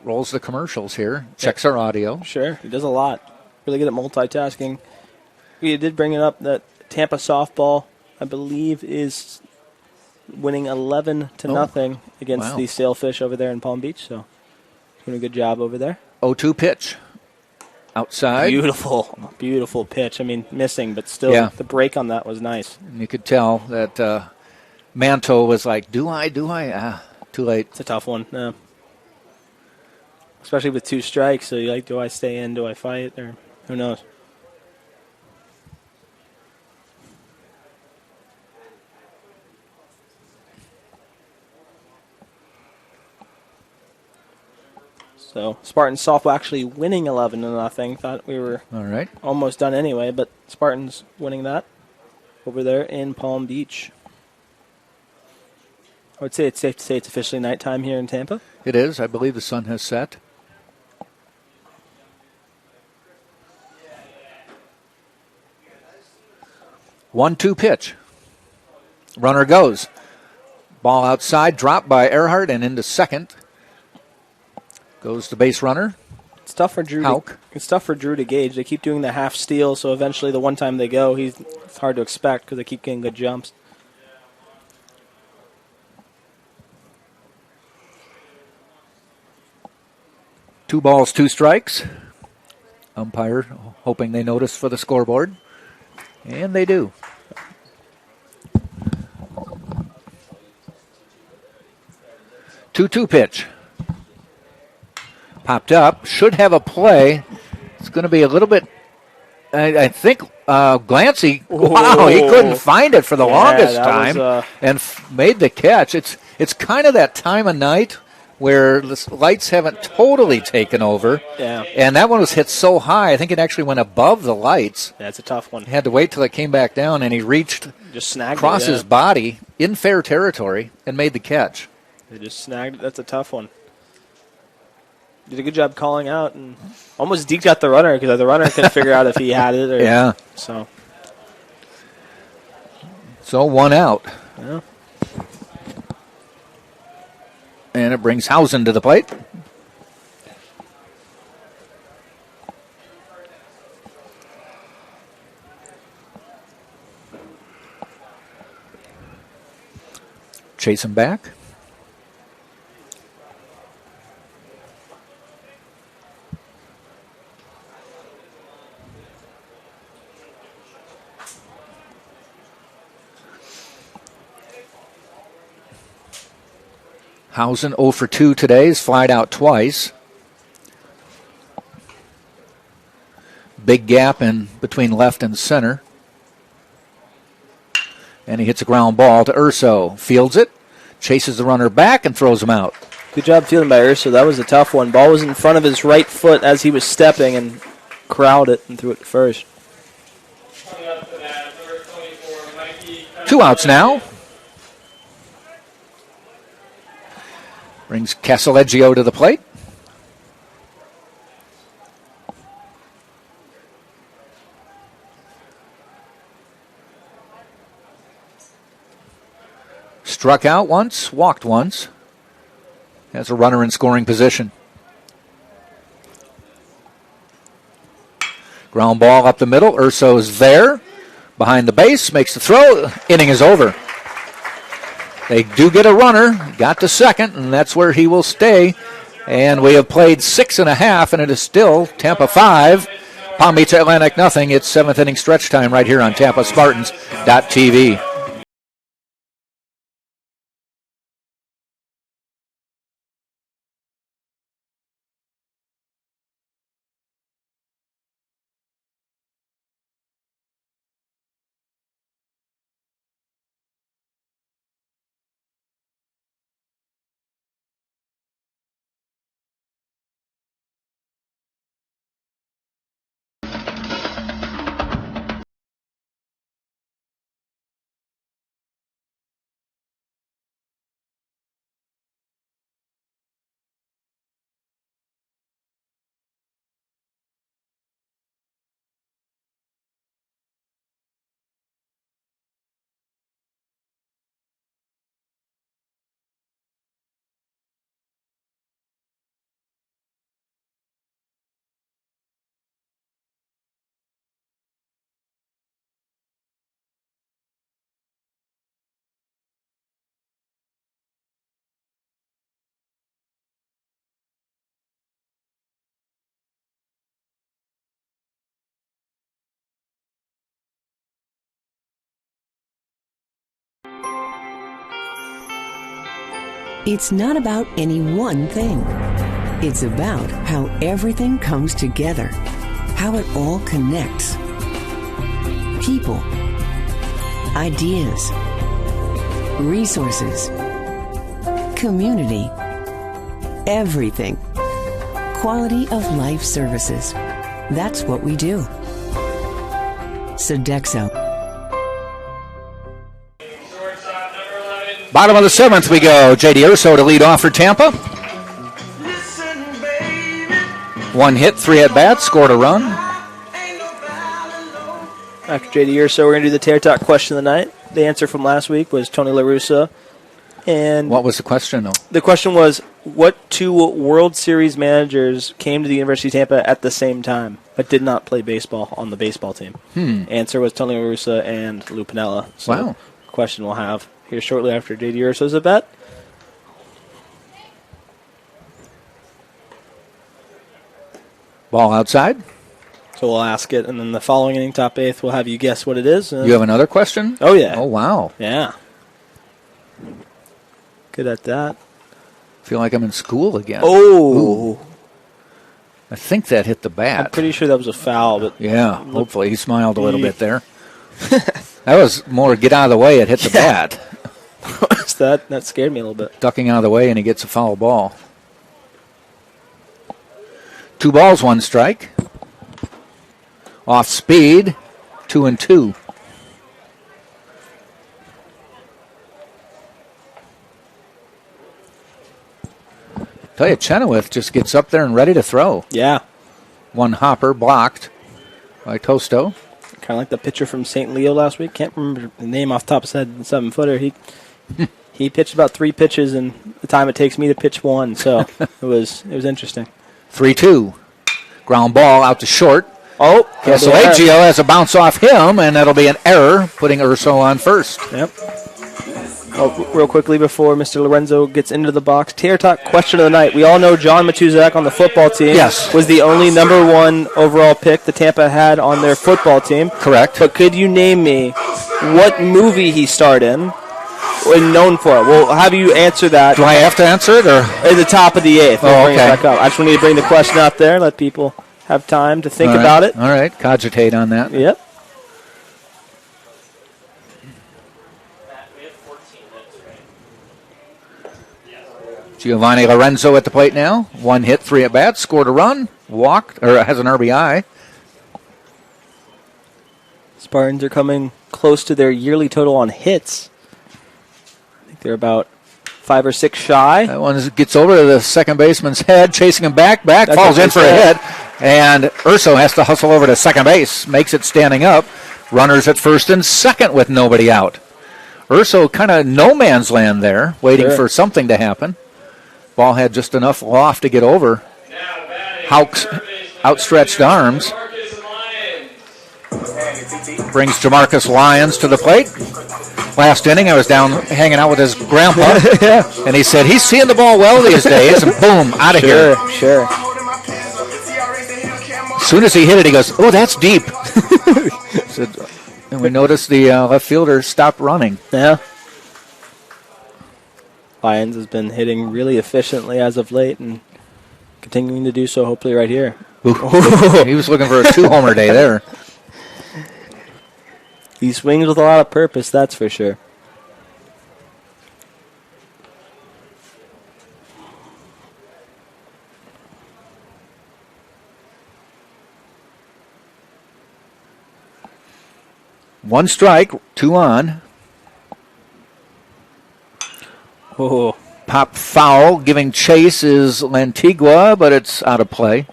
rolls the commercials here, checks our audio. Sure, he does a lot. Really good at multitasking. We did bring it up that Tampa softball, I believe, is winning 11-0 against the Sailfish over there in Palm Beach. So, doing a good job over there. 0-2 pitch. Outside. Beautiful pitch. I mean, missing, but still, the break on that was nice. And you could tell that Manto was like, do I? Too late. It's a tough one, yeah. Especially with 2 strikes. So you're like, do I stay in? Do I fight? Or who knows? So Spartans softball actually winning 11-0. Thought we were almost done anyway, but Spartans winning that over there in Palm Beach. I would say it's safe to say it's officially nighttime here in Tampa. It is. I believe the sun has set. One-two pitch. Runner goes. Ball outside, dropped by Earhart and into second. Goes the base runner. It's tough for Drew. It's tough for Drew to gauge. They keep doing the half steal, so eventually the one time they go, it's hard to expect because they keep getting good jumps. Two balls, two strikes. Umpire hoping they notice for the scoreboard. And they do. Two pitch. Popped up. Should have a play. It's going to be a little bit, I think, Glancy. Wow, he couldn't find it for the longest time and made the catch. It's kind of that time of night where the lights haven't totally taken over. Yeah. And that one was hit so high, I think it actually went above the lights. That's a tough one. Had to wait till it came back down, and he reached just snagged across his body in fair territory and made the catch. They just snagged it. That's a tough one. Did a good job calling out and almost deked out the runner because the runner couldn't figure out if he had it. Or, yeah. So one out. Yeah. And it brings Hausen to the plate. Chase him back. Hausen 0 for 2 today. He's flied out twice. Big gap in between left and center. And he hits a ground ball to Urso. Fields it, chases the runner back, and throws him out. Good job fielding by Urso. That was a tough one. Ball was in front of his right foot as he was stepping and corralled it and threw it to first. 2 outs now. Brings Casaleggio to the plate. Struck out once, walked once. Has a runner in scoring position. Ground ball up the middle. Urso's there. Behind the base, makes the throw. Inning is over. They do get a runner, got to second, and that's where he will stay. And we have played 6.5, and it is still Tampa 5, Palm Beach Atlantic nothing. It's 7th inning stretch time right here on TampaSpartans.tv. It's not about any one thing. It's about how everything comes together, how it all connects. People, ideas, resources, community, everything. Quality of life services. That's what we do. Sodexo. Bottom of the 7th we go. J.D. Urso to lead off for Tampa. 1 hit, 3 at-bats, scored a run. After J.D. Urso, we're going to do the Tear Talk question of the night. The answer from last week was Tony La Russa And what was the question, though? The question was, what two World Series managers came to the University of Tampa at the same time but did not play baseball on the baseball team? Answer was Tony La Russa and Lou Piniella. So wow. Question we'll have here shortly after J.D. Urso's a bet. Ball outside. So we'll ask it, and then the following inning, top eighth, we'll have you guess what it is. You have another question? Oh, yeah. Oh, wow. Yeah. Good at that. Feel like I'm in school again. Oh. Ooh. I think that hit the bat. I'm pretty sure that was a foul. But yeah, hopefully. He smiled a little bit there. That was more get out of the way, it hit the bat. That scared me a little bit. Ducking out of the way, and he gets a foul ball. 2 balls, 1 strike. Off speed, 2-2. Tell you, Chenoweth just gets up there and ready to throw. Yeah. 1 hopper blocked by Tosto. Kind of like the pitcher from St. Leo last week. Can't remember the name off the top of his head. 7-footer. He pitched about 3 pitches in the time it takes me to pitch 1. So it was interesting. 3-2. Ground ball out to short. Oh, Casalagio has a bounce off him, and that'll be an error, putting Urso on first. Yep. Oh, real quickly before Mr. Lorenzo gets into the box, Tater Talk question of the night. We all know John Matuzak on the football team was the only number 1 overall pick the Tampa had on their football team. Correct. But could you name me what movie he starred in and known for? We'll have you answer that. Do I have to answer it? Or? At the top of the 8th. We'll bring it back up. I just want to bring the question out there, let people have time to think about it. All right, cogitate on that. Yep. Giovanni Lorenzo at the plate now. 1 hit, 3 at bats, scored a run, walked, or has an RBI. Spartans are coming close to their yearly total on hits. I think they're about 5 or 6 shy. That one gets over to the second baseman's head, chasing him back, That's falls in for a hit, and Urso has to hustle over to second base, makes it standing up. Runners at first and second with nobody out. Urso kind of no man's land there, waiting for something to happen. Ball had just enough loft to get over. Houck's outstretched arms brings Jamarcus Lyons to the plate. Last inning, I was down hanging out with his grandpa, and he said he's seeing the ball well these days, and boom, out of here. Sure. As soon as he hit it, he goes, "Oh, that's deep." And we noticed the left fielder stopped running. Yeah. Lyons has been hitting really efficiently as of late and continuing to do so hopefully right here. He was looking for a 2-homer day there. He swings with a lot of purpose, that's for sure. One strike, 2 on. Oh. Pop foul, giving chase is Lantigua, but it's out of play.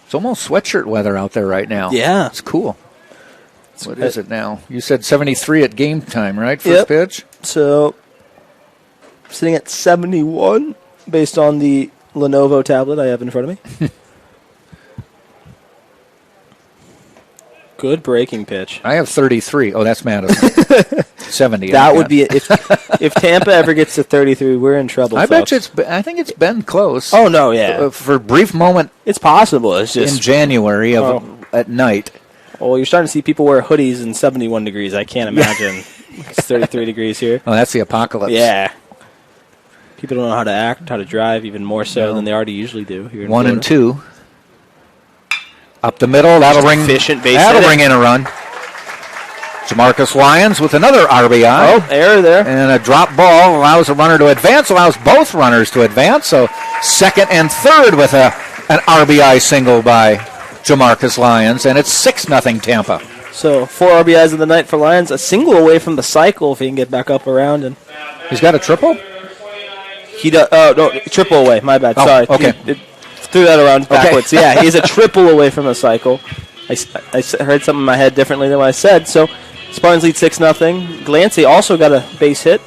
It's almost sweatshirt weather out there right now. Yeah. It's cool. What is it now? You said 73 at game time, right? First pitch? So, sitting at 71 based on the Lenovo tablet I have in front of me. Good breaking pitch. I have 33. Oh, that's Madison. 70. That would be if Tampa ever gets to 33, we're in trouble. I bet you I think it's been close. Oh no, yeah. For a brief moment, it's possible. It's just in January at night. Well, you're starting to see people wear hoodies in 71 degrees. I can't imagine it's 33 degrees here. Oh, that's the apocalypse. Yeah. People don't know how to act, how to drive, even more so than they already usually do here in 1 Florida. and 2. Up the middle, that'll bring in a run. Jamarcus Lyons with another RBI. Oh, error there. And a drop ball allows a runner to advance, allows both runners to advance. So second and third with an RBI single by Jamarcus Lyons, and it's 6-0 Tampa. So 4 RBIs of the night for Lyons, a single away from the cycle if he can get back up around. And he's got a triple? He does. Oh no, triple away. My bad. Sorry. Okay. Threw that around backwards. Okay. Yeah, he's a triple away from a cycle. I heard something in my head differently than what I said. So Spartans lead 6-0. Glancy also got a base hit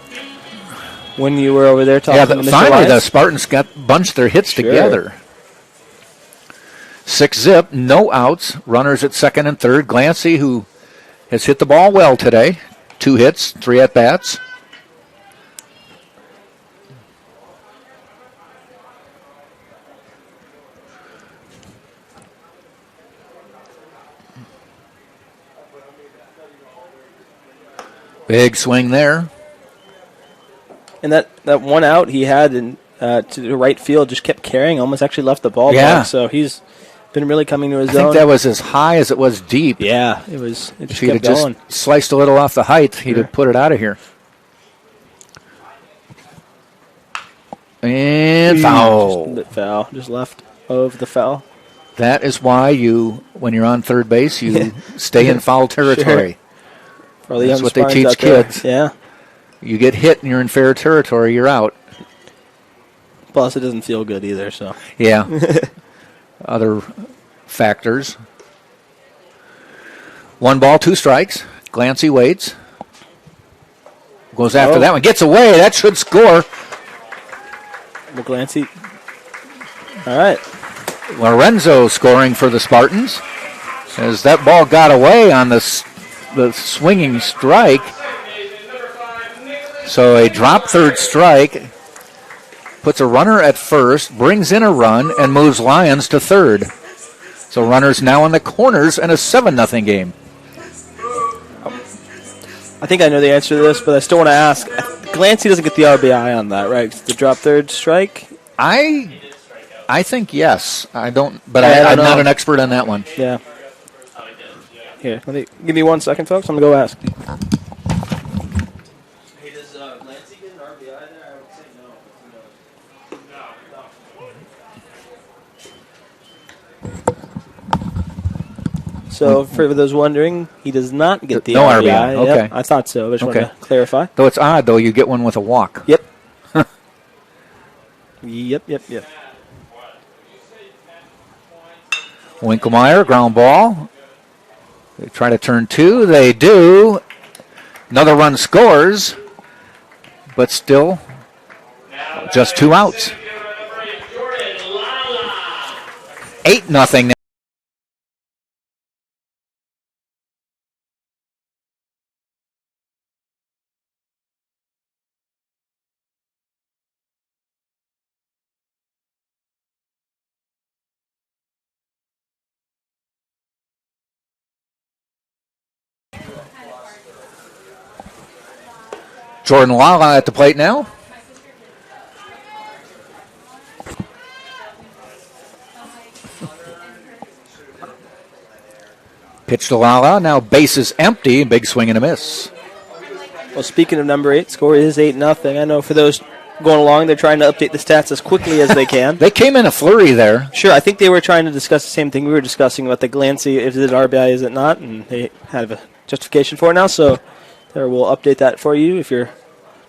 when you were over there talking to Mr. Finally Lyons. the Spartans bunched their hits together. 6-zip, no outs. Runners at second and third. Glancy, who has hit the ball well today. 2 hits, 3 at-bats. Big swing there. And that one out he had in to the right field just kept carrying, almost actually left the ball back. So he's been really coming to his own. I think that was as high as it was deep. Yeah, it was. It just if he'd have kept going. just sliced a little off the height, he'd have put it out of here. And foul. Just a bit foul. Just left of the foul. That is why when you're on third base, you stay in foul territory. Sure. That's what they teach kids. Yeah. You get hit and you're in fair territory, you're out. Plus, it doesn't feel good either. So yeah. Other factors. 1 ball, 2 strikes. Glancy waits. Goes after that one. Gets away. That should score. Well, Glancy. All right. Lorenzo scoring for the Spartans. As that ball got away on the swinging strike. So a drop third strike. Puts a runner at first, brings in a run, and moves Lyons to third. So runners now in the corners in a 7-0 game. I think I know the answer to this, but I still want to ask. Glancy doesn't get the RBI on that, right? The drop third strike? I think yes. I don't, but I'm not an expert on that one. Yeah. Here, give me 1 second, folks. I'm going to go ask. So, for those wondering, he does not get the RBI. RBI. Okay. Yep, I thought so. I just wanted to clarify. Though it's odd, though, you get one with a walk. Yep. Yep. Winkelmeyer, ground ball. They try to turn 2. They do. Another run scores, but still just 2 outs. 8-0 now. Jordan Lala at the plate now. Pitch to Lala. Now base is empty. Big swing and a miss. Well, speaking of number 8, score is 8-0. I know for those going along, they're trying to update the stats as quickly as they can. They came in a flurry there. Sure, I think they were trying to discuss the same thing we were discussing about the Glancy. Is it RBI, is it not? And they have a justification for it now, so there we'll update that for you if you're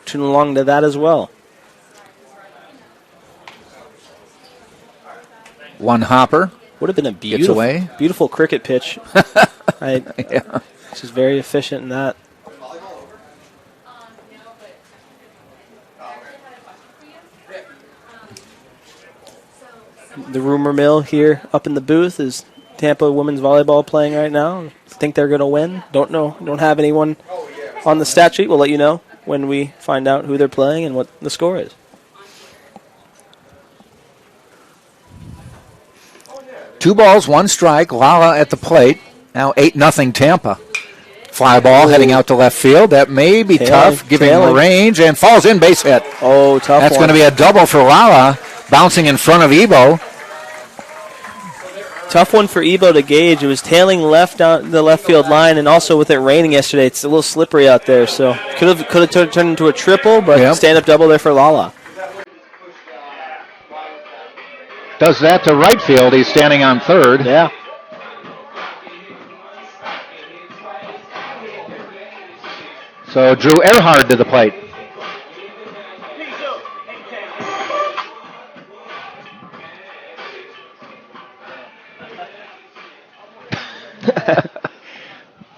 tuning along to that as well. 1 hopper. Would have been a beautiful cricket pitch. Yeah. She's very efficient in that. The rumor mill here up in the booth is Tampa women's volleyball playing right now. Think they're going to win. Don't know. Don't have anyone on the stat sheet. We'll let you know when we find out who they're playing and what the score is. 2 balls, 1 strike. Lala at the plate. Now 8-0 Tampa. Fly ball heading out to left field. That may be tough, giving him range, and falls in, base hit. Oh, tough. That's going to be a double for Lala, bouncing in front of Ebo. Tough one for Ebo to gauge. It was tailing left down the left field line, and also with it raining yesterday, it's a little slippery out there. So could have turned into a triple, but stand-up double there for Lala. Does that to right field. He's standing on third. Yeah. So Drew Earhart to the plate.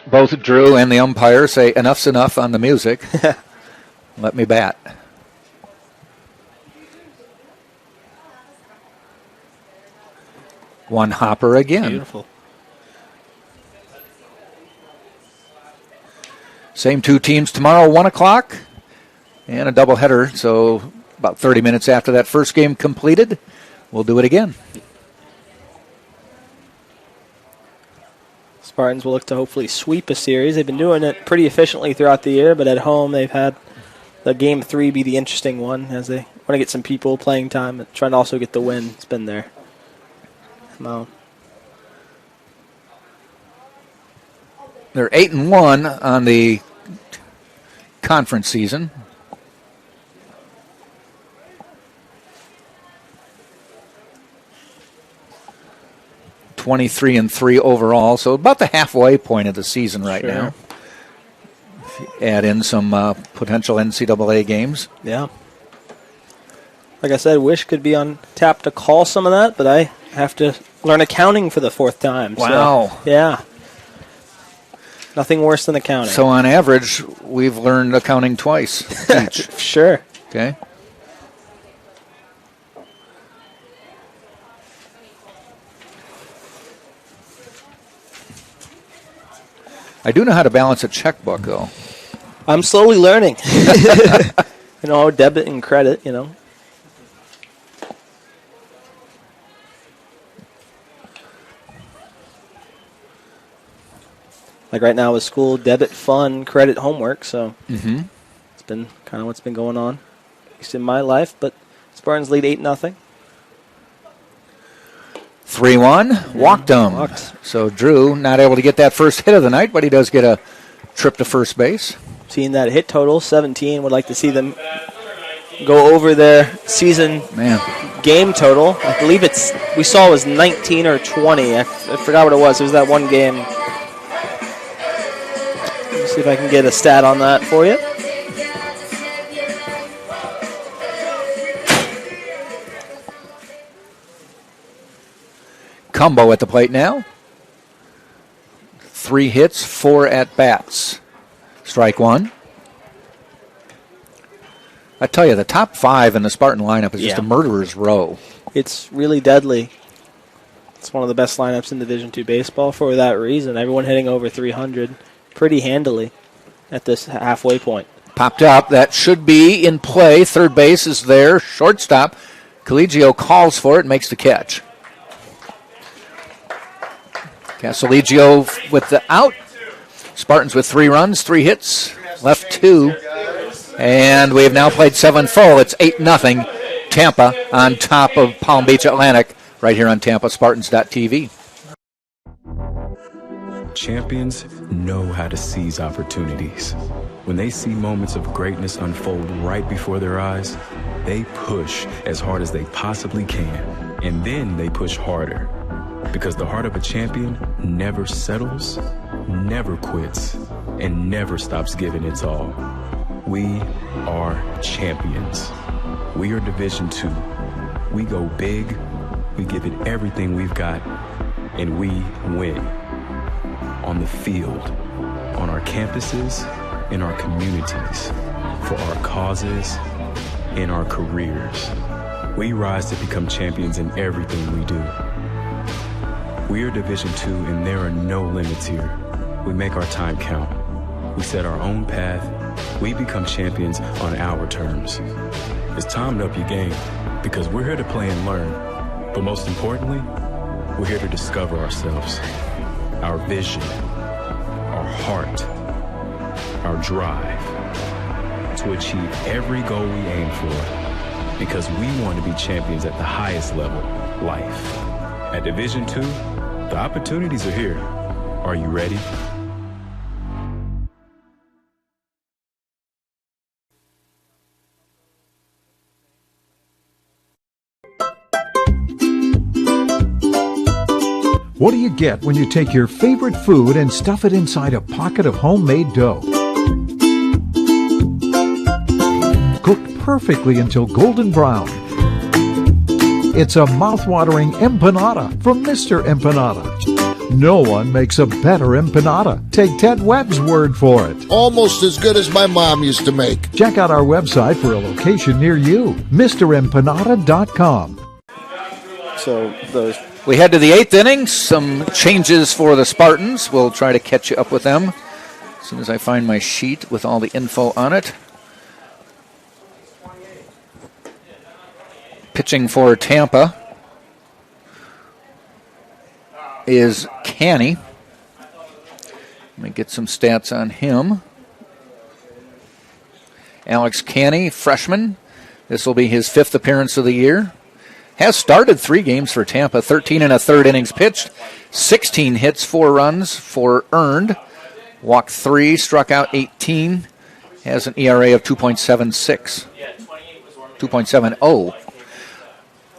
Both Drew and the umpire say enough's enough on the music. Let me bat. One hopper again. Beautiful. Same two teams tomorrow, 1 o'clock, and a doubleheader. So about 30 minutes after that first game completed, we'll do it again. Spartans will look to hopefully sweep a series. They've been doing it pretty efficiently throughout the year, but at home they've had the game 3 be the interesting one as they want to get some people playing time and trying to also get the win. It's been their amount. They're 8-1 on the conference season. (23-3) overall, so about the halfway point of the season right now. If you add in some potential NCAA games. Yeah. Like I said, wish could be on tap to call some of that, but I have to learn accounting for the 4th time. Wow. So, yeah. Nothing worse than accounting. So on average, we've learned accounting twice each. Sure. Okay. I do know how to balance a checkbook, though. I'm slowly learning. Debit and credit, Like right now with school, debit, fun, credit, homework. So it's been kind of what's been going on, at least in my life. But Spartans lead 8-0. 3-1, walked him. So Drew not able to get that first hit of the night, but he does get a trip to first base. Seeing that hit total, 17, would like to see them go over their season game total. I believe we saw it was 19 or 20. I forgot what it was. It was that one game. Let's see if I can get a stat on that for you. Cumbo at the plate now. 3 hits, 4 at-bats. Strike one. I tell you, the top 5 in the Spartan lineup is just a murderer's row. It's really deadly. It's one of the best lineups in Division II baseball for that reason. Everyone hitting over 300 pretty handily at this halfway point. Popped up. That should be in play. Third base is there. Shortstop. Collegio calls for it, makes the catch. Casalegio with the out. Spartans with 3 runs, 3 hits, left 2. And we have now played 7 full. It's 8-0. Tampa on top of Palm Beach Atlantic right here on TampaSpartans.tv. Champions know how to seize opportunities. When they see moments of greatness unfold right before their eyes, they push as hard as they possibly can. And then they push harder. Because the heart of a champion never settles, never quits, and never stops giving its all. We are champions. We are Division II. We go big, we give it everything we've got, and we win. On the field, on our campuses, in our communities, for our causes, in our careers. We rise to become champions in everything we do. We are Division II, and there are no limits here. We make our time count. We set our own path. We become champions on our terms. It's time to up your game, because we're here to play and learn. But most importantly, we're here to discover ourselves, our vision, our heart, our drive, to achieve every goal we aim for, because we want to be champions at the highest level, life. At Division II, the opportunities are here. Are you ready? What do you get when you take your favorite food and stuff it inside a pocket of homemade dough? Cooked perfectly until golden brown. It's a mouth-watering empanada from Mr. Empanada. No one makes a better empanada. Take Ted Webb's word for it. Almost as good as my mom used to make. Check out our website for a location near you, MrEmpanada.com. So we head to the 8th inning. Some changes for the Spartans. We'll try to catch you up with them as soon as I find my sheet with all the info on it. Pitching for Tampa is Canny. Let me get some stats on him. Alex Canny, freshman. This will be his 5th appearance of the year. Has started 3 games for Tampa, 13 1/3 innings pitched, 16 hits, 4 runs, 4 earned. Walked 3, struck out 18. Has an ERA of 2.76. 2.70.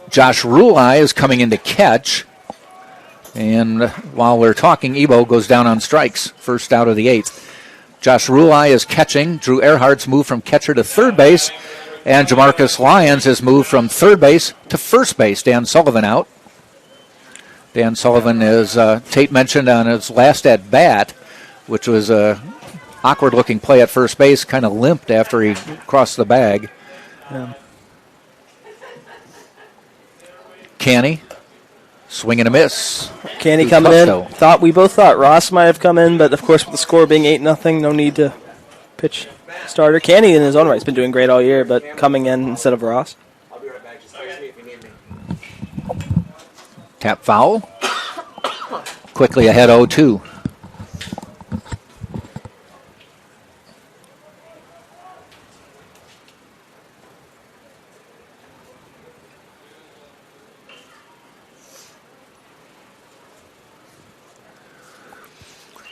Josh Rulai is coming in to catch. And while we're talking, Ebo goes down on strikes, first out of the 8th. Josh Rulai is catching. Drew Earhart's moved from catcher to third base. And Jamarcus Lyons has moved from third base to first base. Dan Sullivan out. Dan Sullivan, as Tate mentioned on his last at bat, which was a awkward-looking play at first base, kind of limped after he crossed the bag. Yeah. Canny, swing and a miss. Canny coming in. We both thought Ross might have come in, but of course with the score being 8-0, no need to pitch starter. Canny in his own right has been doing great all year, but coming in instead of Ross. I'll be right back. Just text me if you need me. Tap foul. Quickly ahead 0-2.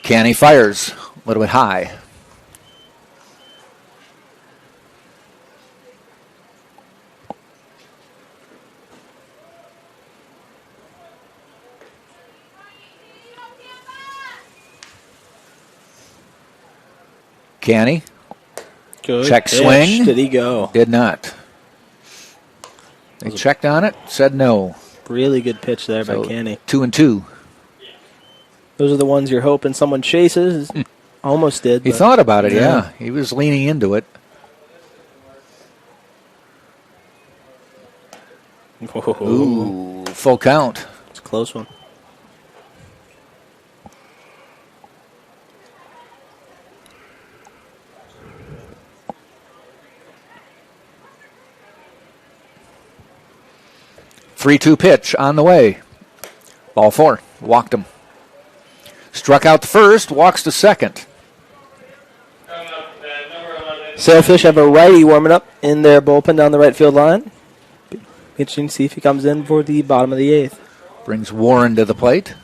Canny fires a little bit high. Canny. Good check pitch. swing. Did he go? Did not. They checked on it, said no. Really good pitch there by Canny. 2-2. Those are the ones you're hoping someone chases. Almost did. He thought about it, yeah. He was leaning into it. Ooh, full count. It's a close one. Three-two pitch on the way. Ball 4. Walked him. Struck out the first, walks to second. Sailfish have a righty warming up in their bullpen down the right field line. Interesting to see if he comes in for the bottom of the 8th. Brings Warren to the plate.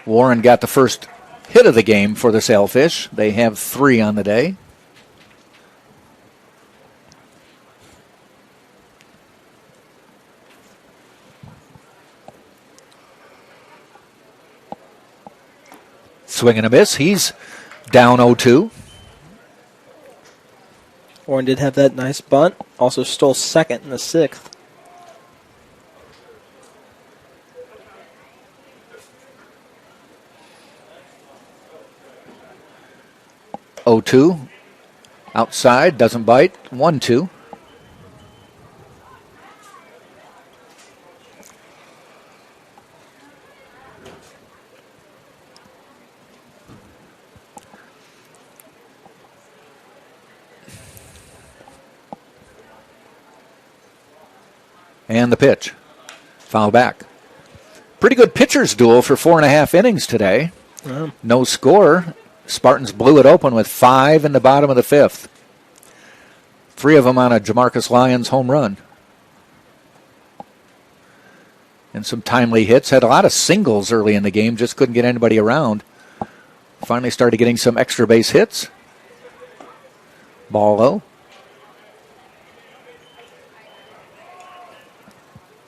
Warren got the first hit of the game for the Sailfish. They have 3 on the day. Swing and a miss. He's down 0-2. Warren did have that nice bunt. Also stole second in the 6th. Outside, doesn't bite. 1-2. And the pitch. Foul back. Pretty good pitcher's duel for 4.5 innings today. Wow. No score. Spartans blew it open with 5 in the bottom of the 5th. 3 of them on a Jamarcus Lyons home run. And some timely hits. Had a lot of singles early in the game. Just couldn't get anybody around. Finally started getting some extra base hits. Ball low.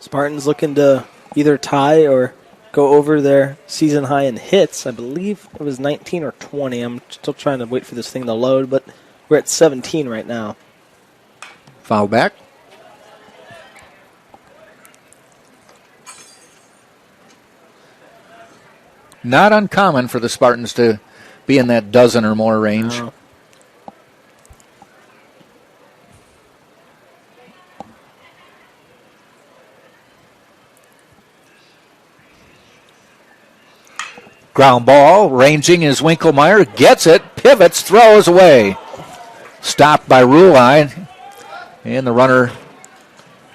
Spartans looking to either tie or go over their season high in hits. I believe it was 19 or 20. I'm still trying to wait for this thing to load, but we're at 17 right now. Foul back. Not uncommon for the Spartans to be in that dozen or more range. No. Ground ball, ranging is Winkelmeyer, gets it, pivots, throws away. Stopped by Rulai, and the runner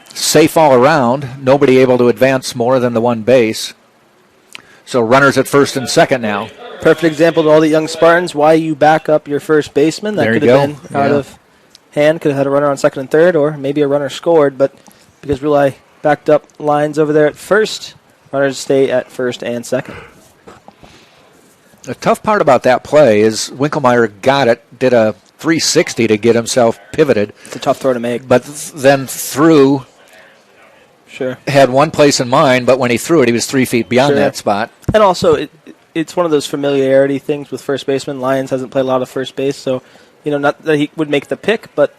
safe all around. Nobody able to advance more than the one base. So runners at first and second now. Perfect example to all the young Spartans why you back up your first baseman. That could have been out of hand, could have had a runner on second and third, or maybe a runner scored, but because Rulai backed up lines over there at first, runners stay at first and second. The tough part about that play is Winkelmeyer got it, did a 360 to get himself pivoted. It's a tough throw to make. But then threw. Sure. Had one place in mind, but when he threw it, he was 3 feet beyond that spot. And also, it's one of those familiarity things with first baseman. Lyons hasn't played a lot of first base, so, not that he would make the pick, but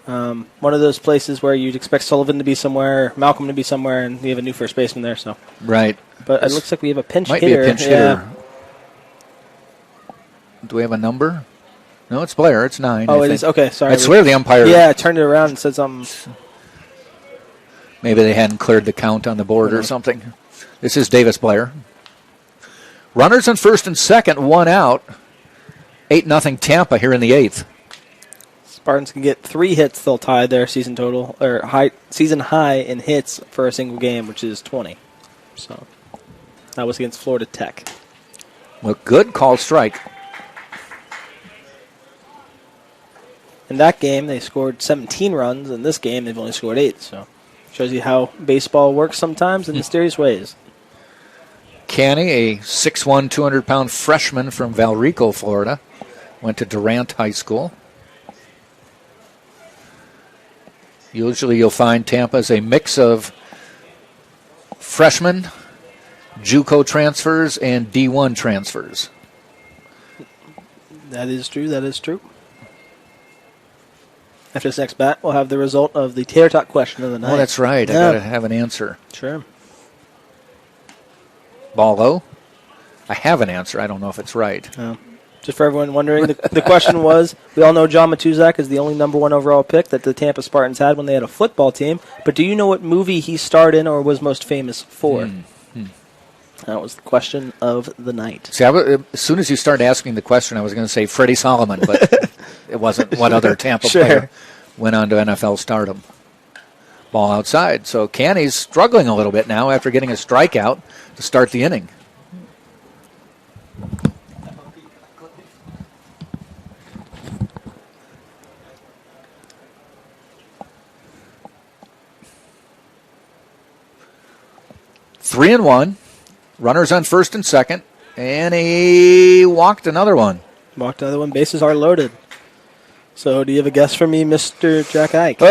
one of those places where you'd expect Sullivan to be somewhere, Malcolm to be somewhere, and we have a new first baseman there. So. Right. But it looks like we have a pinch hitter. Might be a pinch hitter. Do we have a number? No, it's Blair. It's 9. Oh, it is? Okay, sorry. I swear the umpire. Yeah, I turned it around and said something. Maybe they hadn't cleared the count on the board or something. This is Davis Blair. Runners on first and second, 1 out. 8-0 Tampa here in the 8th. Spartans can get 3 hits. They'll tie their season total or season high in hits for a single game, which is 20. So that was against Florida Tech. Look good. Call strike. In that game, they scored 17 runs. In this game, they've only scored 8. So shows you how baseball works sometimes in mysterious ways. Canny, a 6'1", 200-pound freshman from Valrico, Florida. Went to Durant High School. Usually you'll find Tampa is a mix of freshmen, JUCO transfers, and D1 transfers. That is true. That is true. After this next bat, we'll have the result of the Tater Talk question of the night. Oh, that's right. I got to have an answer. Sure. Ball low. I have an answer. I don't know if it's right. Just for everyone wondering, the question was, we all know John Matuzak is the only number 1 overall pick that the Tampa Spartans had when they had a football team, but do you know what movie he starred in or was most famous for? That was the question of the night. See, as soon as you started asking the question, I was going to say Freddie Solomon, but it wasn't. What other Tampa player went on to NFL stardom? Ball outside. So Canny's struggling a little bit now after getting a strikeout to start the inning. Three and 1. Runners on first and second. And he walked another one. Walked another one. Bases are loaded. So do you have a guess for me, Mr. Jack Ike?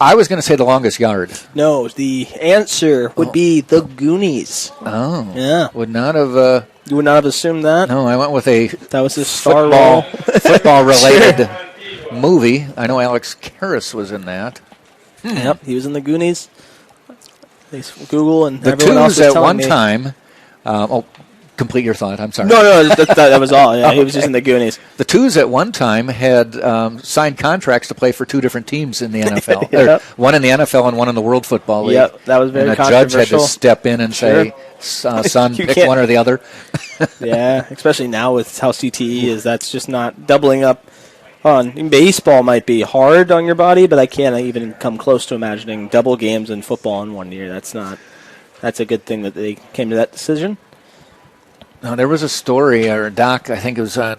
I was going to say the longest yard. No, the answer would be The Goonies. Oh. Yeah. Would not have... you would not have assumed that? No, I went with a... That was his star role. Football-related movie. I know Alex Karras was in that. Yep, he was in The Goonies. Google and the everyone else was at telling one me. Time... complete your thought. I'm sorry. No, that was all. Yeah, he was just in the Goonies. The Twos at one time had signed contracts to play for 2 different teams in the NFL. Yep. One in the NFL and one in the World Football League. Yep, that was very controversial. And a judge had to step in and say, son, pick one or the other. Yeah, especially now with how CTE is. That's just not doubling up on. Baseball might be hard on your body, but I can't even come close to imagining double games in football in 1 year. That's a good thing that they came to that decision. Now, there was a story or a doc, I think it was on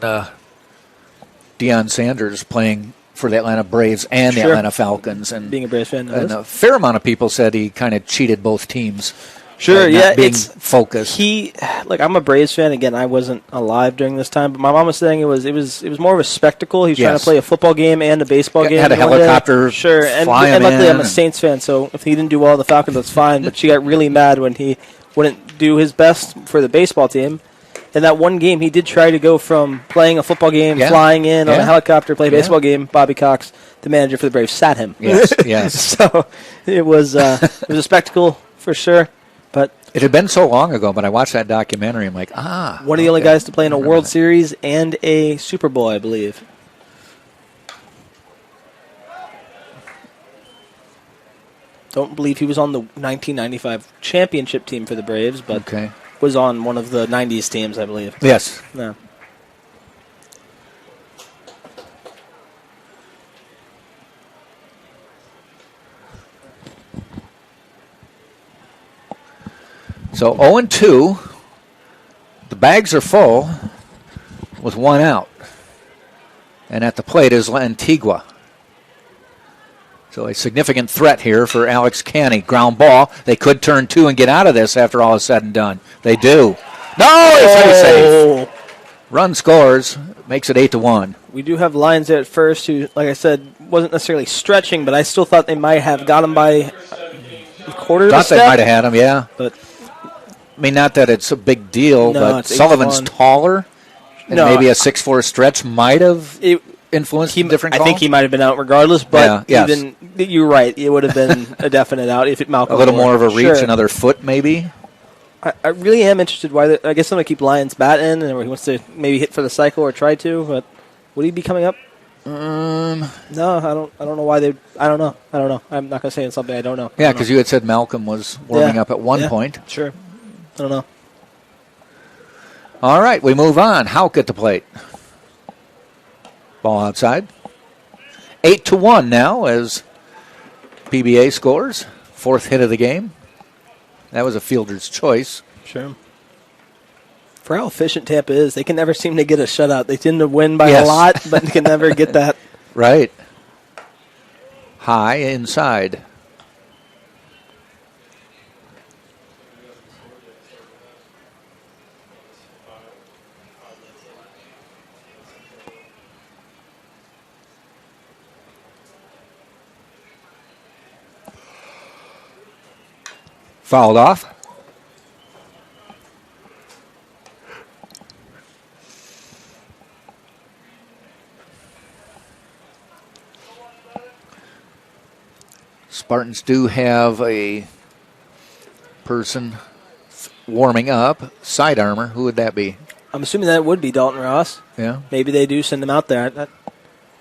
Deion Sanders playing for the Atlanta Braves and the Atlanta Falcons. And being a Braves fan, and a fair amount of people said he kind of cheated both teams. Sure, yeah, being focused. I'm a Braves fan. Again, I wasn't alive during this time, but my mom was saying it was more of a spectacle. He was trying to play a football game and a baseball game. Had a helicopter, and luckily I'm a Saints fan, so if he didn't do well in the Falcons, that's fine. But she got really mad when he wouldn't do his best for the baseball team. In that one game, he did try to go from playing a football game, flying in on a helicopter, play a baseball game. Bobby Cox, the manager for the Braves, sat him. Yes, yes. So it was a spectacle for sure. But it had been so long ago, but I watched that documentary. I'm like, one of the only guys to play in a World Series and a Super Bowl, I believe. Don't believe he was on the 1995 championship team for the Braves, but was on one of the 90s teams, I believe. Yes. Yeah. So 0-2. The bags are full with one out. And at the plate is La Antigua. So a significant threat here for Alex Canny. Ground ball. They could turn two and get out of this after all is said and done. They do. No, he's safe. Run scores. Makes it 8-1. We do have Lions at first who, like I said, wasn't necessarily stretching, but I still thought they might have got him by a quarter of a step. Thought they might have had him, yeah. But I mean, not that it's a big deal, but Sullivan's taller. And maybe a 6'4" stretch might have influenced different calls. I think he might have been out regardless, but you're right. It would have been a definite out if Malcolm a little more of a reach, another foot maybe. I really am interested why. I guess I'm going to keep Lions bat in, and he wants to maybe hit for the cycle or try to, but would he be coming up? No, I don't know why they. I don't know. I'm not going to say something I don't know. Yeah, because you had said Malcolm was warming up at one point. Sure. I don't know. All right, we move on. Houck at the plate. Ball outside. 8-1 now as PBA scores. Fourth hit of the game. That was a fielder's choice. Sure. For how efficient Tampa is, they can never seem to get a shutout. They tend to win by a lot, but can never get that. Right. High inside. Fouled off. Spartans do have a person warming up. Side armor. Who would that be? I'm assuming that would be Dalton Ross. Yeah. Maybe they do send him out there.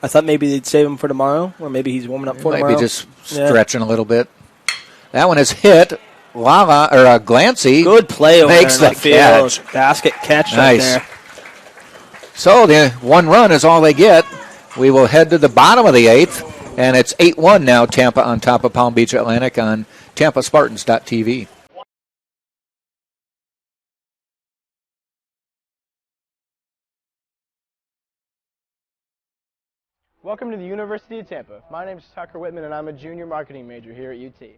I thought maybe they'd save him for tomorrow, or maybe he's warming up for tomorrow. Might be just stretching a little bit. That one is hit. Glancy. Good play over makes there the catch. Basket catch nice. Right there. So the one run is all they get. We will head to the bottom of the eighth, and it's 8-1 now, Tampa on top of Palm Beach Atlantic on TampaSpartans.tv. Welcome to the University of Tampa. My name is Tucker Whitman, and I'm a junior marketing major here at UT.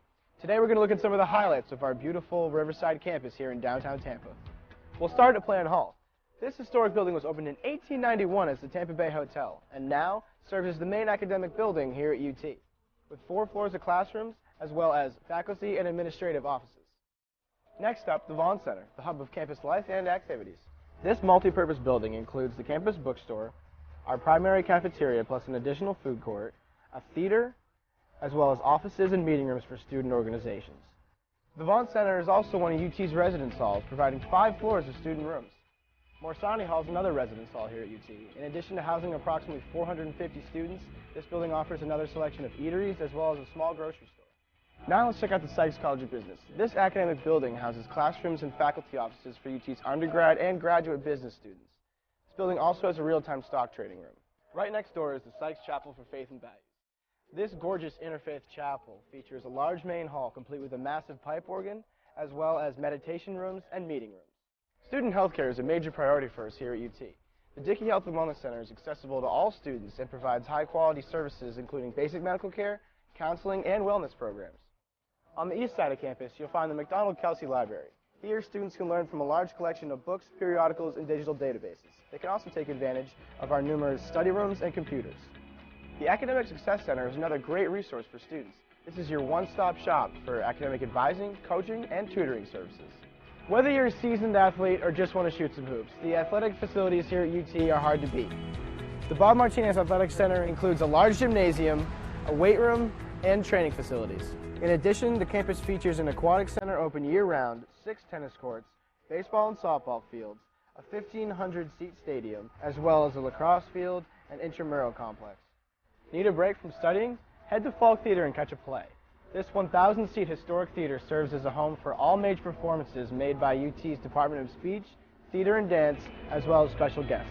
Today we're going to look at some of the highlights of our beautiful Riverside campus here in downtown Tampa. We'll start at Plan Hall. This historic building was opened in 1891 as the Tampa Bay Hotel, and now serves as the main academic building here at UT, with 4 floors of classrooms as well as faculty and administrative offices. Next up, the Vaughn Center, the hub of campus life and activities. This multi-purpose building includes the campus bookstore, our primary cafeteria plus an additional food court, a theater, as well as offices and meeting rooms for student organizations. The Vaughn Center is also one of UT's residence halls, providing 5 floors of student rooms. Morsani Hall is another residence hall here at UT. In addition to housing approximately 450 students, this building offers another selection of eateries as well as a small grocery store. Now let's check out the Sykes College of Business. This academic building houses classrooms and faculty offices for UT's undergrad and graduate business students. This building also has a real-time stock trading room. Right next door is the Sykes Chapel for Faith and Values. This gorgeous interfaith chapel features a large main hall complete with a massive pipe organ, as well as meditation rooms and meeting rooms. Student health care is a major priority for us here at UT. The Dickey Health and Wellness Center is accessible to all students and provides high-quality services including basic medical care, counseling, and wellness programs. On the east side of campus, you'll find the McDonald-Kelsey Library. Here, students can learn from a large collection of books, periodicals, and digital databases. They can also take advantage of our numerous study rooms and computers. The Academic Success Center is another great resource for students. This is your one-stop shop for academic advising, coaching, and tutoring services. Whether you're a seasoned athlete or just want to shoot some hoops, the athletic facilities here at UT are hard to beat. The Bob Martinez Athletic Center includes a large gymnasium, a weight room, and training facilities. In addition, the campus features an aquatic center open year-round, 6 tennis courts, baseball and softball fields, a 1,500-seat stadium, as well as a lacrosse field and intramural complex. Need a break from studying? Head to Falk Theater and catch a play. This 1,000-seat historic theater serves as a home for all major performances made by UT's Department of Speech, Theater and Dance, as well as special guests.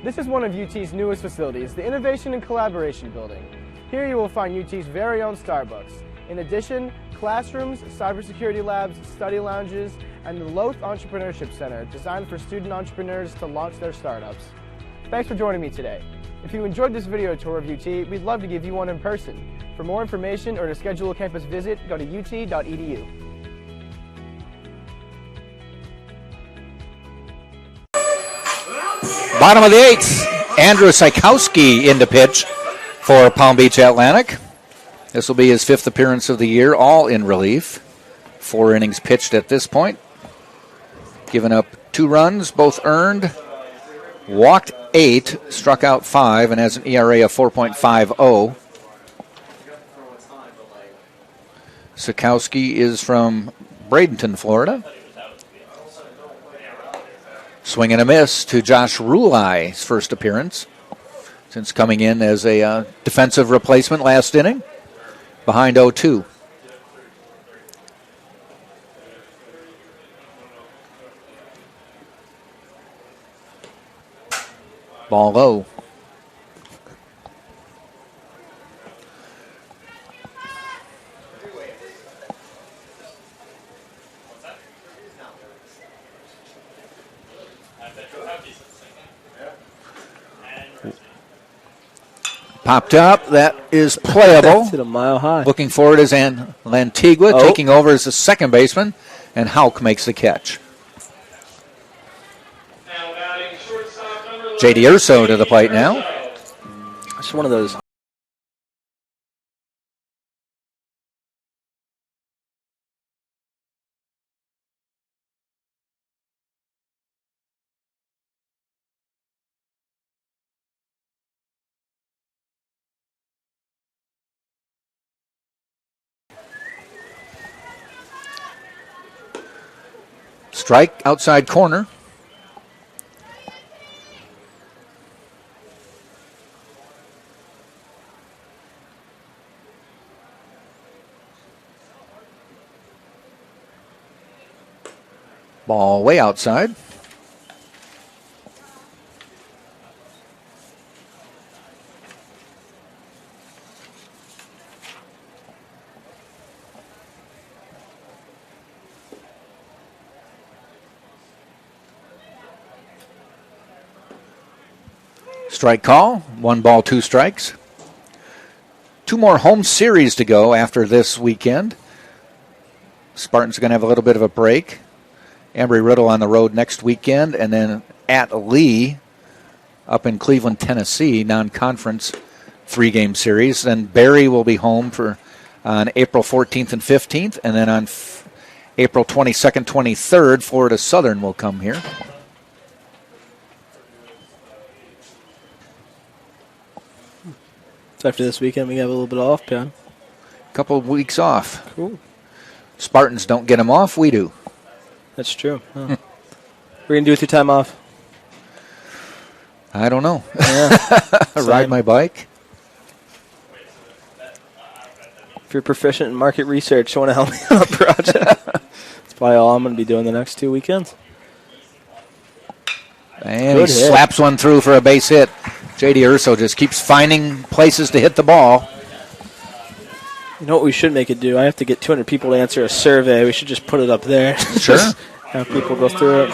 This is one of UT's newest facilities, the Innovation and Collaboration Building. Here you will find UT's very own Starbucks. In addition, classrooms, cybersecurity labs, study lounges, and the Loth Entrepreneurship Center, designed for student entrepreneurs to launch their startups. Thanks for joining me today. If you enjoyed this video tour of UT, we'd love to give you one in person. For more information or to schedule a campus visit, go to ut.edu. Bottom of the 8th, Andrew Sykowski in the pitch for Palm Beach Atlantic. This will be his 5th appearance of the year, all in relief. 4 innings pitched at this point. Given up 2 runs, both earned. Walked 8, struck out 5, and has an ERA of 4.50. Sykowski is from Bradenton, Florida. Swing and a miss to Josh Rulai's first appearance since coming in as a defensive replacement last inning, behind 0-2. Ball low. Popped up. That is playable. Hit a mile high. Looking forward is Lantigua taking over as the second baseman, and Hauk makes the catch. J.D. Urso to the plate now. It's one of those. Strike outside corner. Ball way outside. Strike call. 1 ball, 2 strikes. 2 more home series to go after this weekend. Spartans are going to have a little bit of a break. Embry-Riddle on the road next weekend, and then at Lee up in Cleveland, Tennessee, non-conference 3-game series. Then Barry will be home on April 14th and 15th, and then on April 22nd, 23rd, Florida Southern will come here. So after this weekend, we have a little bit off, Pen. Couple of weeks off. Cool. Spartans don't get them off, we do. That's true. Huh. What are you going to do with your time off? I don't know. Yeah. Ride my bike. If you're proficient in market research, you want to help me on a project. That's probably all I'm going to be doing the next 2 weekends. And he slaps one through for a base hit. J.D. Urso just keeps finding places to hit the ball. You know what we should make it do? I have to get 200 people to answer a survey. We should just put it up there. Sure. Have people go through it.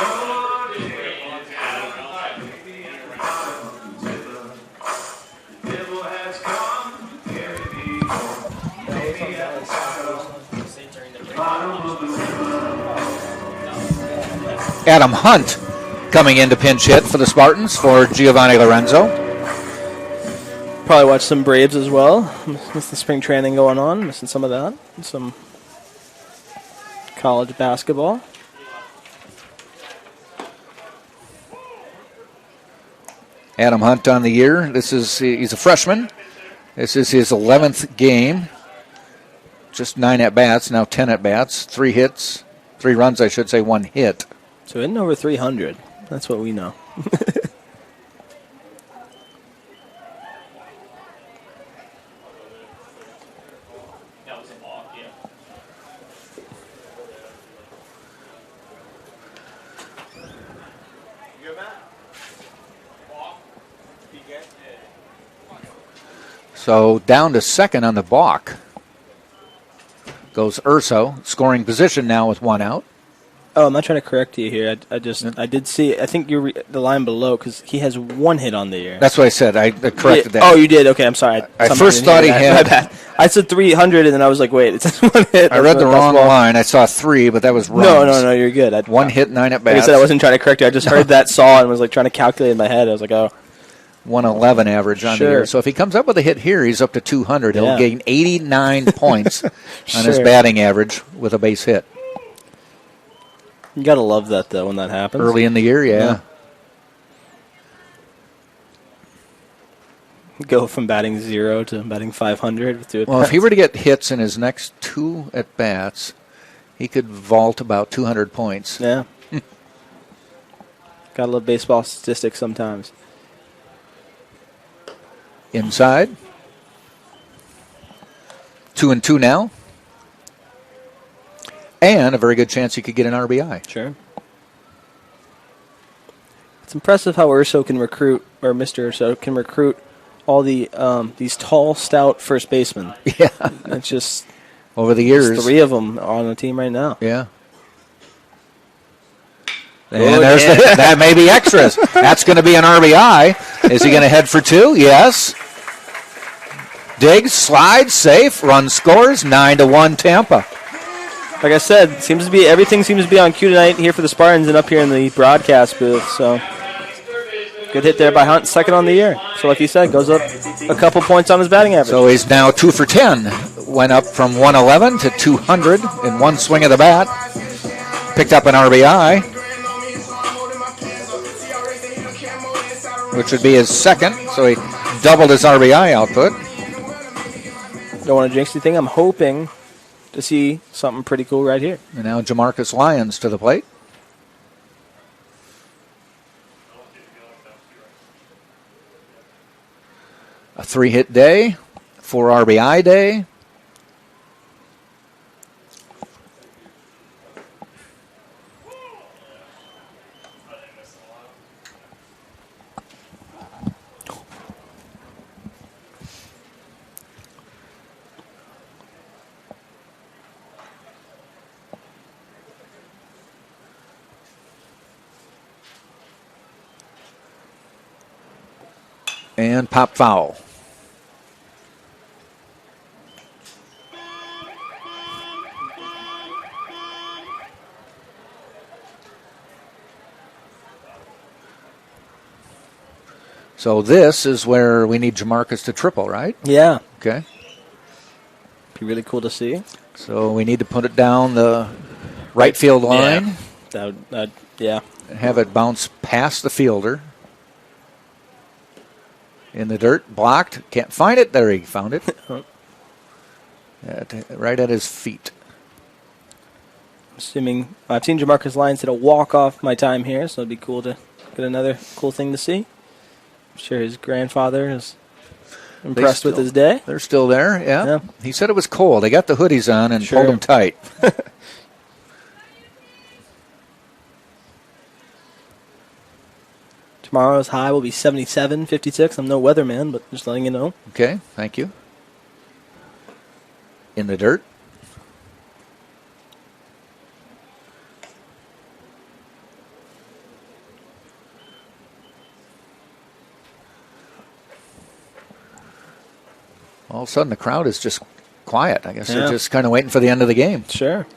Adam Hunt coming in to pinch hit for the Spartans for Giovanni Lorenzo. Probably watch some Braves as well. With the spring training going on, missing some of that. Some college basketball. Adam Hunt on the year. He's a freshman. This is his 11th game. Just 9 at-bats, now 10 at-bats. 3 hits, 3 runs, I should say, 1 hit. So hitting over 300. That's what we know. So down to second on the balk goes Urso, scoring position now with 1 out. Oh, I'm not trying to correct you here. I did see. I think you're the line below because he has 1 hit on the year. That's what I said. I corrected that. Oh, you did. Okay, I'm sorry. I first thought he had. My bad. I said 300, and then I was like, wait, it says 1 hit. I read the wrong line. I saw 3, but that was wrong. No, you're good. 1 hit, 9 at bats. Like I said, I wasn't trying to correct you. I just heard that saw and was like trying to calculate in my head. I was like, oh. 111 average on the year. So if he comes up with a hit here, he's up to 200. He'll gain 89 points on his batting average with a base hit. You got to love that, though, when that happens. Early in the year, yeah. Go from batting 0 to batting 500 with 2 at-bats. Well, if he were to get hits in his next 2 at-bats, he could vault about 200 points. Yeah. Got to love baseball statistics sometimes. Inside. 2-2 now. And a very good chance he could get an RBI. Sure. It's impressive how Urso can recruit, or Mr. Urso can recruit all the these tall, stout first basemen. Yeah. It's just over the years. There's 3 of them on the team right now. Yeah. And there's the hit. That may be extras. That's going to be an RBI. Is he going to head for 2? Yes. Digs, slides, safe, run scores, 9-1 Tampa. Like I said, everything seems to be on cue tonight here for the Spartans and up here in the broadcast booth. So good hit there by Hunt, second on the year. So like you said, goes up a couple points on his batting average. So he's now 2 for 10. Went up from 111 to 200 in one swing of the bat. Picked up an RBI, which would be his second. So he doubled his RBI output. Don't want to jinx anything. I'm hoping to see something pretty cool right here. And now Jamarcus Lyons to the plate. A 3-hit day, 4 RBI day. And pop foul. So this is where we need Jamarcus to triple, right? Yeah. Okay. Be really cool to see. So we need to put it down the right field line. Yeah. And have it bounce past the fielder. In the dirt, blocked. Can't find it. There, he found it. Right at his feet. Assuming I've seen Jamarcus Lyons hit a walk off my time here, so it'd be cool to get another cool thing to see. I'm sure his grandfather is impressed with his day. They're still there, yeah. He said it was cold. They got the hoodies on and pulled them tight. Tomorrow's high will be 77, 56. I'm no weatherman, but just letting you know. Okay, thank you. In the dirt. All of a sudden, the crowd is just quiet. I guess they're just kind of waiting for the end of the game. Sure.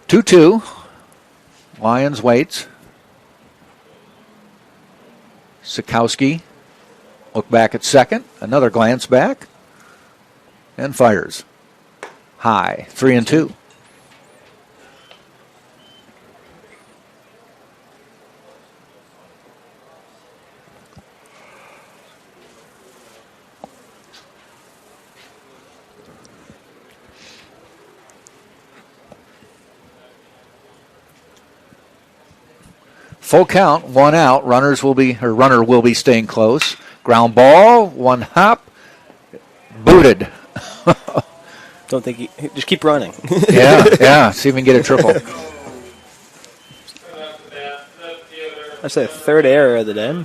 Two. Lyons waits. Sikowski look back at second. Another glance back. And fires. High. 3-2. Full count, 1 out. Runner will be staying close. Ground ball, 1 hop, booted. Don't think he just keep running. yeah. See if we can get a triple. I'd say 3rd error of the day.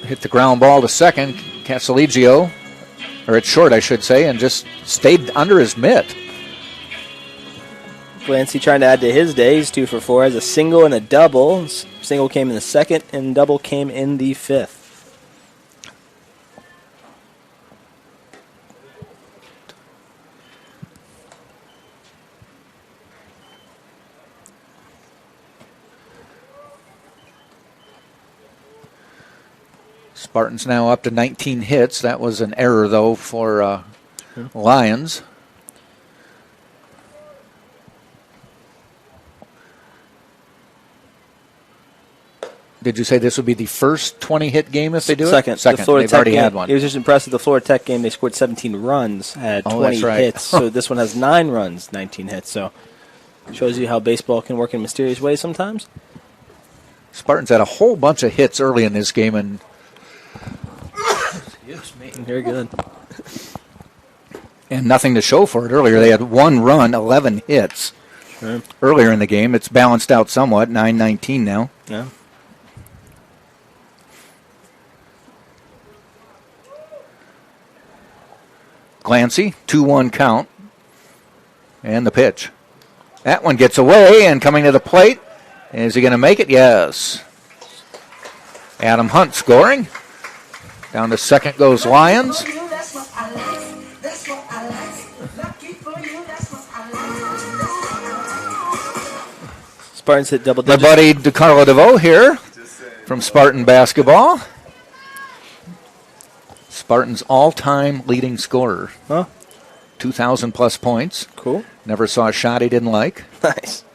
Hit the ground ball to second. Casiligio, or it's short, I should say, and just stayed under his mitt. Glancy trying to add to his day. He's 2 for 4. Has a single and a double. Single came in the 2nd, and double came in the 5th. Spartans now up to 19 hits. That was an error, though, for Lions. Did you say this would be the first 20-hit game if they do it? Second. Second. They've already had one. It was just impressive. The Florida Tech game, they scored 17 runs, had 20 hits. So this one has 9 runs, 19 hits. So shows you how baseball can work in mysterious ways sometimes. Spartans had a whole bunch of hits early in this game, and excuse me, very good. And nothing to show for it earlier. They had 1 run, 11 hits earlier in the game. It's balanced out somewhat, 9-19 now. Yeah. Glancy, 2-1 count. And the pitch. That one gets away, and coming to the plate. Is he going to make it? Yes. Adam Hunt scoring. Down to second goes Lions. Spartans hit double digits. My buddy DeCarlo DeVoe here from Spartan basketball. Spartans all-time leading scorer. Huh? 2,000-plus points. Cool. Never saw a shot he didn't like. Nice.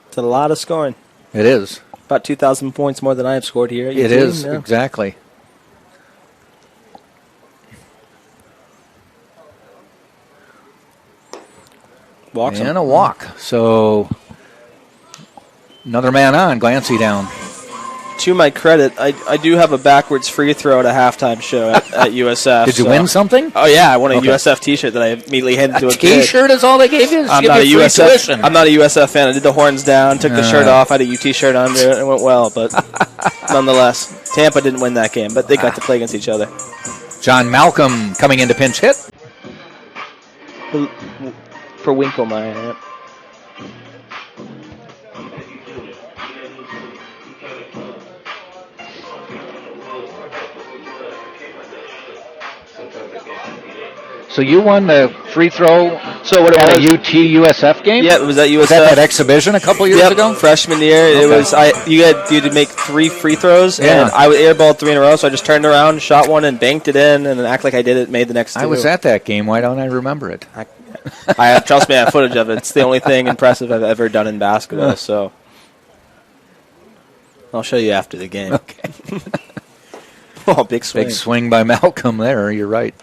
It's a lot of scoring. It is. About 2,000 points more than I have scored here. It is, exactly. Walks and a walk. So another man on. Glancy down. To my credit, I do have a backwards free throw at a halftime show at USF. Did you win something? Oh, yeah. I won a USF T-shirt that I immediately handed to a kid. T-shirt is all they gave you? I'm not a USF fan. I did the horns down, took the shirt off, I had a UT shirt under it, and it went well. But nonetheless, Tampa didn't win that game, but they got to play against each other. John Malcolm coming in to pinch hit. For Winkelmeyer, So you won the free throw so what at a UT USF game? Yeah, it was at USF. Was that exhibition a couple years ago? Freshman year. Okay. It was you had to make 3 free throws, and I airballed 3 in a row, so I just turned around, shot one, and banked it in, and then act like I did it, made the next 2. I was at that game. Why don't I remember it? Trust me, I have footage of it. It's the only thing impressive I've ever done in basketball, so I'll show you after the game. Okay. Oh, big swing. Big swing by Malcolm there. You're right.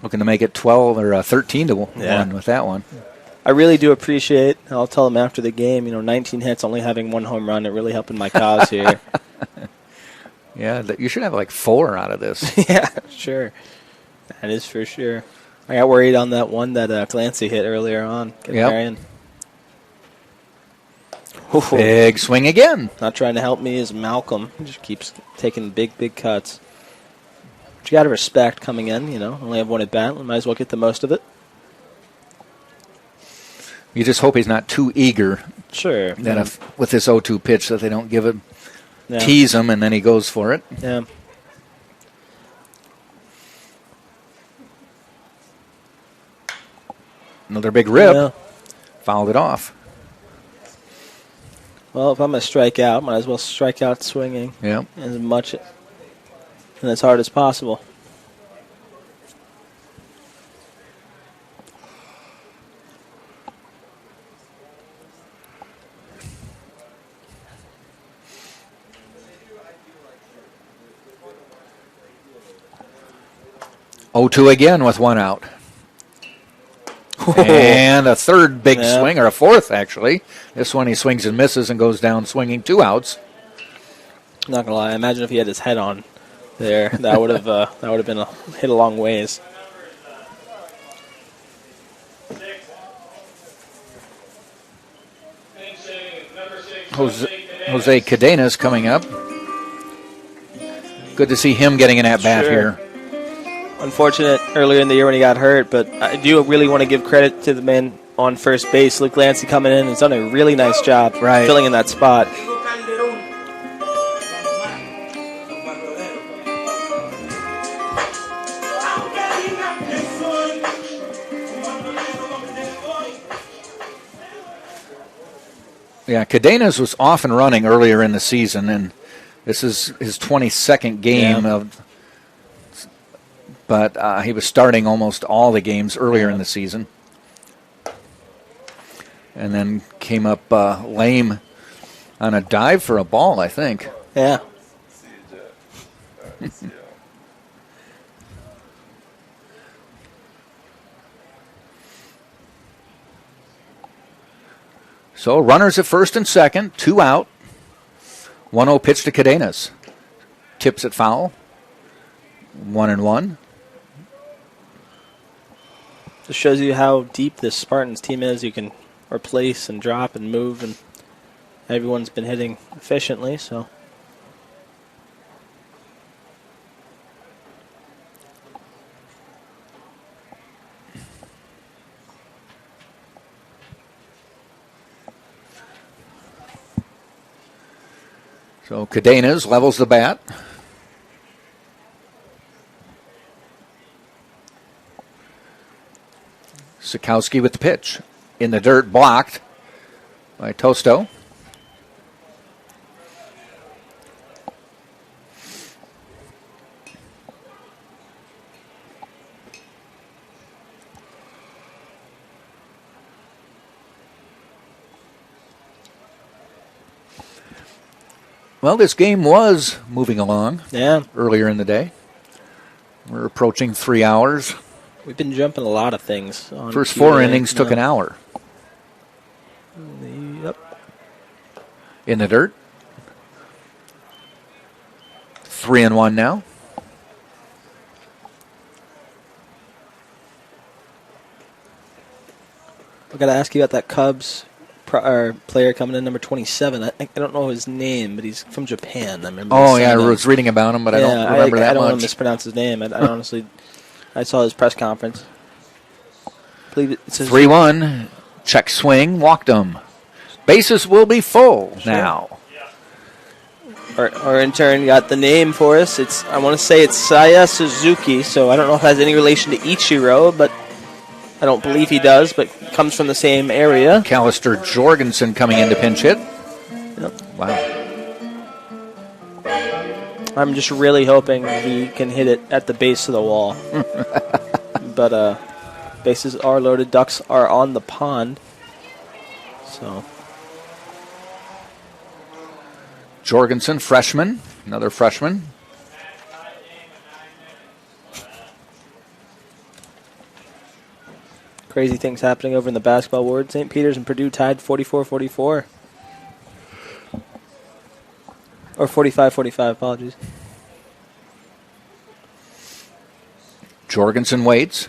Looking to make it 12 or 13 to 1 with that one. I really do appreciate, I'll tell him after the game, 19 hits, only having 1 home run. It really helping my cause here. Yeah, you should have like 4 out of this. Yeah, sure. That is for sure. I got worried on that one that Glancy hit earlier on. Yep. Big swing again. Not trying to help me is Malcolm. He just keeps taking big cuts. But you got to respect coming in, only have 1 at bat. We might as well get the most of it. You just hope he's not too eager. Sure. That with this 0-2 pitch that they don't give him, tease him, and then he goes for it. Yeah. Another big rip. Yeah. Fouled it off. Well, if I'm going to strike out, might as well strike out swinging. Yeah. As much and as hard as possible. Oh, 2 again with 1 out. And a third big swing, or a fourth, actually. This one he swings and misses and goes down swinging 2 outs. Not gonna lie, imagine if he had his head on there. That would have been hit a long ways. Jose Cadenas coming up. Good to see him getting an at-bat here. Unfortunate earlier in the year when he got hurt, but I do really want to give credit to the man on first base. Luke Lancey coming in has done a really nice job filling in that spot. Yeah, Cadenas was off and running earlier in the season, and this is his 22nd game but he was starting almost all the games earlier in the season. And then came up lame on a dive for a ball, I think. Yeah. So runners at first and second, 2 out. 1-0 pitch to Cadenas. Tips it foul. 1-1. Just shows you how deep this Spartans team is. You can replace and drop and move, and everyone's been hitting efficiently, so. So Cadenas levels the bat. Sikowski with the pitch. In the dirt, blocked by Tosto. Well, this game was moving along earlier in the day. We're approaching 3 hours. We've been jumping a lot of things. On First 4 innings took an hour. Yep. In the dirt. 3-1 now. I've got to ask you about that Cubs player coming in, number 27. I don't know his name, but he's from Japan. I remember. Oh, yeah, I was reading about him, but I don't remember that much. I don't want to mispronounce his name. I honestly, I saw his press conference. I believe it says 3-1, check swing, walked him. Bases will be full now. Our intern got the name for us. I want to say it's Saya Suzuki, so I don't know if it has any relation to Ichiro, but I don't believe he does, but comes from the same area. Callister Jorgensen coming in to pinch hit. Yep. Wow. I'm just really hoping he can hit it at the base of the wall. But bases are loaded. Ducks are on the pond. So Jorgensen, freshman. Another freshman. Crazy things happening over in the basketball world. St. Peter's and Purdue tied 44-44. Or 45-45, apologies. Jorgensen waits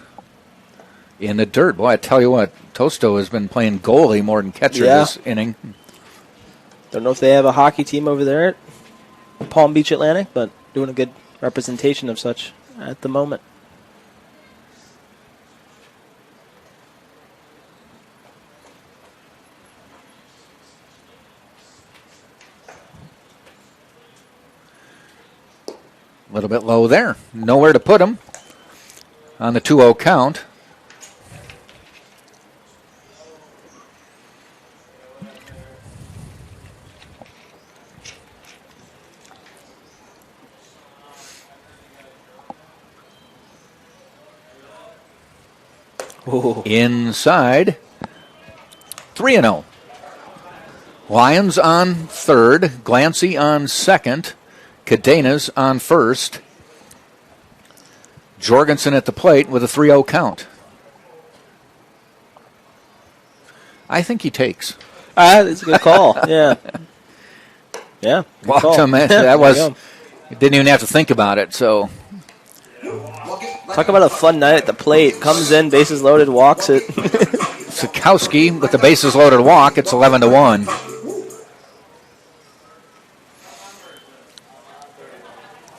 in the dirt. Boy, I tell you what, Tosto has been playing goalie more than catcher this inning. Don't know if they have a hockey team over there at Palm Beach Atlantic, but doing a good representation of such at the moment. A little bit low there. Nowhere to put him on the 2-0 count. Ooh. Inside. 3-0. Lyons on third. Glancy on second. Cadenas on first. Jorgensen at the plate with a 3-0 count. I think he takes. That's a good call. Yeah. Yeah. Walked him. That was. Didn't even have to think about it. So. Talk about a fun night at the plate. Comes in, bases loaded, walks it. Sikowski with the bases loaded walk. It's 11-1.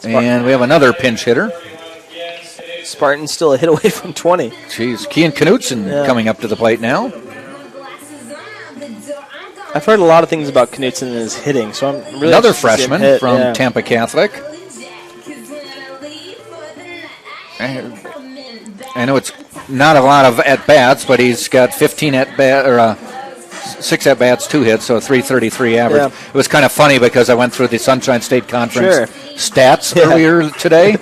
And we have another pinch hitter. Spartans still a hit away from 20. Jeez, Kean Knutson coming up to the plate now. I've heard a lot of things about Knutson and his hitting, so I'm really another freshman from Tampa Catholic. I know it's not a lot of at-bats, but he's got 15 at-bats, or 6 at-bats, 2 hits, so a 333 average. Yeah. It was kind of funny because I went through the Sunshine State Conference stats earlier today,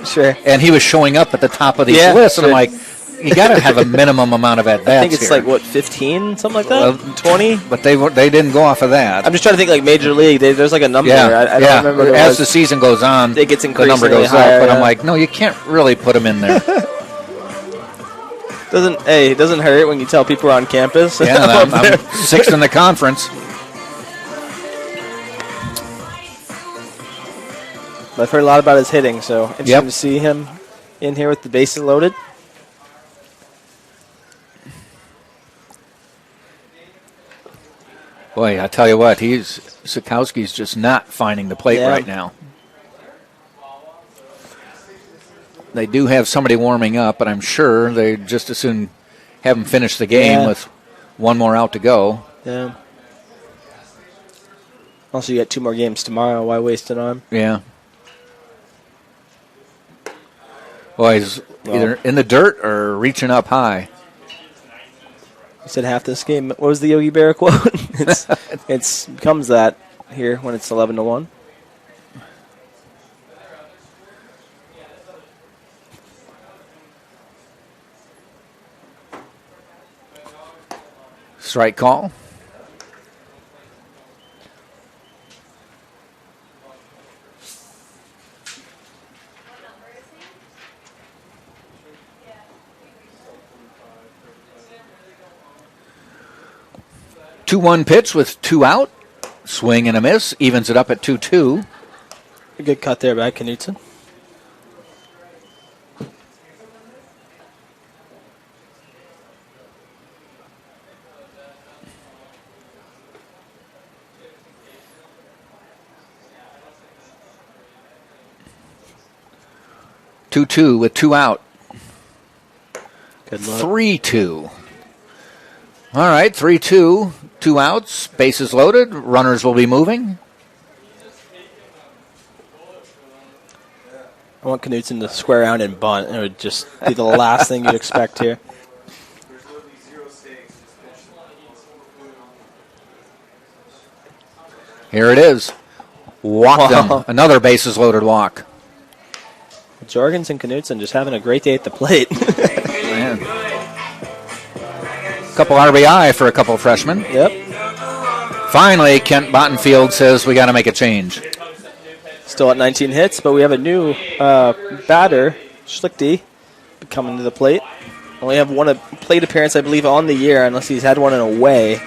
and he was showing up at the top of these lists, and I'm like, you got to have a minimum amount of at-bats. I think it's here. like, 15, something like that? 20? But they didn't go off of that. I'm just trying to think like Major League. There's like a number. I don't remember. As the season goes on, it gets the number goes higher, up. But I'm like, no, you can't really put them in there. It doesn't hurt when you tell people are on campus. Yeah, I'm 6th in the conference. I've heard a lot about his hitting, so interesting to see him in here with the bases loaded. Boy, I tell you what, Sikowski's just not finding the plate right now. They do have somebody warming up, but I'm sure they just as soon have him finish the game with one more out to go. Yeah. Also, you got 2 more games tomorrow. Why waste it on? Yeah. Boy, he's either in the dirt or reaching up high. You said half this game. What was the Yogi Berra quote? It becomes that here when it's 11-1. Strike call. Two-one pitch with 2 out. Swing and a miss. Evens it up at 2-2. A good cut there by Knutson. Two with 2 out. Good luck. 3-2. All right, 3-2. 2 outs. Bases loaded. Runners will be moving. I want Knutson to square around and bunt. It would just be the last thing you'd expect here. Here it is. Walked him. Another bases loaded walk. Jorgens and Knutson just having a great day at the plate. Man. Couple RBI for a couple of freshmen. Yep. Finally, Kent Bottenfield says we got to make a change. Still at 19 hits, but we have a new batter, Schlichty, coming to the plate. Only have one plate appearance, I believe, on the year, unless he's had one in a way.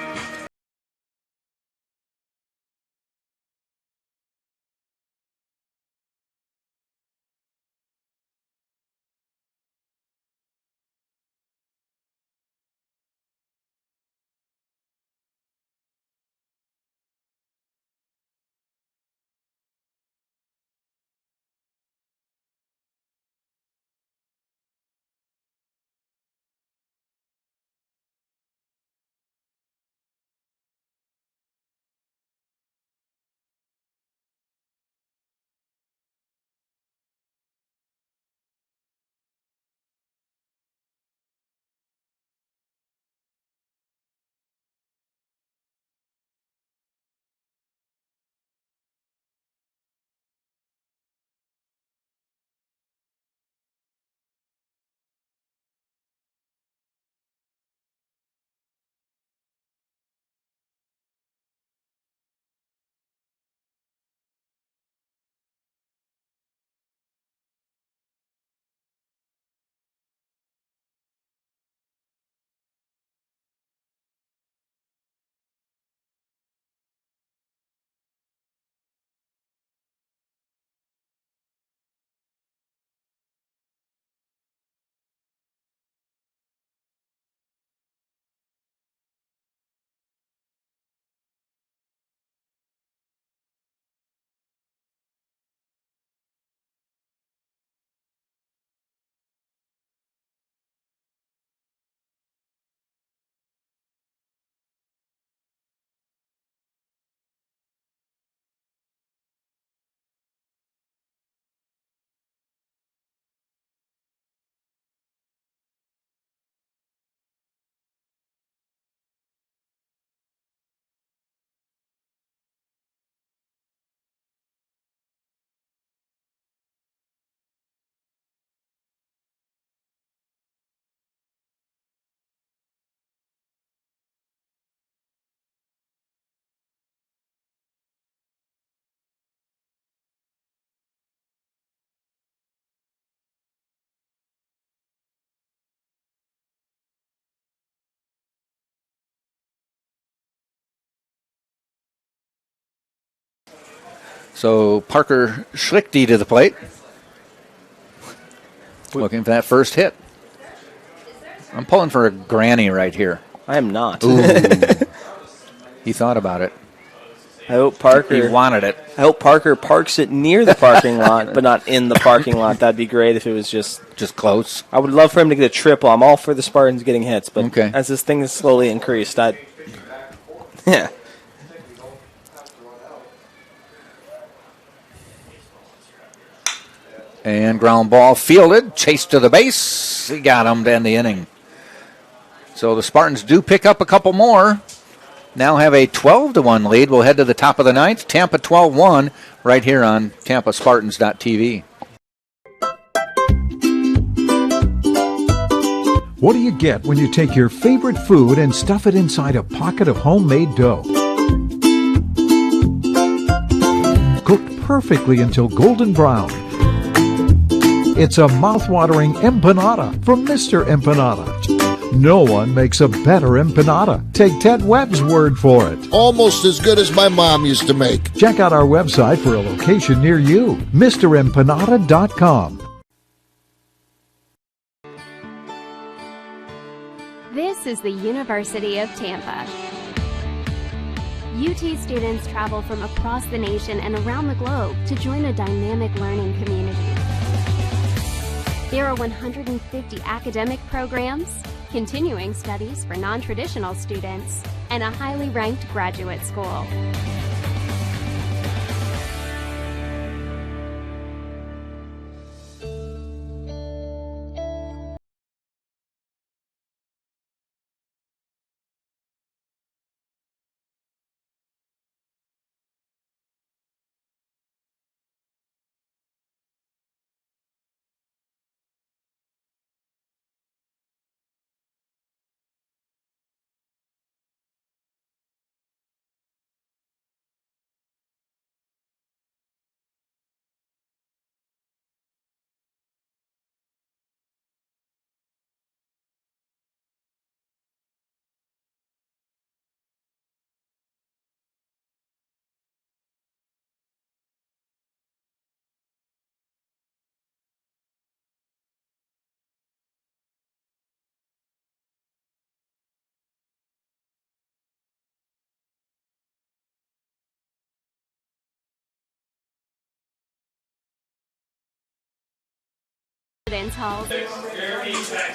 So Parker Schlichty to the plate. Looking for that first hit. I'm pulling for a granny right here. I am not. He thought about it. I hope Parker. He wanted it. I hope Parker parks it near the parking lot, but not in the parking lot. That'd be great if it was just close. I would love for him to get a triple. I'm all for the Spartans getting hits, but as this thing has slowly increased, yeah. And ground ball fielded, chased to the base. He got him to end the inning. So the Spartans do pick up a couple more. Now have a 12-1 lead. We'll head to the top of the ninth. Tampa 12-1 right here on TampaSpartans.tv. What do you get when you take your favorite food and stuff it inside a pocket of homemade dough? Cooked perfectly until golden brown. It's a mouth-watering empanada from Mr. Empanada. No one makes a better empanada. Take Ted Webb's word for it. Almost as good as my mom used to make. Check out our website for a location near you, MrEmpanada.com. This is the University of Tampa. UT students travel from across the nation and around the globe to join a dynamic learning community. There are 150 academic programs, continuing studies for non-traditional students, and a highly ranked graduate school.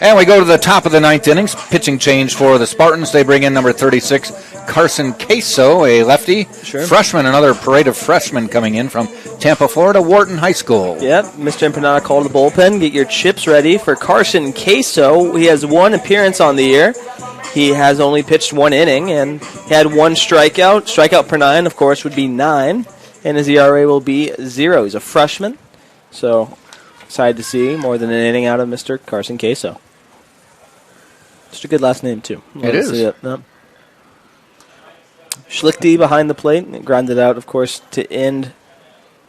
And we go to the top of the ninth innings. Pitching change for the Spartans. They bring in number 36, Carson Queso, a lefty. Freshman, another parade of freshmen coming in from Tampa, Florida, Wharton High School. Yep, Mr. Empanada called the bullpen. Get your chips ready for Carson Queso. He has one appearance on the year. He has only pitched one inning, and he had one strikeout. Strikeout per 9, of course, would be 9, and his ERA will be 0. He's a freshman, so excited to see more than an inning out of Mr. Carson Queso. Just a good last name, too. It is. Yep. Schlichty behind the plate. Grounded out, of course, to end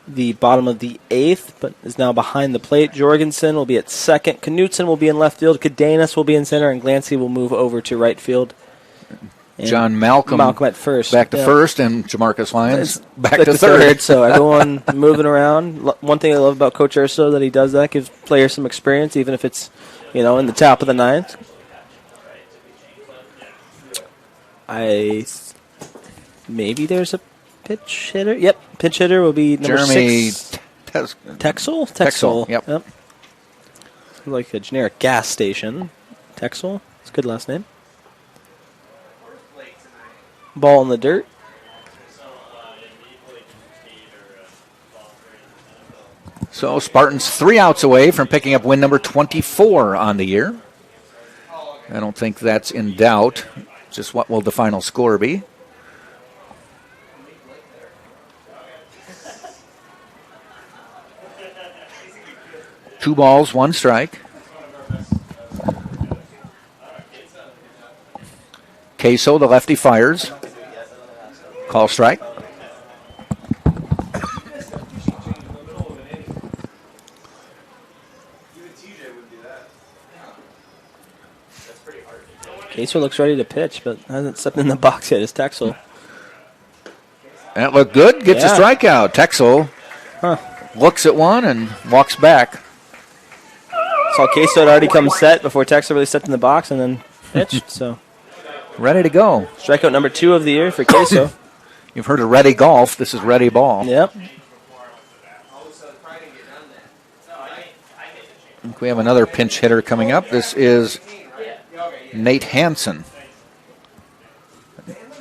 the bottom of the 8th, but is now behind the plate. Jorgensen will be at second. Knutson will be in left field. Cadenas will be in center, and Glancy will move over to right field. And John Malcolm at first. Back to first, and Jamarcus Lyons back to third. So everyone moving around. One thing I love about Coach Urso that he does that, gives players some experience, even if it's, in the top of the 9th. Maybe there's a pitch hitter. Yep, pitch hitter will be number Jeremy 6. Texel. Yep. Like a generic gas station. Texel. It's a good last name. Ball in the dirt. So Spartans 3 outs away from picking up win number 24 on the year. I don't think that's in doubt. Just what will the final score be? Two balls, one strike. Queso, the lefty, fires. Call strike. Queso looks ready to pitch, but hasn't stepped in the box yet. It's Texel. That looked good. Gets a strikeout. Texel looks at one and walks back. Saw Queso had already come set before Texel really stepped in the box and then pitched. So ready to go. Strikeout number 2 of the year for Queso. You've heard of ready golf. This is ready ball. Yep. I think we have another pinch hitter coming up. This is Nate Hansen.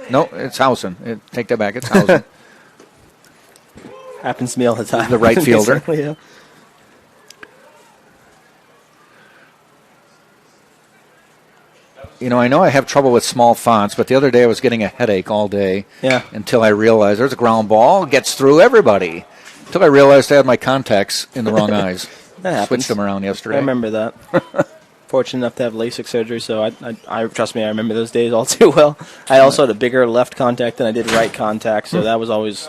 No, it's Housen. Take that back. It's Housen. Happens to me all the time. The right fielder. Yeah. You know, I know I have trouble with small fonts, but the other day I was getting a headache all day until I realized there's a ground ball, gets through everybody. Until I realized I had my contacts in the wrong eyes. That happens. Switched them around yesterday. I remember that. Fortunate enough to have LASIK surgery, so I trust me, I remember those days all too well. I also had a bigger left contact than I did right contact, so that was always,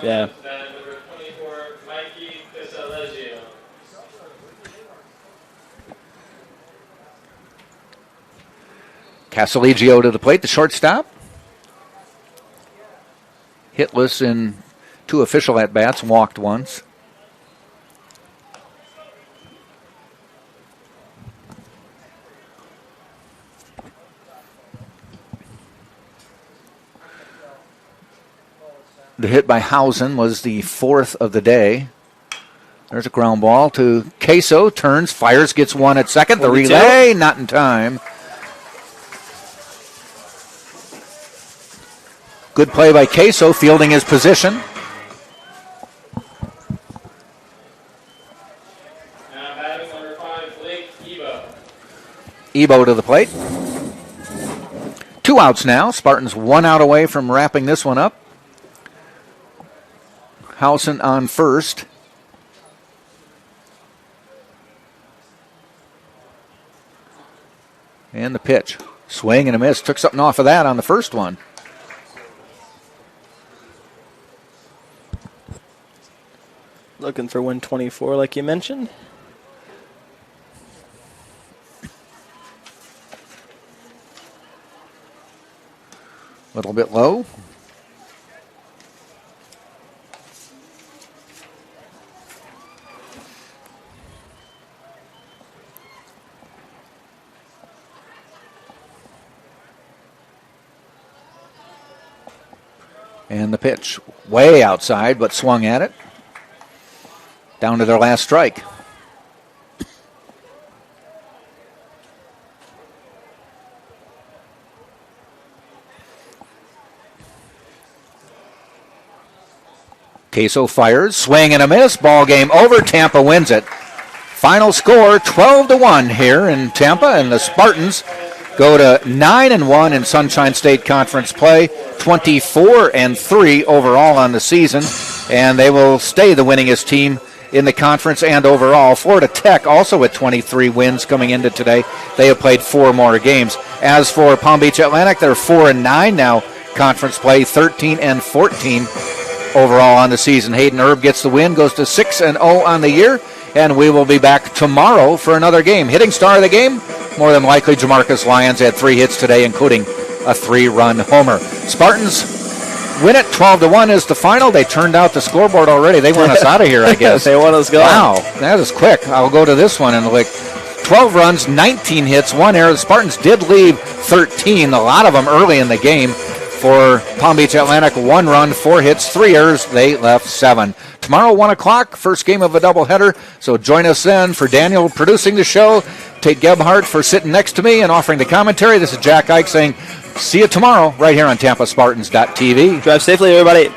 Casalegio to the plate, the shortstop. Hitless in 2 official at-bats, walked once. The hit by Housen was the 4th of the day. There's a ground ball to Queso, turns, fires, gets one at second. The relay, not in time. Good play by Queso, fielding his position. Ebo to the plate. 2 outs now. Spartans 1 out away from wrapping this one up. Housen on first. And the pitch. Swing and a miss. Took something off of that on the first one. Looking for 124 like you mentioned. A little bit low. And the pitch way outside, but swung at it. Down to their last strike. Queso fires, swing and a miss. Ball game over. Tampa wins it. Final score 12-1 here in Tampa, and the Spartans go to 9-1 in Sunshine State Conference play, 24-3 overall on the season, and they will stay the winningest team in the conference and overall. Florida Tech also at 23 wins coming into today. They have played 4 more games. As for Palm Beach Atlantic, they're 4-9 now conference play, 13-14 overall on the season. Hayden Erb gets the win, goes to 6-0 on the year, and we will be back tomorrow for another game. Hitting star of the game, more than likely Jamarcus Lyons had 3 hits today, including a 3-run homer. Spartans win it. 12-1 is the final. They turned out the scoreboard already. They want us out of here, I guess. They want us going. Wow, that is quick. I'll go to this one and like 12 runs, 19 hits, 1 error. The Spartans did leave 13, a lot of them early in the game. For Palm Beach Atlantic, 1 run, 4 hits, 3 errors. They left 7. Tomorrow, 1 o'clock, first game of a doubleheader. So join us then. For Daniel producing the show, Tate Gebhardt for sitting next to me and offering the commentary. This is Jack Ike saying, see you tomorrow right here on TampaSpartans.tv. Drive safely, everybody.